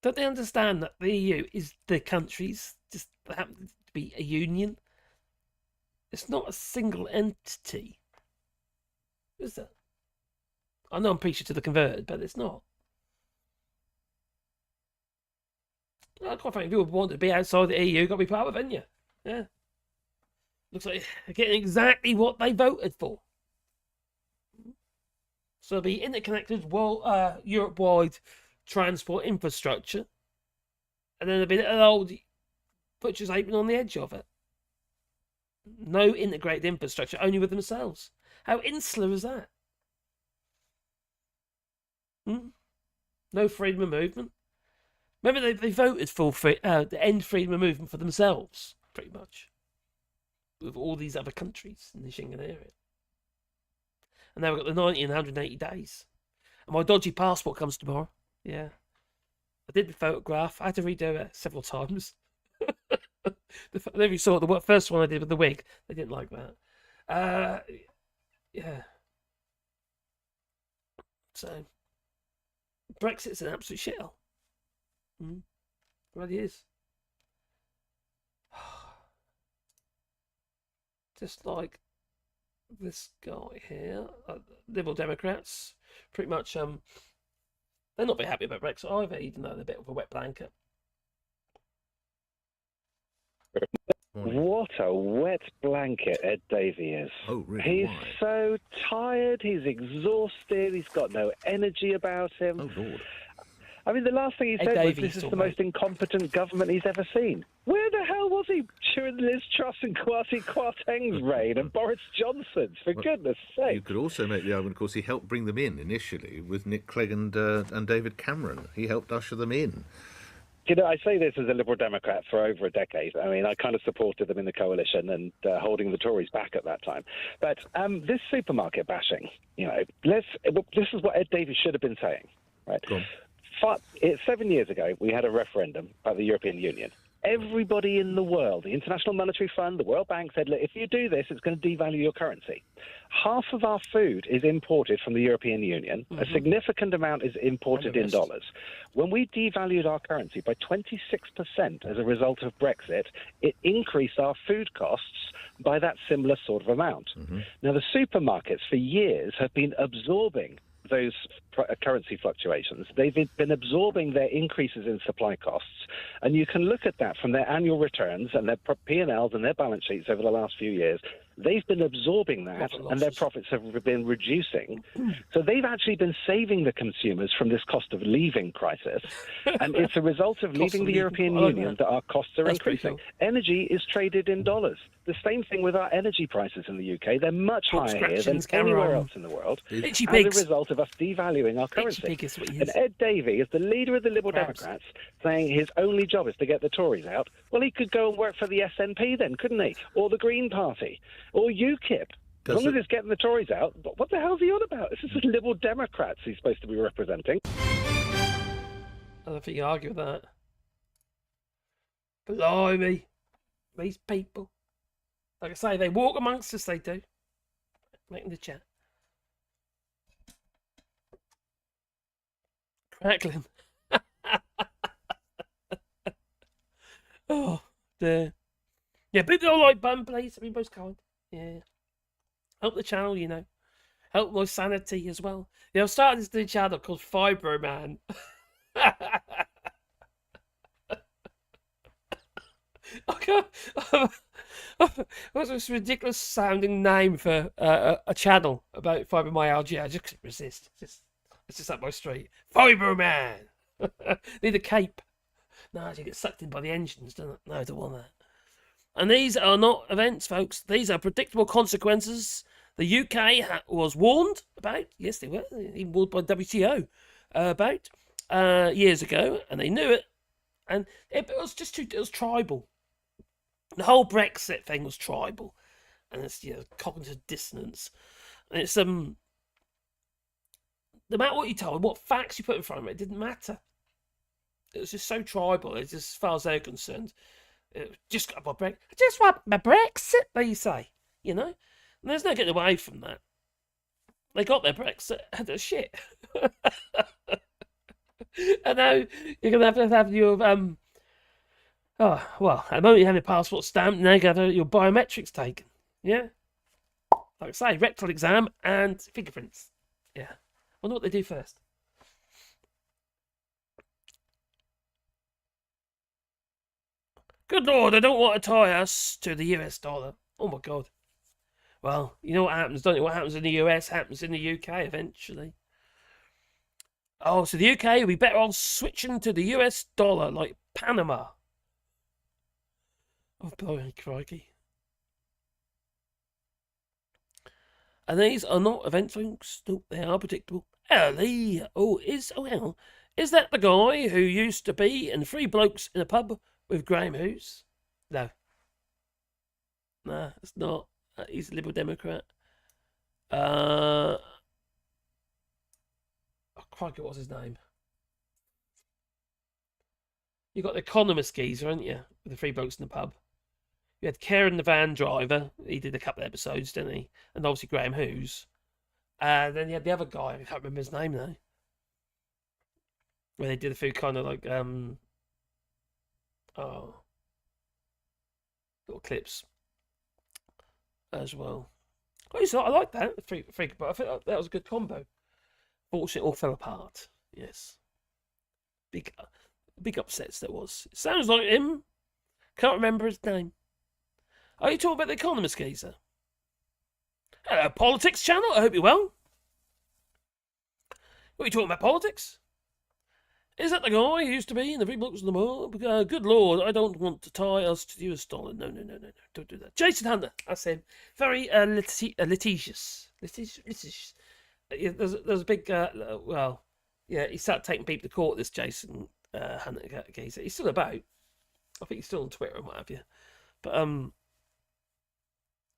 Don't they understand that the EU is the countries, just happen to be a union? It's not a single entity. Is it? I know I'm preaching to the converted, but it's not. Quite frankly, people want to be outside the EU, got to be part of it, haven't you? Yeah. Looks like they're getting exactly what they voted for. So there'll be interconnected Europe-wide transport infrastructure, and then there'll be little old butchers apron on the edge of it. No integrated infrastructure, only with themselves. How insular is that? No freedom of movement. Remember, they voted for the end freedom of movement for themselves, pretty much, with all these other countries in the Schengen area. And now we've got the 90 and 180 days. And my dodgy passport comes tomorrow. Yeah. I did the photograph. I had to redo it several times. There you saw the first one I did with the wig. They didn't like that. Yeah. So, Brexit's an absolute shithole. It really is. Just like this guy here, Liberal Democrats, pretty much, they're not very happy about Brexit either, even though they're a bit of a wet blanket. What a wet blanket Ed Davey is. Oh, really? He's Why? so tired, he's exhausted, he's got no energy about him. Oh, Lord. I mean, the last thing he said was this is the most incompetent government he's ever seen. Where the hell was he during Liz Truss and Kwasi Kwarteng's reign and Boris Johnson's? For goodness sake. You could also make the argument, of course, he helped bring them in initially with Nick Clegg and David Cameron. He helped usher them in. You know, I say this as a Liberal Democrat for over a decade. I mean, I kind of supported them in the coalition and holding the Tories back at that time. But this supermarket bashing, you know, this is what Ed Davey should have been saying, right? 7 years ago, we had a referendum about the European Union. Everybody in the world, the International Monetary Fund, the World Bank said, look, if you do this, it's going to devalue your currency. Half of our food is imported from the European Union. A significant amount is imported in dollars. When we devalued our currency by 26% as a result of Brexit, it increased our food costs by that similar sort of amount. Now, the supermarkets for years have been absorbing those currency fluctuations. They've been absorbing their increases in supply costs, and you can look at that from their annual returns and their P&Ls and their balance sheets over the last few years. They've been absorbing that, and their profits have been reducing. So they've actually been saving the consumers from this cost of leaving crisis, and it's a result of leaving the European Union that our costs are increasing. Energy is traded in dollars. The same thing with our energy prices in the UK. They're much higher here than anywhere else in the world as a result of us devaluing our currency. And Ed Davey is the leader of the Liberal Democrats saying his only job is to get the Tories out. Well, he could go and work for the SNP then, couldn't he? Or the Green Party. Or UKIP. As long as it's getting the Tories out, what the hell is he on about? This is the Liberal Democrats he's supposed to be representing. I don't think you argue with that. Blimey. These people. Like I say, they walk amongst us, they do. Making the chat. Crackling. Oh, dear. Yeah, but don't like bum, please. Be most kind. Yeah. Help the channel, you know. Help my sanity as well. Yeah, I'm starting this new channel called Fibro Man. What's this ridiculous sounding name for a channel about fibromyalgia? I just couldn't resist. It's just up my street. Fibro Man. Need a cape. No, you get sucked in by the engines, don't it? No, I don't want that. And these are not events, folks. These are predictable consequences. The UK was warned about. Yes, they were. Even warned by WTO about years ago, and they knew it. And it was just it was tribal. The whole Brexit thing was tribal, and it's cognitive dissonance. And it's no matter what you told, what facts you put in front of it didn't matter. It was just so tribal. It's just as far as they're concerned. Just got my Brexit. I just want my Brexit, they say. You know? And there's no getting away from that. They got their Brexit and they're shit. And now you're going to have your, oh, well, at the moment you have your passport stamped, now you have your biometrics taken. Yeah? Like I say, rectal exam and fingerprints. Yeah. I wonder what they do first. Good Lord, I don't want to tie us to the US dollar. Oh my God. Well, you know what happens, don't you? What happens in the US happens in the UK eventually. Oh, so the UK will be better off switching to the US dollar like Panama. Oh, bloody crikey. And these are not events, folks. Nope, they are predictable. Ellie. Hang on. Is that the guy who used to be in Three Blokes in a Pub with Graham Hughes? No. Nah, it's not. He's a Liberal Democrat. Oh, crikey, what's his name? You got the Economist geezer, haven't you? With the Three Blokes in the Pub. You had Karen the van driver. He did a couple of episodes, didn't he? And obviously Graham Hughes. And then you had the other guy. I can't remember his name though. Where they did a few kind of like little clips as well. I like that. But I think that was a good combo. Fortunately, it all fell apart. Yes. Big upsets there was. It sounds like him. Can't remember his name. Are you talking about the Economist geezer? Hello, politics channel. I hope you're well. What are you talking about, politics? Is that the guy who used to be in the Three Blokes in the Mob? Good Lord, I don't want to tie us to the US dollar. No. Don't do that. Jason Hunter. That's him. Very litigious. There's a big, he started taking people to court, this Jason, Hunter Geezer. He's still about. I think he's still on Twitter and what have you. But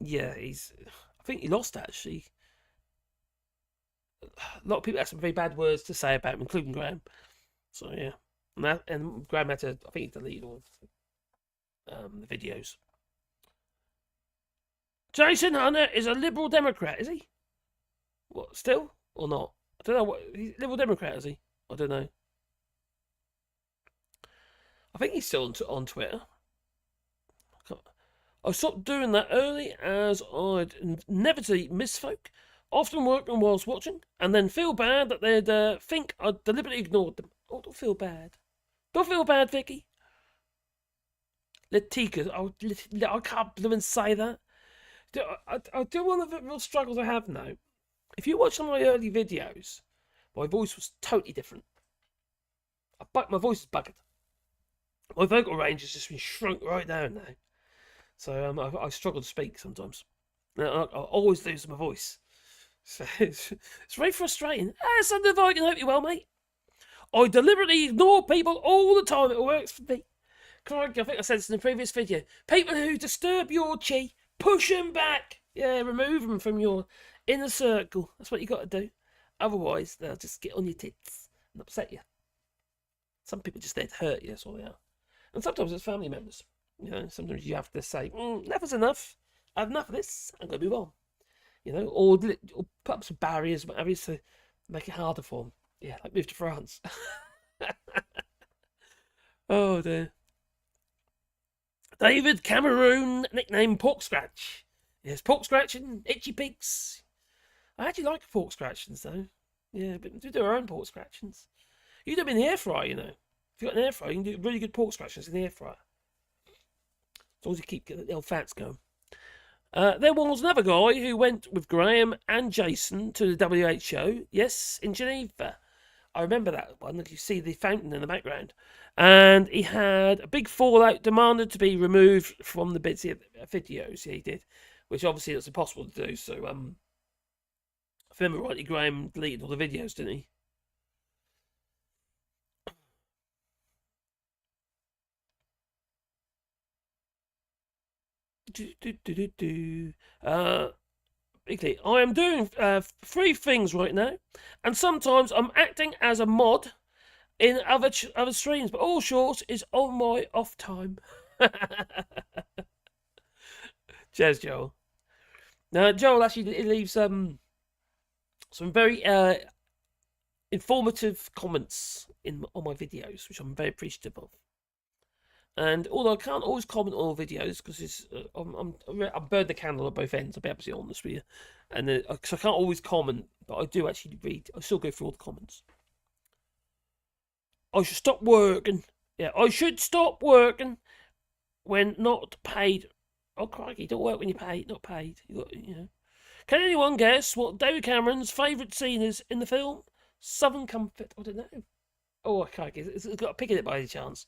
yeah, I think he lost actually. A lot of people had some very bad words to say about him, including Graham. So yeah, and Graham had to, I think, he deleted all the videos. Jason Hunter is a Liberal Democrat, is he? What, still or not? I don't know. What, he's Liberal Democrat, is he? I don't know. I think he's still on Twitter. I stopped doing that early as I'd inevitably miss folk, often working whilst watching, and then feel bad that they'd think I'd deliberately ignored them. Oh, don't feel bad. Don't feel bad, Vicky. Letika, I can't believe and say that. I do one of the real struggles I have now. If you watch some of my early videos, my voice was totally different. My voice is buggered. My vocal range has just been shrunk right down now. So I struggle to speak sometimes. I always lose my voice. So it's very frustrating. Sunday Viking, I hope you're well, mate. I deliberately ignore people all the time. It works for me. I think I said this in the previous video. People who disturb your chi, push them back. Yeah, remove them from your inner circle. That's what you got to do. Otherwise, they'll just get on your tits and upset you. Some people just there to hurt you. That's all they are. And sometimes it's family members. You know, sometimes you have to say, enough is enough. I have enough of this. I'm going to move on. You know, or put up some barriers, whatever, to make it harder for them. Yeah, like move to France. Oh dear. David Cameroon, nickname Pork Scratch. Yes, pork scratching, itchy pigs. I actually like pork scratchings though. Yeah, but we do our own pork scratchings. You do them in the air fryer, you know. If you've got an air fryer, you can do really good pork scratchings in the air fryer. As long as you keep the little fats going. There was another guy who went with Graham and Jason to the WHO. Yes, in Geneva. I remember that one. You see the fountain in the background. And he had a big fallout, demanded to be removed from the bits of videos he did, which obviously it's impossible to do. So, if I remember rightly, Graham deleted all the videos, didn't he? I am doing 3 things right now, and sometimes I'm acting as a mod in other streams, but all shorts is on my off time. Cheers, Joel. Now, Joel actually leaves some very informative comments on my videos, which I'm very appreciative of. And although I can't always comment on all videos because I'm burned the candle at both ends, I'll be absolutely honest with you, and because I can't always comment, but I do actually read. I still go through all the comments. I should stop working. Yeah, I should stop working when not paid. Oh crikey! Don't work when you're paid, not paid. You know. Can anyone guess what David Cameron's favourite scene is in the film? Southern Comfort. I don't know. Oh, crikey! It's got a pick in it by any chance.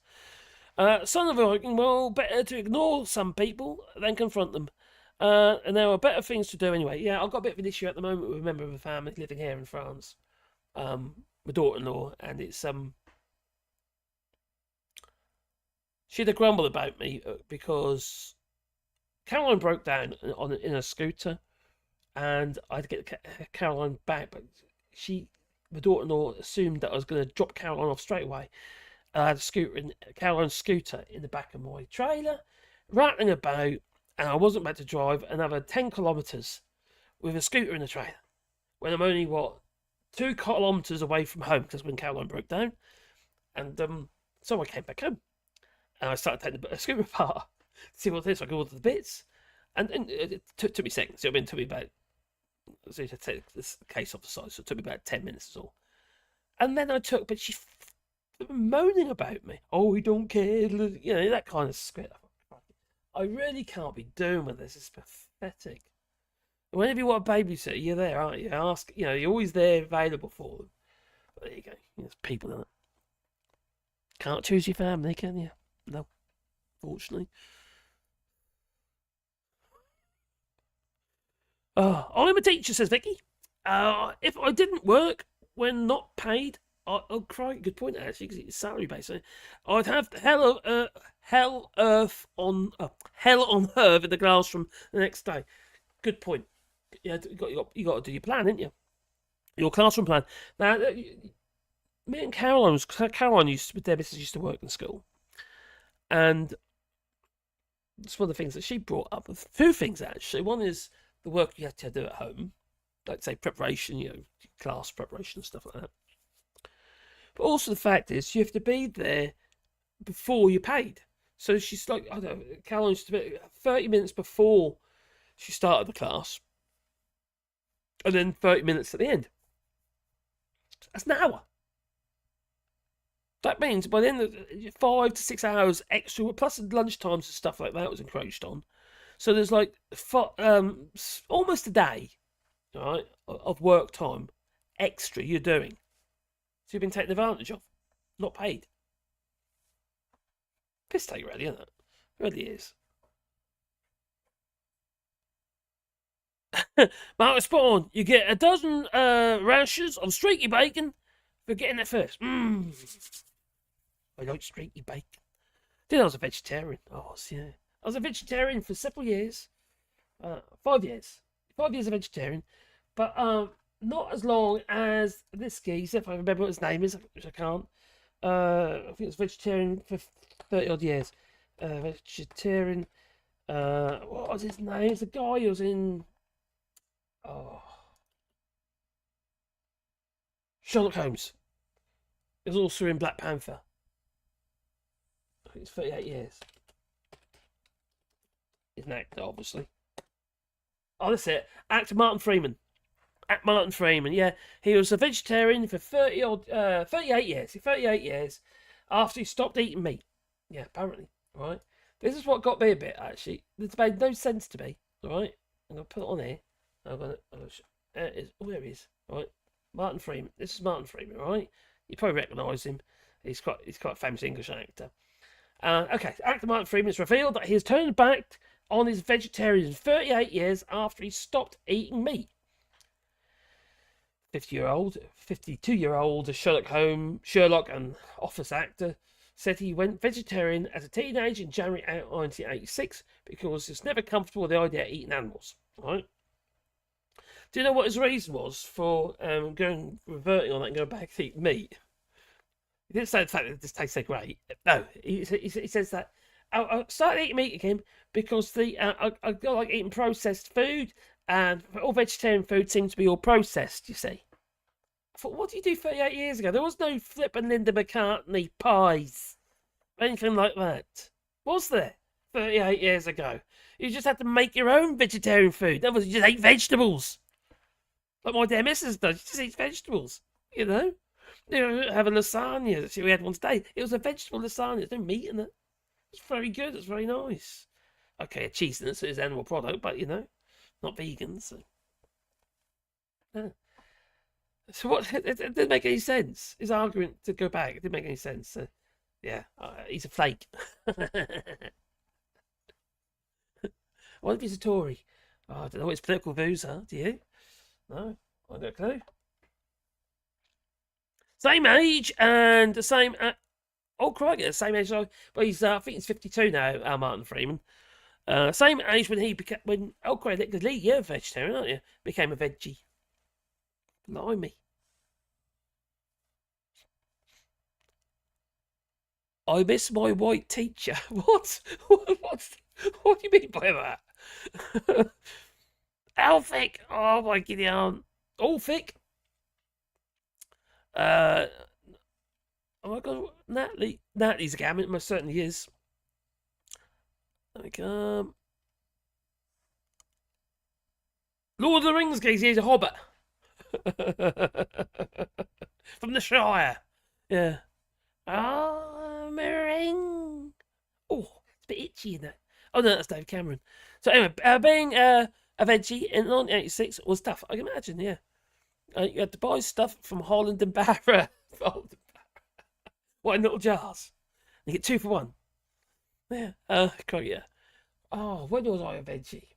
Son of a Viking, well, better to ignore some people than confront them. And there are better things to do anyway. Yeah, I've got a bit of an issue at the moment with a member of a family living here in France. My daughter-in-law, and it's she'd have grumbled about me because Caroline broke down in a scooter, and I had to get Caroline back, but my daughter-in-law assumed that I was going to drop Caroline off straight away. I had Caroline's scooter in the back of my trailer, rattling about, and I wasn't about to drive another 10 kilometres with a scooter in the trailer when I'm only, 2 kilometres away from home, because when Caroline broke down. And so I came back home, and I started taking the scooter apart to see what it is. So I go to the bits, and it took me seconds. It took me about, to take this case off the side, so it took me about 10 minutes or so. And then but she moaning about me. Oh, he don't care. You know, that kind of script. I really can't be doing with this. It's pathetic. Whenever you want a babysitter, you're there, aren't you? You're always there available for them. But there you go. There's people in it. Can't choose your family, can you? No. Fortunately. I'm a teacher, says Vicky. If I didn't work when not paid, Oh, cry, good point actually, because it's salary based. I'd have hell on earth in the classroom the next day. Good point. Yeah, you got to do your plan, didn't you? Your classroom plan. Now, me and Caroline used to work in school, and it's one of the things that she brought up. Two things actually. One is the work you have to do at home, like say preparation, class preparation and stuff like that. But also the fact is you have to be there before you're paid. So she's like, I don't know, Caroline used to be 30 minutes before she started the class, and then 30 minutes at the end. That's an hour. That means by the end of 5 to 6 hours extra, plus lunch times and stuff like that was encroached on. So there's like almost a day, right, of work time extra you're doing. So you've been taken advantage of, not paid. Piss take, really, isn't it? It really is. Marcus Spawn, you get a dozen rashers of streaky bacon for getting there first. I like streaky bacon. Then I was a vegetarian. I was a vegetarian for several years. 5 years. 5 years a vegetarian. But not as long as this geezer, if I remember what his name is, which I can't. I think it was vegetarian for 30 odd years. Vegetarian. What was his name? It's the guy who was in. Sherlock Holmes. He was also in Black Panther. I think it's 38 years. He's an actor, obviously. Oh, that's it. Actor Martin Freeman. Martin Freeman, yeah. He was a vegetarian for 38 years. 38 years after he stopped eating meat. Yeah, apparently. Right. This is what got me a bit, actually. This made no sense to me. Right. I'm going to put it on here. There he is. Right. Martin Freeman. This is Martin Freeman, right? You probably recognise him. He's quite a famous English actor. Okay, actor Martin Freeman has revealed that he has turned back on his vegetarianism 38 years after he stopped eating meat. 52-year-old Sherlock and office actor said he went vegetarian as a teenager in January 1986 because he's never comfortable with the idea of eating animals. Right? Do you know what his reason was for reverting on that and going back to eat meat? He didn't say the fact that this tastes so great. No, he says that I started eating meat again because I got like eating processed food, and all vegetarian food seems to be all processed. You see, I thought, what did you do 38 years ago? There was no flippin' Linda McCartney pies, anything like that, was there? 38 years ago, you just had to make your own vegetarian food. That was, you just ate vegetables, like my dear missus does. She just eats vegetables, you know. Have a lasagna. See, we had one today. It was a vegetable lasagna. There's no meat in it. It's very good. It's very nice. Okay, a cheese in it, so it's an animal product, but not vegan. So, so what? It didn't make any sense. His argument to go back, it didn't make any sense. So, yeah, he's a flake. What if he's a Tory? Oh, I don't know what his political views are. Do you? No, I don't got a clue. Same age and the same. Oh, crikey, the same age. But he's, I think he's 52 now. Martin Freeman. Same age when he became. Because Lee, you're a vegetarian, aren't you? Became a veggie. Blimey. I miss my white teacher. What? What do you mean by that? Elphicke. Oh my giddy aunt. Elphicke. Oh my god, Natalie's a gammon, most certainly is. Like, Lord of the Rings, guys, he's a hobbit. From the Shire. Yeah. Ring. Oh, it's a bit itchy in that. Oh no, that's David Cameron. So anyway, being a veggie in 1986 was tough, I can imagine, yeah. You had to buy stuff from Holland and Barra. What, in little jars? You get 2 for 1. Yeah. Yeah. Oh, when was I a veggie?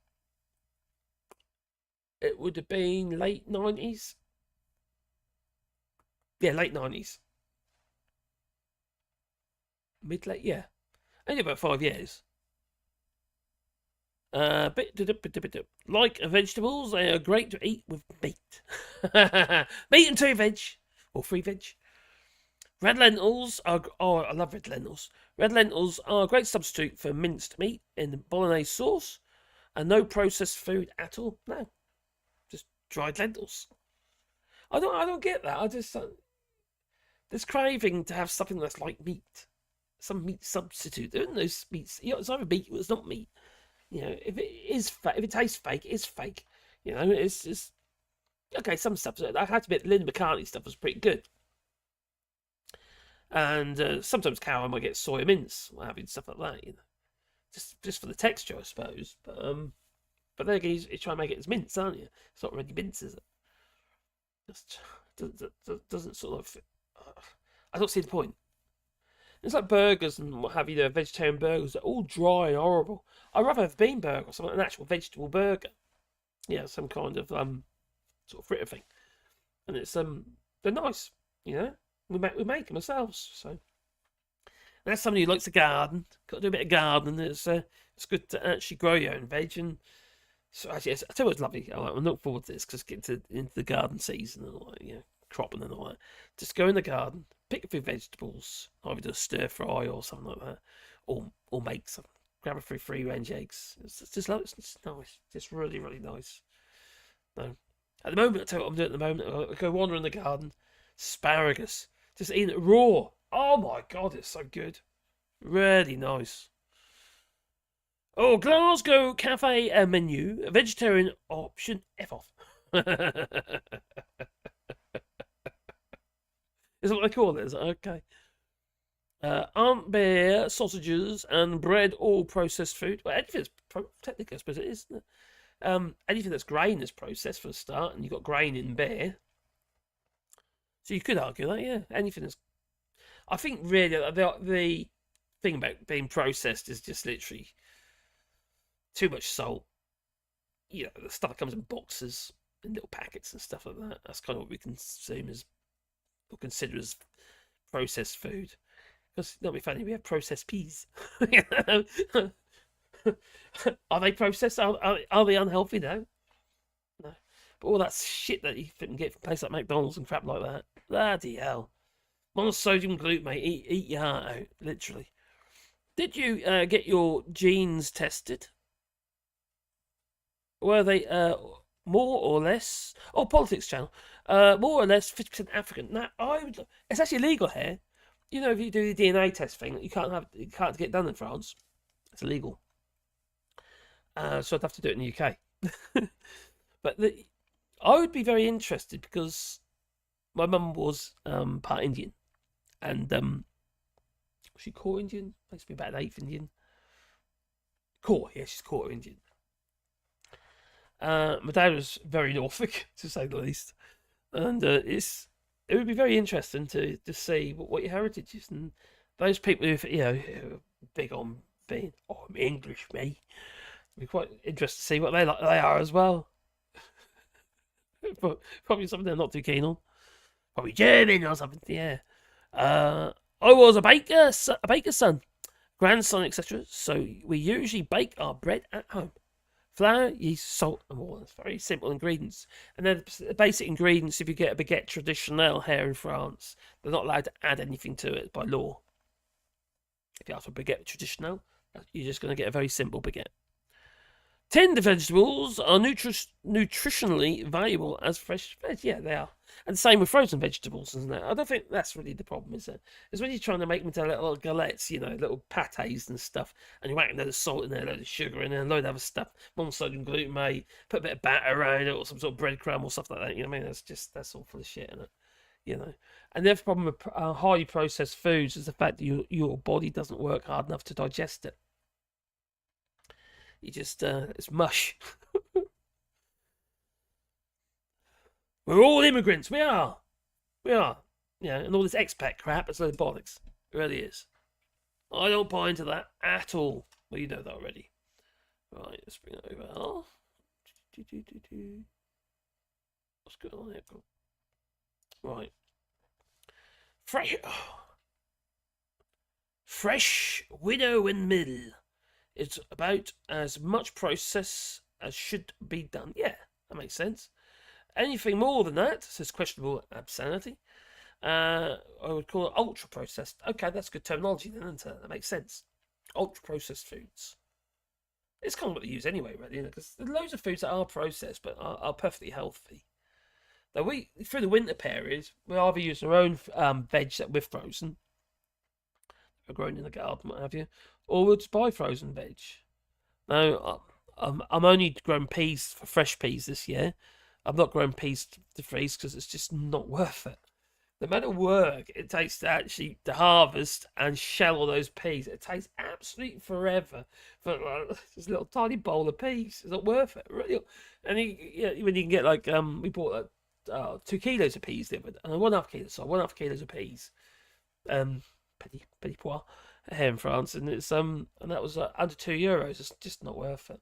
It would have been late 90s. Yeah, late 90s. Mid-late, yeah. Only about 5 years. Like vegetables, they are great to eat with meat. Meat and 2 veg. Or 3 veg. Red lentils are... Oh, I love red lentils. Red lentils are a great substitute for minced meat in the bolognese sauce. And no processed food at all. No. Just dried lentils. I don't get that. I just... this craving to have something that's like meat. Some meat substitute. There are no meats. You know, it's either meat or it's not meat. You know, if it tastes fake, it's fake. You know, it's just... Okay, some stuff... I have to admit, Linda McCartney stuff was pretty good. And sometimes cow I might get soy mince, or having stuff like that, you know, just for the texture, I suppose. But then again, you're trying to make it as mince, aren't you? It's not really mince, is it? Just doesn't sort of. I don't see the point. It's like burgers and what have you. There, vegetarian burgers are all dry and horrible. I'd rather have a bean burger or something, an actual vegetable burger. Yeah, some kind of sort of fritter thing, and it's they're nice, you know. We make them ourselves, so. And that's somebody who likes to garden. Got to do a bit of gardening. It's good to actually grow your own veg. And so actually, I tell you what's lovely. I'm looking forward to this because getting into the garden season and all that, you know, cropping and all that. Just go in the garden, pick a few vegetables, either do a stir fry or something like that, or make some. Grab a few free range eggs. It's nice. Just really, really nice. No, at the moment, I tell you what I'm doing at the moment. I go wander in the garden, asparagus. Just eating it raw. Oh my god, it's so good. Really nice. Oh, Glasgow cafe menu. A vegetarian option. F off. Is that what they call it? Okay. Aunt Bear, sausages, and bread, all processed food. Well, anything that's technically, I suppose it is, isn't it? Anything that's grain is processed for a start, and you've got grain in bear. So you could argue that, yeah. Anything that's... I think really the thing about being processed is just literally too much salt. You know, the stuff that comes in boxes, in little packets and stuff like that. That's kind of what we consume as, or consider as processed food. Because, not be funny, we have processed peas. Are they processed? Are they unhealthy? No. No. But all that shit that you can get from places like McDonald's and crap like that. Bloody hell. Monosodium glutamate, eat your heart out, literally. Did you get your genes tested? Were they more or less... Oh, Politics Channel. More or less 50% African. Now, it's actually illegal here. You know, if you do the DNA test thing, you can't get done in France. It's illegal. So I'd have to do it in the UK. But I would be very interested because my mum was part Indian. And was she quarter Indian? Makes me about an eighth Indian. Quarter, yeah, she's quarter Indian. My dad was very Norfolk, to say the least. And it would be very interesting to see what your heritage is. And those people who, you know, who are big on being, oh, I'm English, me. It'd be quite interesting to see what they are as well. But probably something they're not too keen on. Probably German or something, yeah. I was a baker's son, grandson, etc. So we usually bake our bread at home. Flour, yeast, salt, and water. It's very simple ingredients. And then the basic ingredients, if you get a baguette traditionnelle here in France, they're not allowed to add anything to it by law. If you ask for baguette traditionnelle, you're just going to get a very simple baguette. Tinned vegetables are nutritionally valuable as fresh veg. Yeah, they are. And the same with frozen vegetables, isn't it? I don't think that's really the problem, is it? It's when you're trying to make them into little galettes, you know, little pâtés and stuff, and you're whacking a load of salt in there, a load of sugar in there, a load of other stuff, monosodium glutamate, put a bit of batter around it, or some sort of breadcrumb or stuff like that. You know what I mean? That's all full of shit, isn't it? You know. And the other problem with highly processed foods is the fact that your body doesn't work hard enough to digest it. You just, it's mush. We're all immigrants. We are. Yeah, and all this expat crap, it's load of bollocks. It really is. I don't buy into that at all. Well, you know that already. Right, let's bring it over. Oh. What's going on here? Right. Fresh widow and mill. It's about as much process as should be done. Yeah, that makes sense. Anything more than that says questionable obscenity. I would call it ultra processed. Okay, that's good terminology then, isn't it? That makes sense. Ultra processed foods. It's kind of what they use anyway, really, because there's loads of foods that are processed but are perfectly healthy. Now, through the winter period, we either use our own veg that we've frozen, or grown in the garden, what have you, or we'll just buy frozen veg. Now, I'm only growing peas for fresh peas this year. I've not grown peas to freeze because it's just not worth it. The amount of work it takes to actually to harvest and shell all those peas, it takes absolutely forever for this little tiny bowl of peas. It's not worth it, really. And when you can get we bought 2 kilos of peas the other day, 1.5 kilos, sorry, 1.5 kilos of peas, petit pois here in France, and it's and that was under €2. It's just not worth it.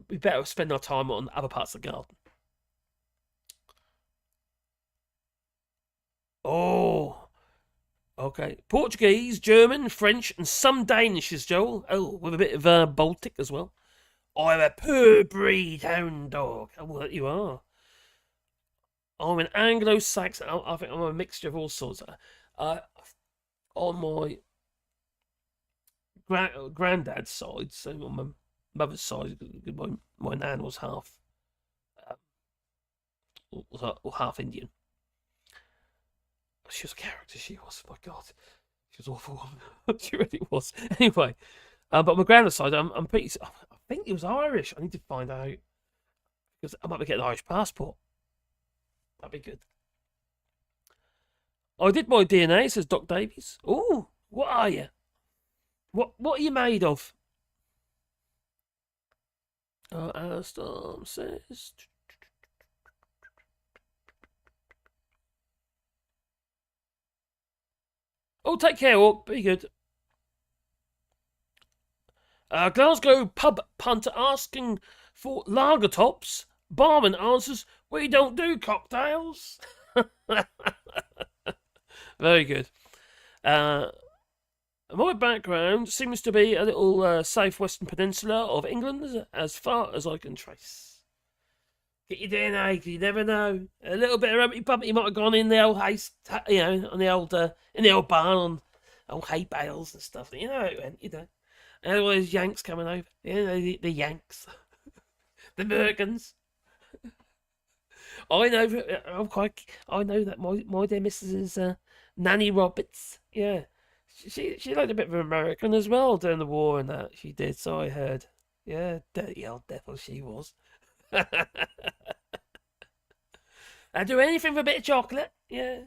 We better spend our time on other parts of the garden. Oh, okay. Portuguese, German, French, and some Danish as Joel. Oh, with a bit of Baltic as well. I'm a pure breed hound dog. Oh, well, you are. I'm an Anglo-Saxon. I think I'm a mixture of all sorts. On my granddad's side, so on my mother's side, my nan was half half Indian. She was a character, she was. My God. She was awful. She really was. Anyway, but my granddad's side, I'm pretty... I think he was Irish. I need to find out. Because I might be getting an Irish passport. That'd be good. I did my DNA, says Doc Davies. Oh, what are you? What are you made of? As Tom says... Oh, take care, all. Be good. Glasgow pub punter asking for lager tops. Barman answers, we don't do cocktails. Very good. My background seems to be a little southwestern peninsula of England, as far as I can trace. Get your DNA, because you never know. A little bit of rumpy bumpy might have gone in the old hay, on the old in the old barn on old hay bales and stuff. You know it went, And all those Yanks coming over. The Yanks. The Merkins. I know that my dear Mrs. Nanny Roberts. Yeah. She liked a bit of American as well during the war and that. She did, so I heard. Yeah, dirty old devil she was. I'd do anything for a bit of chocolate. Yeah.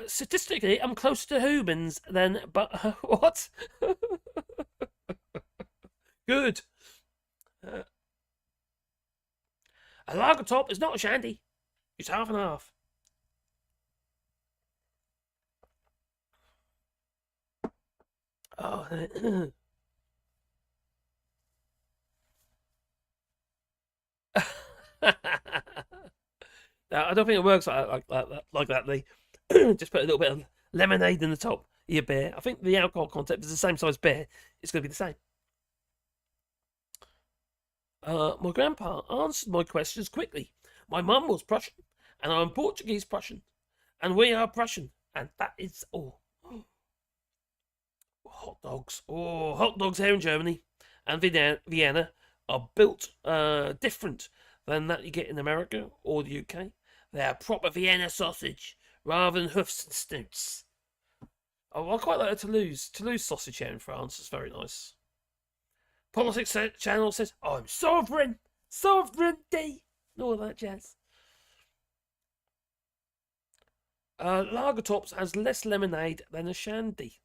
Statistically, I'm closer to humans than... But what? Good. A lager top is not a shandy. It's half and half. Oh. Now, I don't think it works like that. Lee. Just put a little bit of lemonade in the top of your beer. I think the alcohol content is the same size beer. It's going to be the same. My grandpa answered my questions quickly. My mum was Prussian, and I'm Portuguese Prussian, and we are Prussian, and that is all. Hot dogs. Oh, hot dogs here in Germany and Vienna are built different than that you get in America or the UK. They are proper Vienna sausage rather than hoofs and snoots. Oh, I quite like the Toulouse sausage here in France. It's very nice. Politics channel says, I'm sovereign, sovereignty, and all that jazz. Lager Tops has less lemonade than a shandy.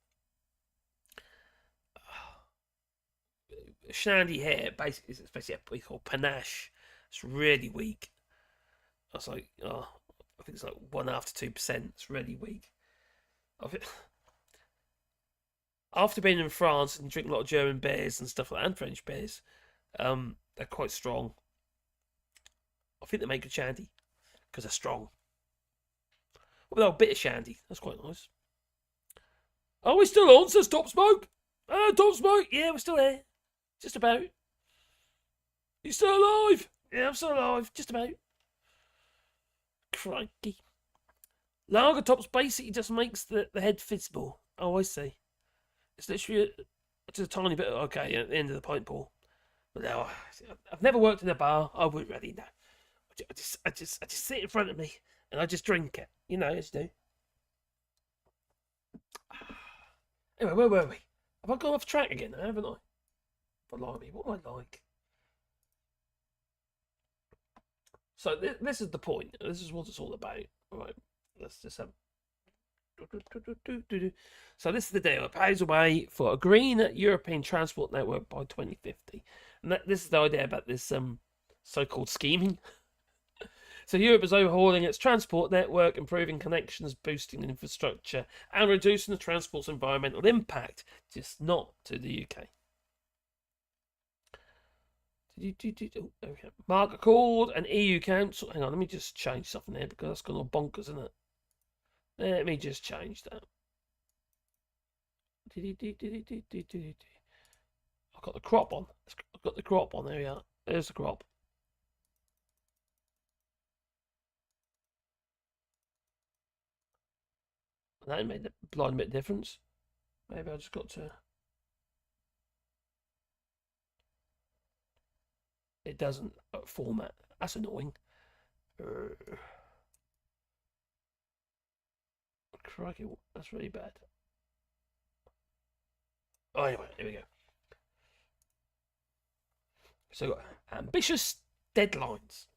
Shandy here basically is basically what we call panache. It's really weak. I think it's like 1.5 to 2%. It's really weak. After being in France and drinking a lot of German beers and stuff like that, and French beers, they're quite strong. I think they make good shandy because they're strong. Well, a bit of shandy. That's quite nice. Are we still on? Says Top Smoke. Top Smoke. Yeah, we're still here. Just about. You still alive? Yeah, I'm still alive. Just about. Crikey. Lager Tops basically just makes the head visible. Oh, I see. It's literally just a tiny bit. Okay, at the end of the pint ball. But no, I've never worked in a bar. I wouldn't really know. I just sit in front of me and I just drink it. You know, as do. Anyway, where were we? Have I gone off track again? Haven't I? Blimey, what am I like? So this is the point. This is what it's all about. All right, let's just have. So this is the deal. It paves a way for a green European transport network by 2050, and this is the idea about this so-called scheming. So Europe is overhauling its transport network, improving connections, boosting infrastructure, and reducing the transport's environmental impact, just not to the UK. Okay. Mark Accord and EU Council. Hang on, let me just change something here because that's gone all bonkers, isn't it? Let me just change that. I've got the crop on. I've got the crop on. There we are. There's the crop. That made a blind bit of difference. Maybe I just got to. It doesn't format. That's annoying. Crikey, that's really bad. Oh, anyway, here we go. So, ambitious deadlines.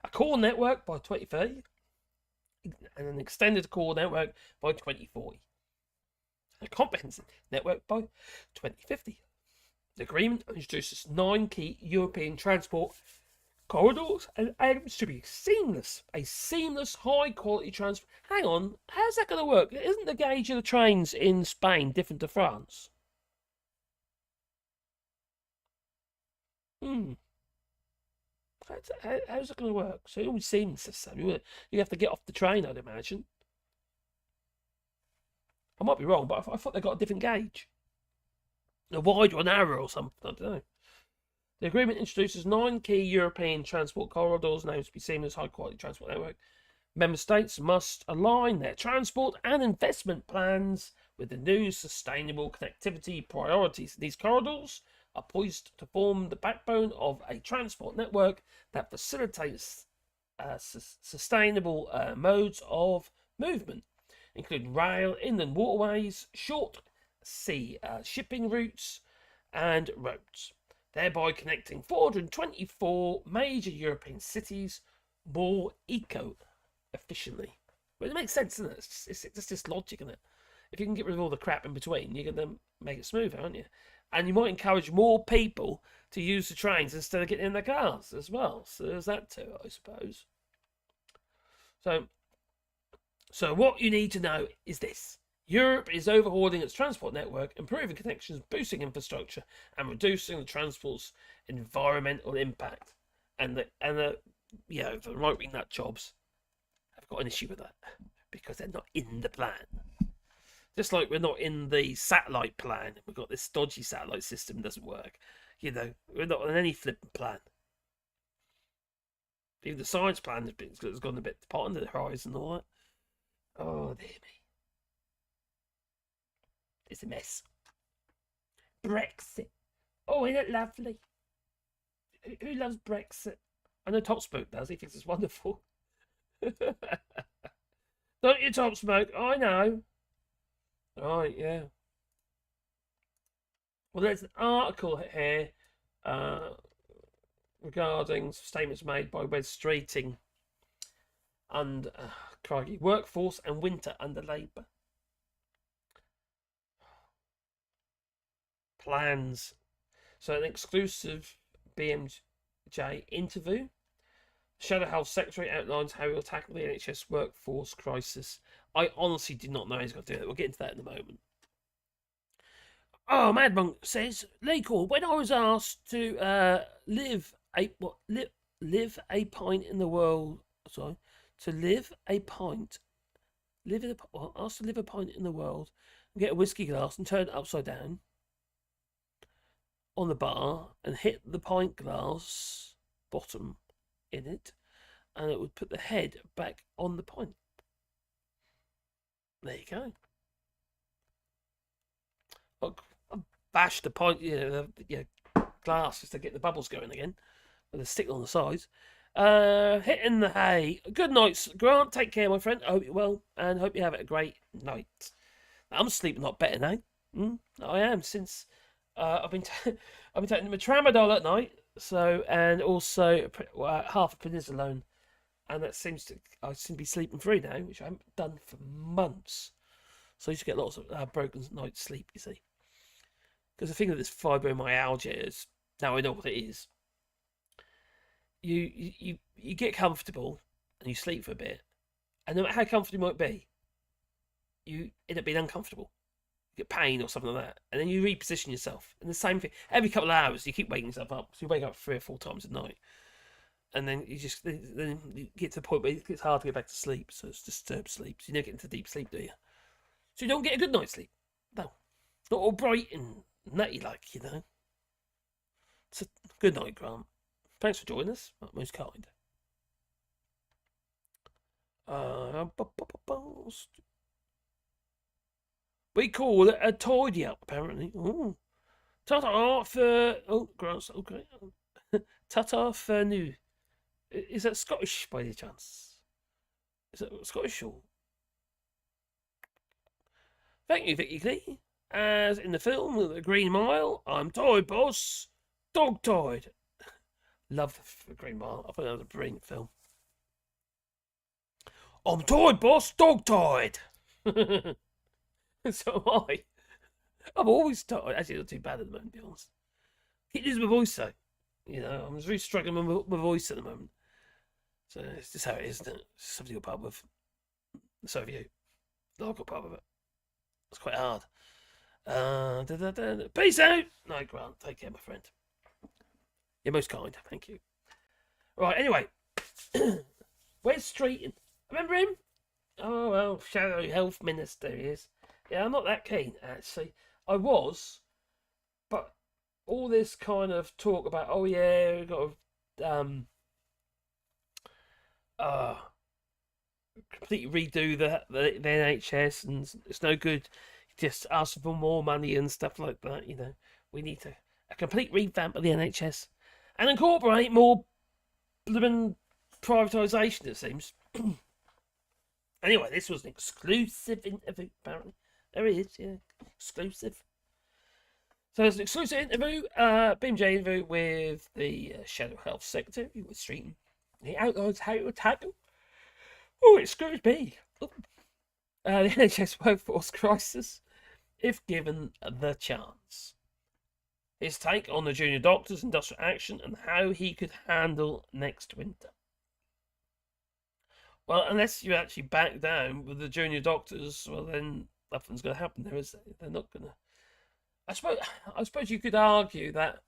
A core network by 2030 and an extended core network by 2040. A comprehensive network by 2050. The agreement introduces 9 key European transport corridors and aims to be seamless. A seamless, high-quality transport. Hang on, how's that going to work? Isn't the gauge of the trains in Spain different to France? How's it going to work? So it'll be seamless this time. You have to get off the train, I'd imagine. I might be wrong, but I thought they got a different gauge. A wide or narrow or something, I don't know. The agreement introduces 9 key European transport corridors and aims to be seamless, high-quality transport network. Member states must align their transport and investment plans with the new sustainable connectivity priorities. These corridors are poised to form the backbone of a transport network that facilitates sustainable modes of movement, including rail, inland waterways, short sea shipping routes, and roads, thereby connecting 424 major European cities more eco-efficiently. Well, it makes sense, doesn't it? It's just logic, isn't it? If you can get rid of all the crap in between, you're going to make it smoother, aren't you? And you might encourage more people to use the trains instead of getting in their cars as well. So there's that too, I suppose. So what you need to know is this. Europe is overhauling its transport network, improving connections, boosting infrastructure, and reducing the transport's environmental impact. And the right-wing nut jobs have got an issue with that because they're not in the plan. Just like we're not in the satellite plan. We've got this dodgy satellite system that doesn't work. You know, we're not on any flipping plan. Even the science plan has gone a bit part under the horizon and all that. Oh, dear me. It's a mess. Brexit. Oh, isn't it lovely? Who loves Brexit? I know Top Smoke does. He thinks it's wonderful. Don't you, Top Smoke? I know. Right, yeah. Well, there's an article here regarding statements made by Wes Streeting and crikey, workforce and winter under Labour. Plans. So an exclusive BMJ interview. Shadow Health Secretary outlines how he will tackle the NHS workforce crisis. I honestly did not know he's going to do that. We'll get into that in a moment. Oh, Mad Monk says, Lee Cord, when I was asked to live live a pint in the world. Sorry, to live a pint. Ask to live a pint in the world and get a whiskey glass and turn it upside down on the bar and hit the pint glass bottom in it, and it would put the head back on the pint. There you go. I bashed the pint, glass just to get the bubbles going again with a stick on the sides. Hitting the hay. Good night, Grant. Take care, my friend. I hope you're well, and hope you have a great night. I'm sleeping a lot better now. I am, since I've been taking my tramadol at night. So, and also half a prednisolone, and I seem to be sleeping through now, which I haven't done for months. So I used to get lots of broken night's sleep. You see, because the thing with this fibromyalgia is, now I know what it is. You get comfortable and you sleep for a bit, and no matter how comfortable you might be, you end up being uncomfortable. You get pain or something like that, and then you reposition yourself. And the same thing every couple of hours, you keep waking yourself up. So you wake up 3 or 4 times a night, and then you get to the point where it gets hard to get back to sleep. So it's disturbed sleep. So you never get into deep sleep, do you? So you don't get a good night's sleep. No, not all bright and nutty like, So good night, Grant. Thanks for joining us. Most kind. We call it a tidy up, apparently. Oh, ta-ta for... Oh, Grant's okay. Ta-ta for new. Is that Scottish by any chance? Is that Scottish or... Thank you, Elphicke. As in the film, The Green Mile, I'm tired, boss. Dog tired. Love the Green Mile. I thought that was a brilliant film. I'm tired, boss. Dog tired. So am I. I'm always tired. Actually, not too bad at the moment, to be honest. Keep losing my voice, though. I'm really struggling with my voice at the moment. So it's just how it is, isn't it? It's something you'll put up with. So have you. I've got put up with it. It's quite hard. Peace out. Night, Grant. Take care, my friend. You're most kind. Thank you. Right, anyway. Where's Streeton? Remember him? Oh, well, Shadow Health Minister he is. Yeah, I'm not that keen, actually. I was, but all this kind of talk about, oh, yeah, we've got to completely redo the NHS, and it's no good just asking for more money and stuff like that, We need a complete revamp of the NHS and incorporate more blooming privatisation, it seems. Anyway, this was an exclusive interview, apparently. There it is, yeah. Exclusive. So it's an exclusive interview, BMJ interview with the Shadow Health Secretary, with Streeton. He outlines how to tackle... Oh, excuse me. The NHS workforce crisis, if given the chance. His take on the junior doctors' industrial action and how he could handle next winter. Well, unless you actually back down with the junior doctors, well, then nothing's going to happen there, is it? They're not going to... I suppose you could argue that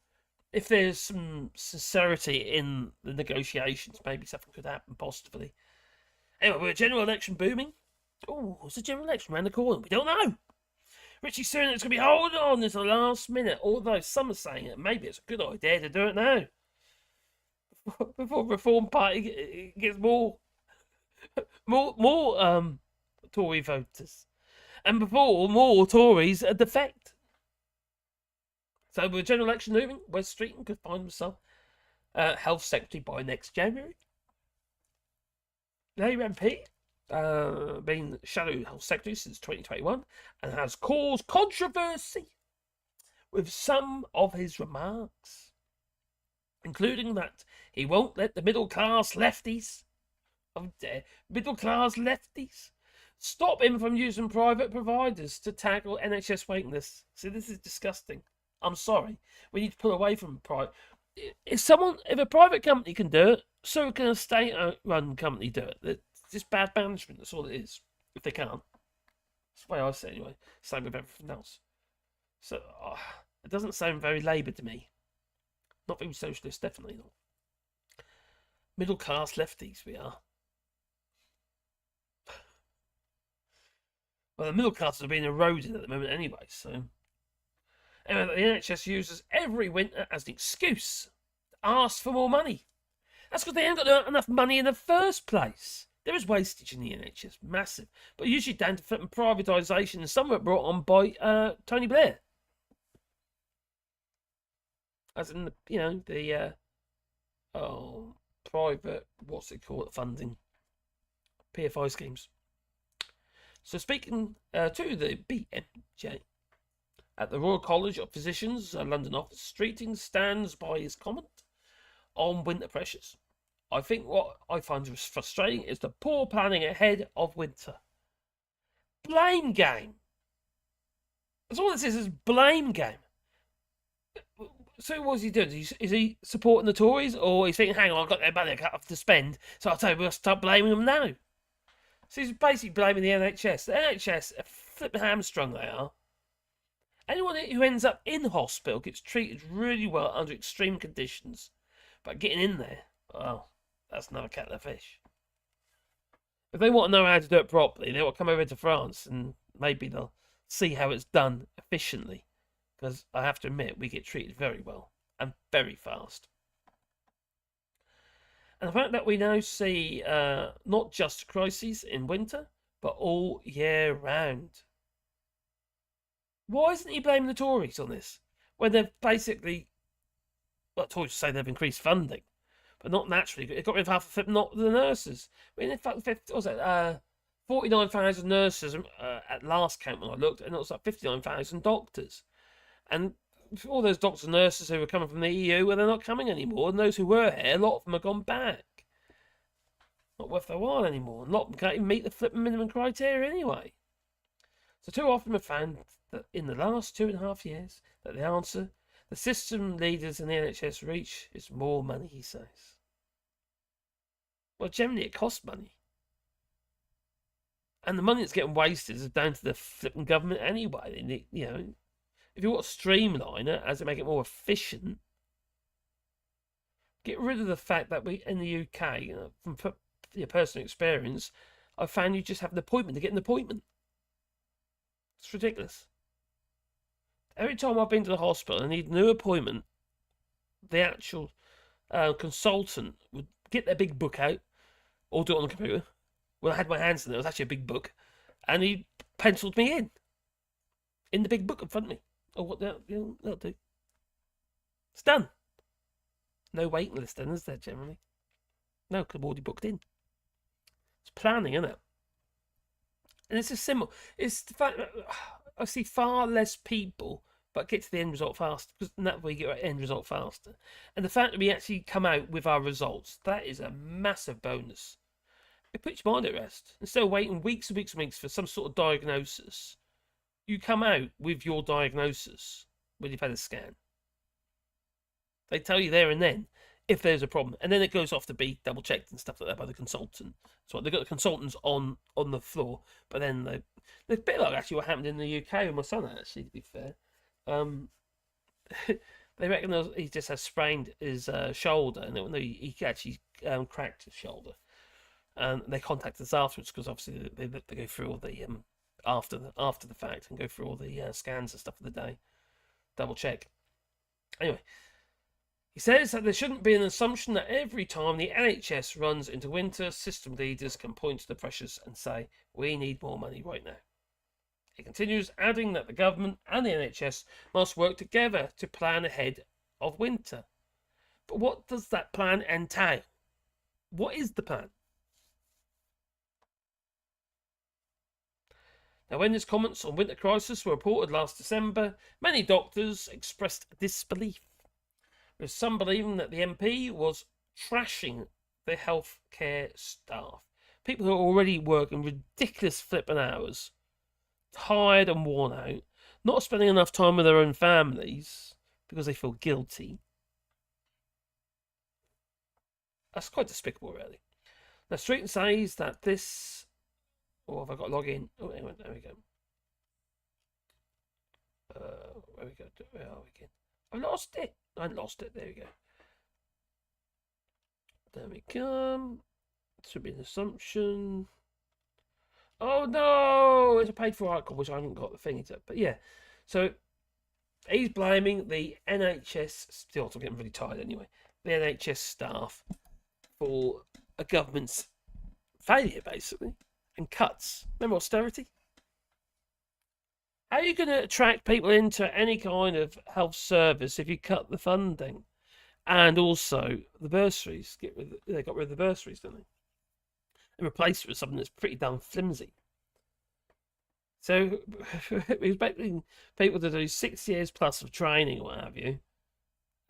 if there's some sincerity in the negotiations, maybe something could happen positively. Anyway, with a general election booming. Oh, it's a general election around the corner. We don't know. Richie Sunak's going to be holding on until the last minute, although some are saying that maybe it's a good idea to do it now. Before Reform Party gets more Tory voters. And before more Tories defect. So with a general election looming, West Streeton could find himself Health Secretary by next January. Labour MP, been Shadow Health Secretary since 2021, and has caused controversy with some of his remarks, including that he won't let the middle-class lefties, stop him from using private providers to tackle NHS waiting lists. See, this is disgusting. I'm sorry. We need to pull away from private. If a private company can do it, so can a state-run company do it. It's just bad management. That's all it is. If they can't, that's the way I say it anyway. Same with everything else. So it doesn't sound very Labour to me. Not very socialist, definitely not. Middle class lefties we are. Well, the middle class are being eroded at the moment anyway, so... Anyway, the NHS uses every winter as an excuse to ask for more money. That's because they haven't got enough money in the first place. There is wastage in the NHS, massive, but usually down to flipping privatisation, and some were brought on by Tony Blair. As in, the private, what's it called, funding, PFI schemes. So speaking to the BMJ, at the Royal College of Physicians, London office, Streeting stands by his comment on winter pressures. I think what I find frustrating is the poor planning ahead of winter. Blame game. That's all this is blame game. So what's he doing? Is he supporting the Tories, or he's thinking, hang on, I've got their money to spend, so I'll tell you, we'll start blaming them now. So he's basically blaming the NHS. The NHS are flipping hamstrung they are. Anyone who ends up in hospital gets treated really well under extreme conditions. But getting in there, well, that's another kettle of fish. If they want to know how to do it properly, they will come over to France and maybe they'll see how it's done efficiently. Because I have to admit, we get treated very well and very fast. And the fact that we now see not just crises in winter, but all year round. Why isn't he blaming the Tories on this? When they've basically, well, Tories say they've increased funding, but not naturally. It got rid of half of not the nurses. I mean, in fact, what was it? 49,000 nurses at last count when I looked, and it was like 59,000 doctors. And all those doctors and nurses who were coming from the EU, well, they're not coming anymore. And those who were here, a lot of them have gone back. Not worth their while anymore. And a lot of them can't even meet the flipping minimum criteria anyway. So too often we've found that in the last 2.5 years, that the answer the system leaders in the NHS reach is more money, he says. Well, generally it costs money. And the money that's getting wasted is down to the flipping government anyway. They need, if you want to streamline it, as to make it more efficient, get rid of the fact that we, in the UK, from personal experience, I found you just have an appointment to get an appointment. It's ridiculous. Every time I've been to the hospital and I need a new appointment, the actual consultant would get their big book out, or do it on the computer. Well, I had my hands in it. It was actually a big book. And he penciled me in the big book in front of me. Oh, what that'll do. It's done. No waiting list then, is there, generally? No, because I'm already booked in. It's planning, isn't it? And it's just simple. It's the fact that I see far less people, but get to the end result faster, because that way you get the end result faster. And the fact that we actually come out with our results, that is a massive bonus. It puts your mind at rest. Instead of waiting weeks and weeks and weeks for some sort of diagnosis, you come out with your diagnosis when you've had a scan. They tell you there and then if there's a problem, and then it goes off to be double checked and stuff like that by the consultant. So they've got the consultants on the floor, but then they're a bit like actually what happened in the UK with my son. Actually, to be fair, they reckon he just has sprained his shoulder, and he actually cracked his shoulder. And they contacted us afterwards because obviously they go through all the after the fact and go through all the scans and stuff of the day, double check. Anyway, he says that there shouldn't be an assumption that every time the NHS runs into winter, system leaders can point to the pressures and say, we need more money right now. He continues, adding that the government and the NHS must work together to plan ahead of winter. But what does that plan entail? What is the plan? Now, when his comments on winter crisis were reported last December, many doctors expressed disbelief, with some believing that the MP was trashing the healthcare staff. People who are already working ridiculous flipping hours, tired and worn out, not spending enough time with their own families because they feel guilty. That's quite despicable, really. Now, Streeton says that this... Oh, have I got to log in? Oh, anyway, there we go. Where we go? Where are we again? I lost it. I lost it. There we go. There we come. Should be an assumption. Oh no! It's a paid for article, which I haven't got the thing to. But yeah, so he's blaming the NHS. Still, I'm getting really tired anyway. The NHS staff for a government's failure, basically, and cuts. Remember austerity? How are you going to attract people into any kind of health service if you cut the funding? And also the bursaries. They got rid of the bursaries, didn't they? And replaced it with something that's pretty damn flimsy. So he's expecting people to do 6 years plus of training or what have you,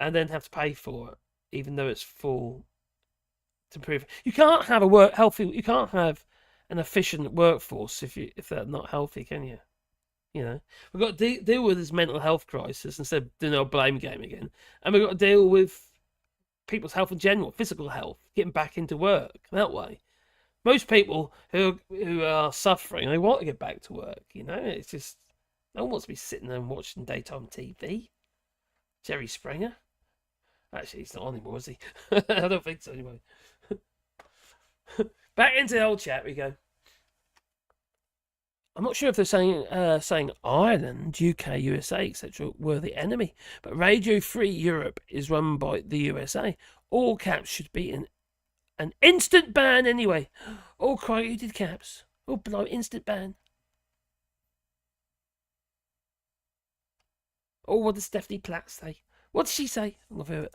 and then have to pay for it, even though it's full to prove. You can't have you can't have an efficient workforce if they're not healthy, can you? You know, we've got to deal with this mental health crisis instead of doing our blame game again, and we've got to deal with people's health in general, physical health, getting back into work that way. Most people who are suffering, they want to get back to work. You know, it's just no one wants to be sitting there and watching daytime TV. Jerry Springer. Actually, he's not on anymore, is he? I don't think so anyway. Back into the old chat we go. I'm not sure if they're saying Ireland, UK, USA, etc. were the enemy, but Radio Free Europe is run by the USA. All caps should be in an instant ban anyway. Oh, cry, who did caps? Oh, blow, instant ban. Oh, what does Stephanie Platt say? What did she say? I'm going to hear it.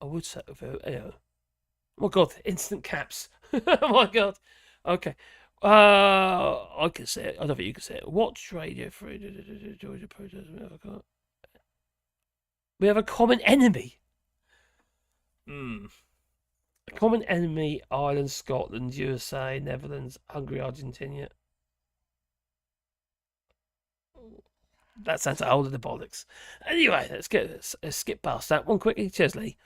I would say, oh my God, instant caps. Oh my God. Okay. I can say it. I don't think you can say it. Watch Radio Free. Georgia protest. We have a common enemy. A common enemy: Ireland, Scotland, USA, Netherlands, Hungary, Argentina. That sounds older than bollocks. Anyway, let's skip past that one quickly. Cheers, Lee.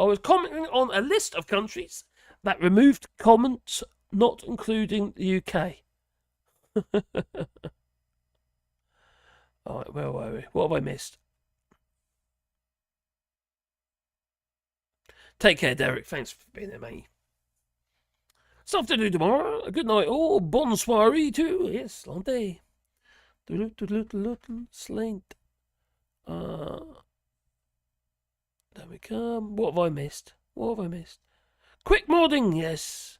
I was commenting on a list of countries that removed comments, not including the UK. All right, where were we? What have I missed? Take care, Derek. Thanks for being there, mate. Stuff to do tomorrow. A good night. Oh, bonsoir too. Yes, Lante. Slint. There we come. What have I missed? What have I missed? Quick modding, yes.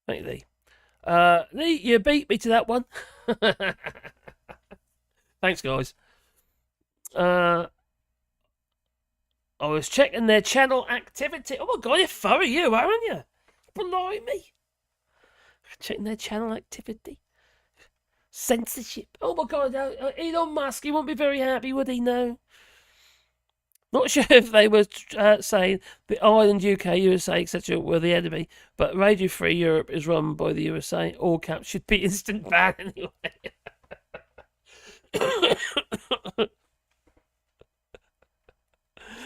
Thank you, Lee. Lee, you beat me to that one. Thanks, guys. I was checking their channel activity. Oh my God, you're furry, you, aren't you? Blimey. Checking their channel activity. Censorship. Oh my God, Elon Musk, he won't be very happy, would he? No. Not sure if they were saying the Ireland, UK, USA, etc. were the enemy, but Radio Free Europe is run by the USA. All caps should be instant ban anyway.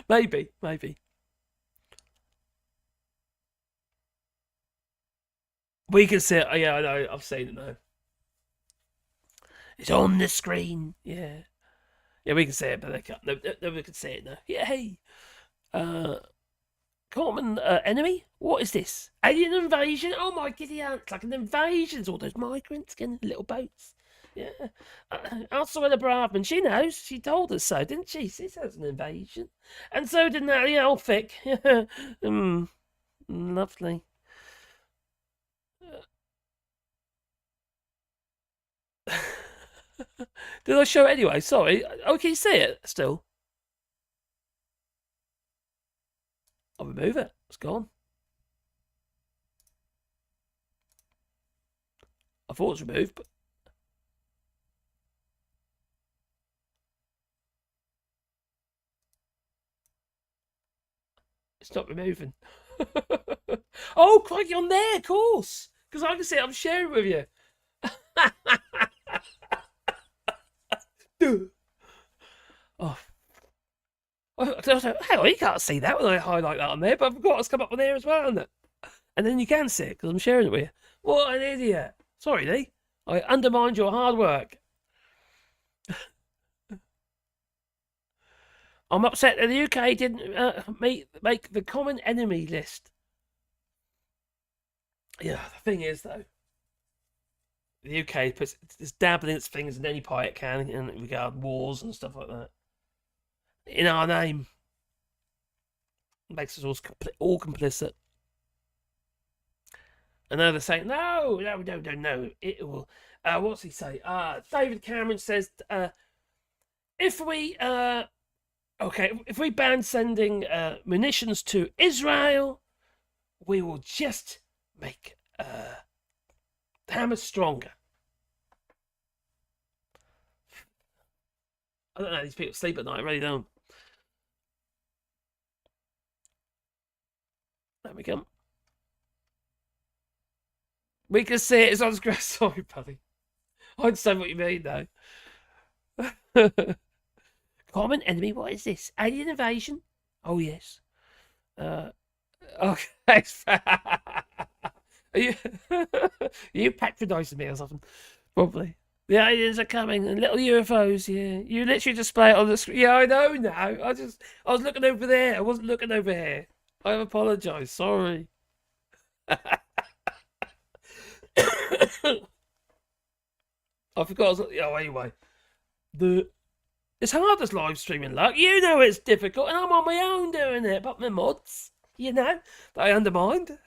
Maybe. We can see it. Oh, yeah, I know. I've seen it now. It's on the screen. Yeah. Yeah, we can see it, but they can't. Nobody can see it now. Yeah, hey. Common enemy? What is this? Alien invasion? Oh my giddy aunt. It's like an invasion. It's all those migrants getting little boats. Yeah. Also, the Braverman, she knows. She told us so, didn't she? She says an invasion. And so did Natalie Elphicke. Lovely. Did I show it anyway? Sorry. Oh, can you see it still? I'll remove it. It's gone. I thought it was removed, but it's not removing. Oh, crikey, on there, of course. Because I can see it. I'm sharing with you. Oh. Hang on, you can't see that when I highlight that on there, but I've got it's come up on there as well, isn't it? And then you can see it because I'm sharing it with you. What an idiot. Sorry, Lee. I undermined your hard work. I'm upset that the UK didn't make the common enemy list. Yeah, the thing is, though, the UK is dabbling its fingers in any pie it can in regard wars and stuff like that. In our name. It makes us all complicit. And now they're saying, no. It will. What's he say? David Cameron says, if we ban sending munitions to Israel, we will just make Hamas stronger. I don't know how these people sleep at night. I really don't. There we go. We can see it. It's on screen. Sorry, buddy. I understand what you mean, though. Common enemy? What is this? Alien invasion? Oh, yes. Okay. Are you patronising me or something? Probably. The aliens are coming and little UFOs, yeah. You literally display it on the screen. Yeah, I know now. I was looking over there. I wasn't looking over here. I apologise. Sorry. I forgot. Anyway. It's hard as live streaming, luck. You know it's difficult, and I'm on my own doing it. But my mods, that I undermined.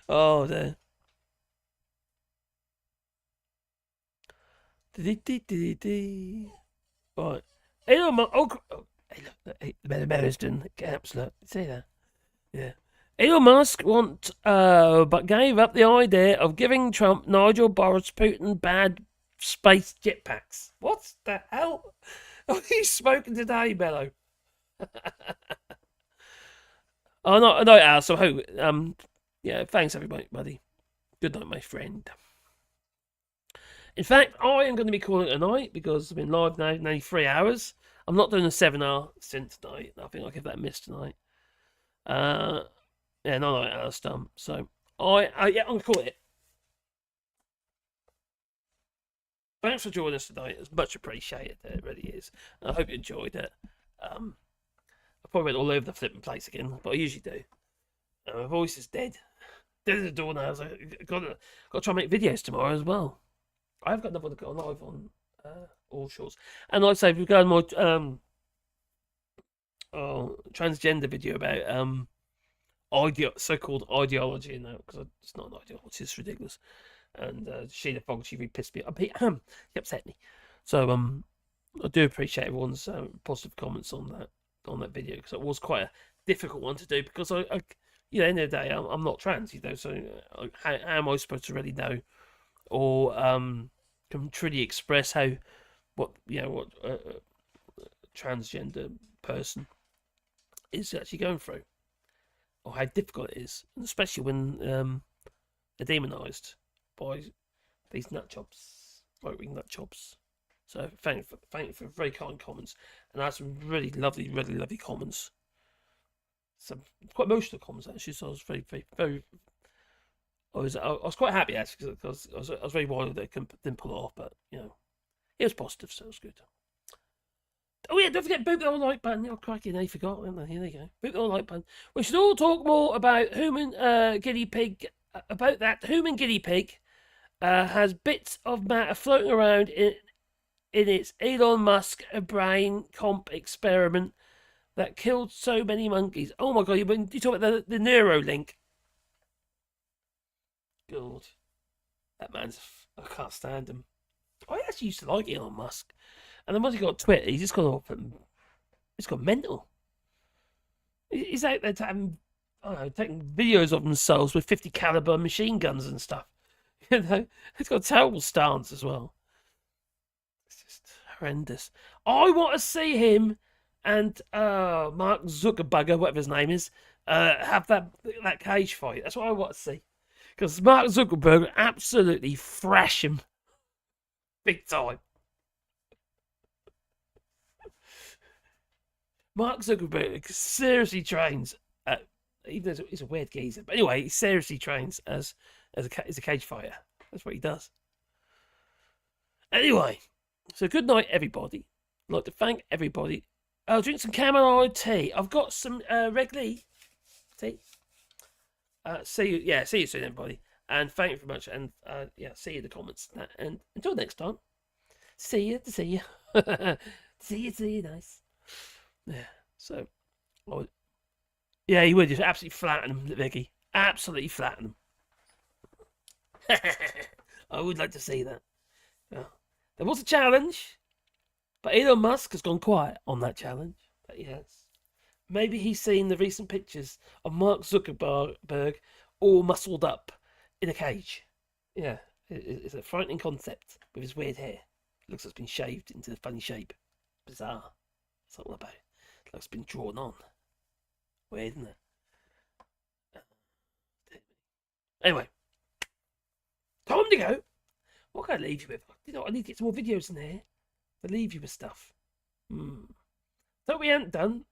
Oh, dear. Right. Elon Musk. Hey, look, the American caps. Look, see that? Yeah. Elon Musk but gave up the idea of giving Trump, Nigel, Boris, Putin bad space jetpacks. What the hell? Oh, he's smoking today, Bello. Oh, no, Al. So, yeah, thanks, everybody. Good night, my friend. In fact, I am going to be calling it a night because I've been live now nearly 3 hours. I'm not doing a 7-hour stint tonight. I think I'll give that a miss tonight. Yeah, no, out of stump. So, I'm going to call it. Thanks for joining us tonight. It's much appreciated. It really is. I hope you enjoyed it. I probably went all over the flipping place again, but I usually do. My voice is dead. Dead at the door now. So I've got to try and make videos tomorrow as well. I've got another one to go live on All Shorts. And like I say, we've got more transgender video about so-called ideology in that, because it's not an ideology, it's ridiculous. And Sheila Fogg, she really pissed me off. She upset me. So I do appreciate everyone's positive comments on that video, because it was quite a difficult one to do, because I at the end of the day, I'm not trans, so how am I supposed to really know or can truly express what a transgender person is actually going through, or how difficult it is, and especially when they're demonised by these nutjobs, right-wing nutjobs. So thank you for very kind comments, and I had some really lovely comments. Some quite emotional comments actually. So I was very. I was quite happy actually, because I was very worried they didn't pull it off, but it was positive, so it was good. Oh yeah, don't forget boot the old like button. Oh crikey, they forgot. Here they go. Boot the old like button. We should all talk more about human guinea pig. About that human guinea pig has bits of matter floating around in its Elon Musk brain comp experiment that killed so many monkeys. Oh my god, you talk about the Neuralink. God, that man's. I can't stand him. I actually used to like Elon Musk, and then once he got Twitter, he's just gone off and he's got mental. He's out there taking videos of themselves with 50 caliber machine guns and stuff. He's got a terrible stance as well. It's just horrendous. I want to see him and Mark Zuckerberg, whatever his name is, have that cage fight. That's what I want to see. Because Mark Zuckerberg absolutely thrash him big time. Mark Zuckerberg seriously trains, even though he's a weird geezer, but anyway, he seriously trains as a cage fighter. That's what he does. Anyway, so good night, everybody. I'd like to thank everybody. I'll drink some chamomile tea. I've got some Wrigley tea. See you soon, everybody. And thank you very much. And see you in the comments. And until next time, see you. see you, nice. Yeah. So, yeah, you would just absolutely flatten them, Vicky. Absolutely flatten them. I would like to see that. Yeah. There was a challenge, but Elon Musk has gone quiet on that challenge. But yes, maybe he's seen the recent pictures of Mark Zuckerberg all muscled up in a cage. Yeah, it's a frightening concept with his weird hair. Looks like it's been shaved into a funny shape. Bizarre. It's all about. It looks like it's been drawn on. Weird, isn't it? Anyway, time to go. What can I leave you with? I need to get some more videos in there to leave you with stuff. So we haven't done.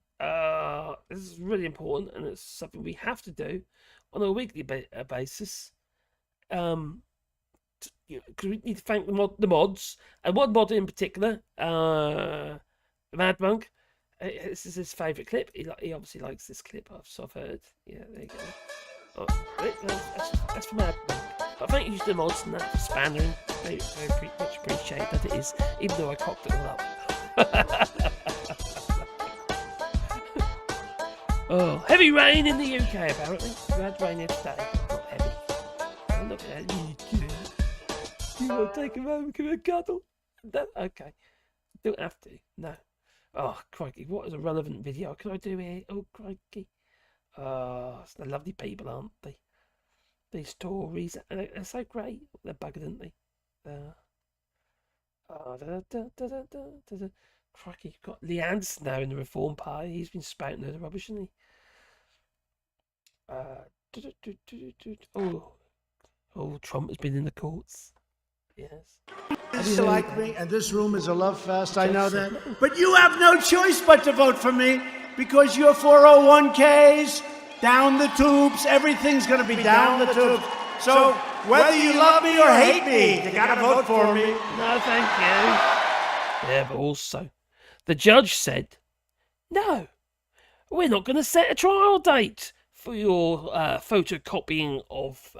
This is really important, and it's something we have to do on a weekly basis. Because we need to thank the mods, and one mod in particular, Mad Monk. This is his favourite clip. He obviously likes this clip. I've heard. Yeah, there you go. That's for Mad Monk. But thank you to the mods and that for spannering. Very much appreciate that it is, even though I cocked it all up. Oh, heavy rain in the UK apparently. We had rain here today, not heavy. Oh, look at that. You want to take him home and give him a cuddle? No? Okay. Don't have to. No. Oh, crikey. What is a relevant video can I do here? Oh, crikey. Oh, it's the lovely people, aren't they? These Tories. They're so great. They're buggered, aren't they? Crikey, you've got Lee Anderson now in the Reform Party. He's been spouting loads of rubbish, hasn't he? Oh, Trump has been in the courts. Yes. You like me, and this room is a love fest, I know that. But you have no choice but to vote for me, because your 401ks, down the tubes, everything's going to be down the tubes. So whether you love me or hate me, you got to vote for me. No, thank you. Yeah, but also, the judge said, no, we're not going to set a trial date for your photocopying of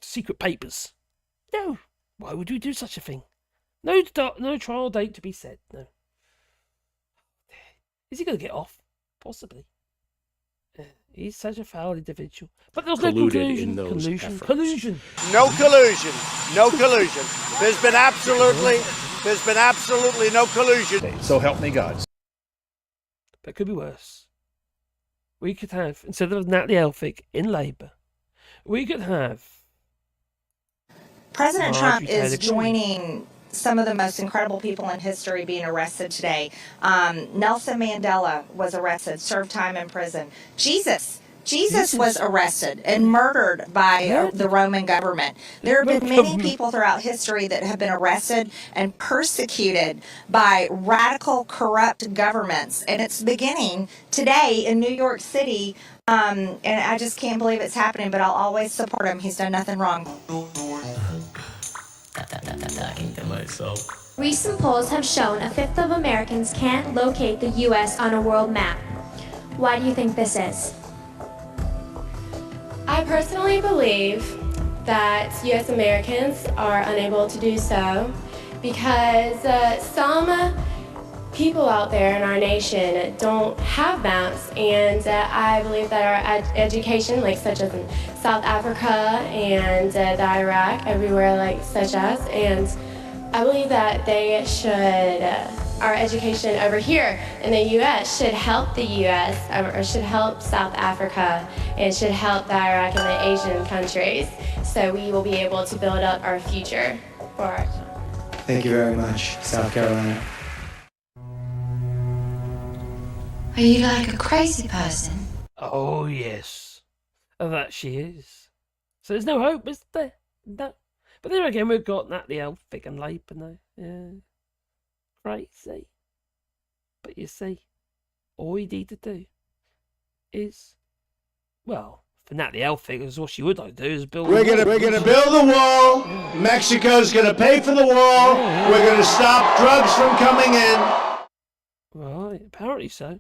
secret papers. No, why would we do such a thing? No trial date to be set. No. Is he going to get off? Possibly. He's such a foul individual. But there's no collusion. Collusion. No collusion. No collusion. There's been absolutely no collusion. So help me God. But it could be worse. We could have, instead of Natalie Elphicke in Labour, we could have President Trump is joining some of the most incredible people in history being arrested today. Nelson Mandela was arrested, served time in prison. Jesus was arrested and murdered by the Roman government. There have been many people throughout history that have been arrested and persecuted by radical, corrupt governments. And it's beginning today in New York City. And I just can't believe it's happening, but I'll always support him. He's done nothing wrong. Recent polls have shown a fifth of Americans can't locate the U.S. on a world map. Why do you think this is? I personally believe that U.S. Americans are unable to do so because some people out there in our nation don't have maps, and I believe that our education, like such as in South Africa and the Iraq, everywhere like such as, and I believe that they should, our education over here in the U.S. should help the U.S. or should help South Africa and should help the Iraq and the Asian countries, so we will be able to build up our future for our children. Thank you very much, South Carolina. Are you like a crazy person? Oh, yes. That she is. So there's no hope, is there? No. But there again, we've got Natalie Elphicke and Labour now. Yeah. Crazy. But you see, all you need to do is, well, for Natalie Elphicke, is what she would like to do is build. We're gonna build the wall. Mexico's gonna pay for the wall. We're gonna stop drugs from coming in. Right, apparently so.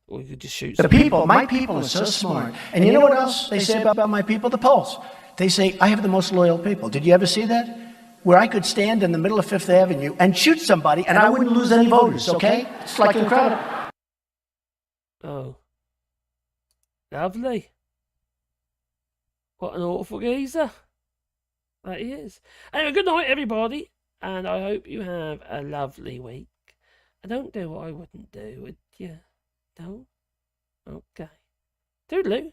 Or you could just shoot. The people, my people are so smart. And you know what else they say about my people? The polls. They say I have the most loyal people. Did you ever see that? Where I could stand in the middle of Fifth Avenue and shoot somebody and I wouldn't lose any voters, okay? It's like incredible. Oh. Lovely. What an awful geezer. That he is. Anyway, good night, everybody. And I hope you have a lovely week. And don't do what I wouldn't do, would you? No? Okay. Toodaloo.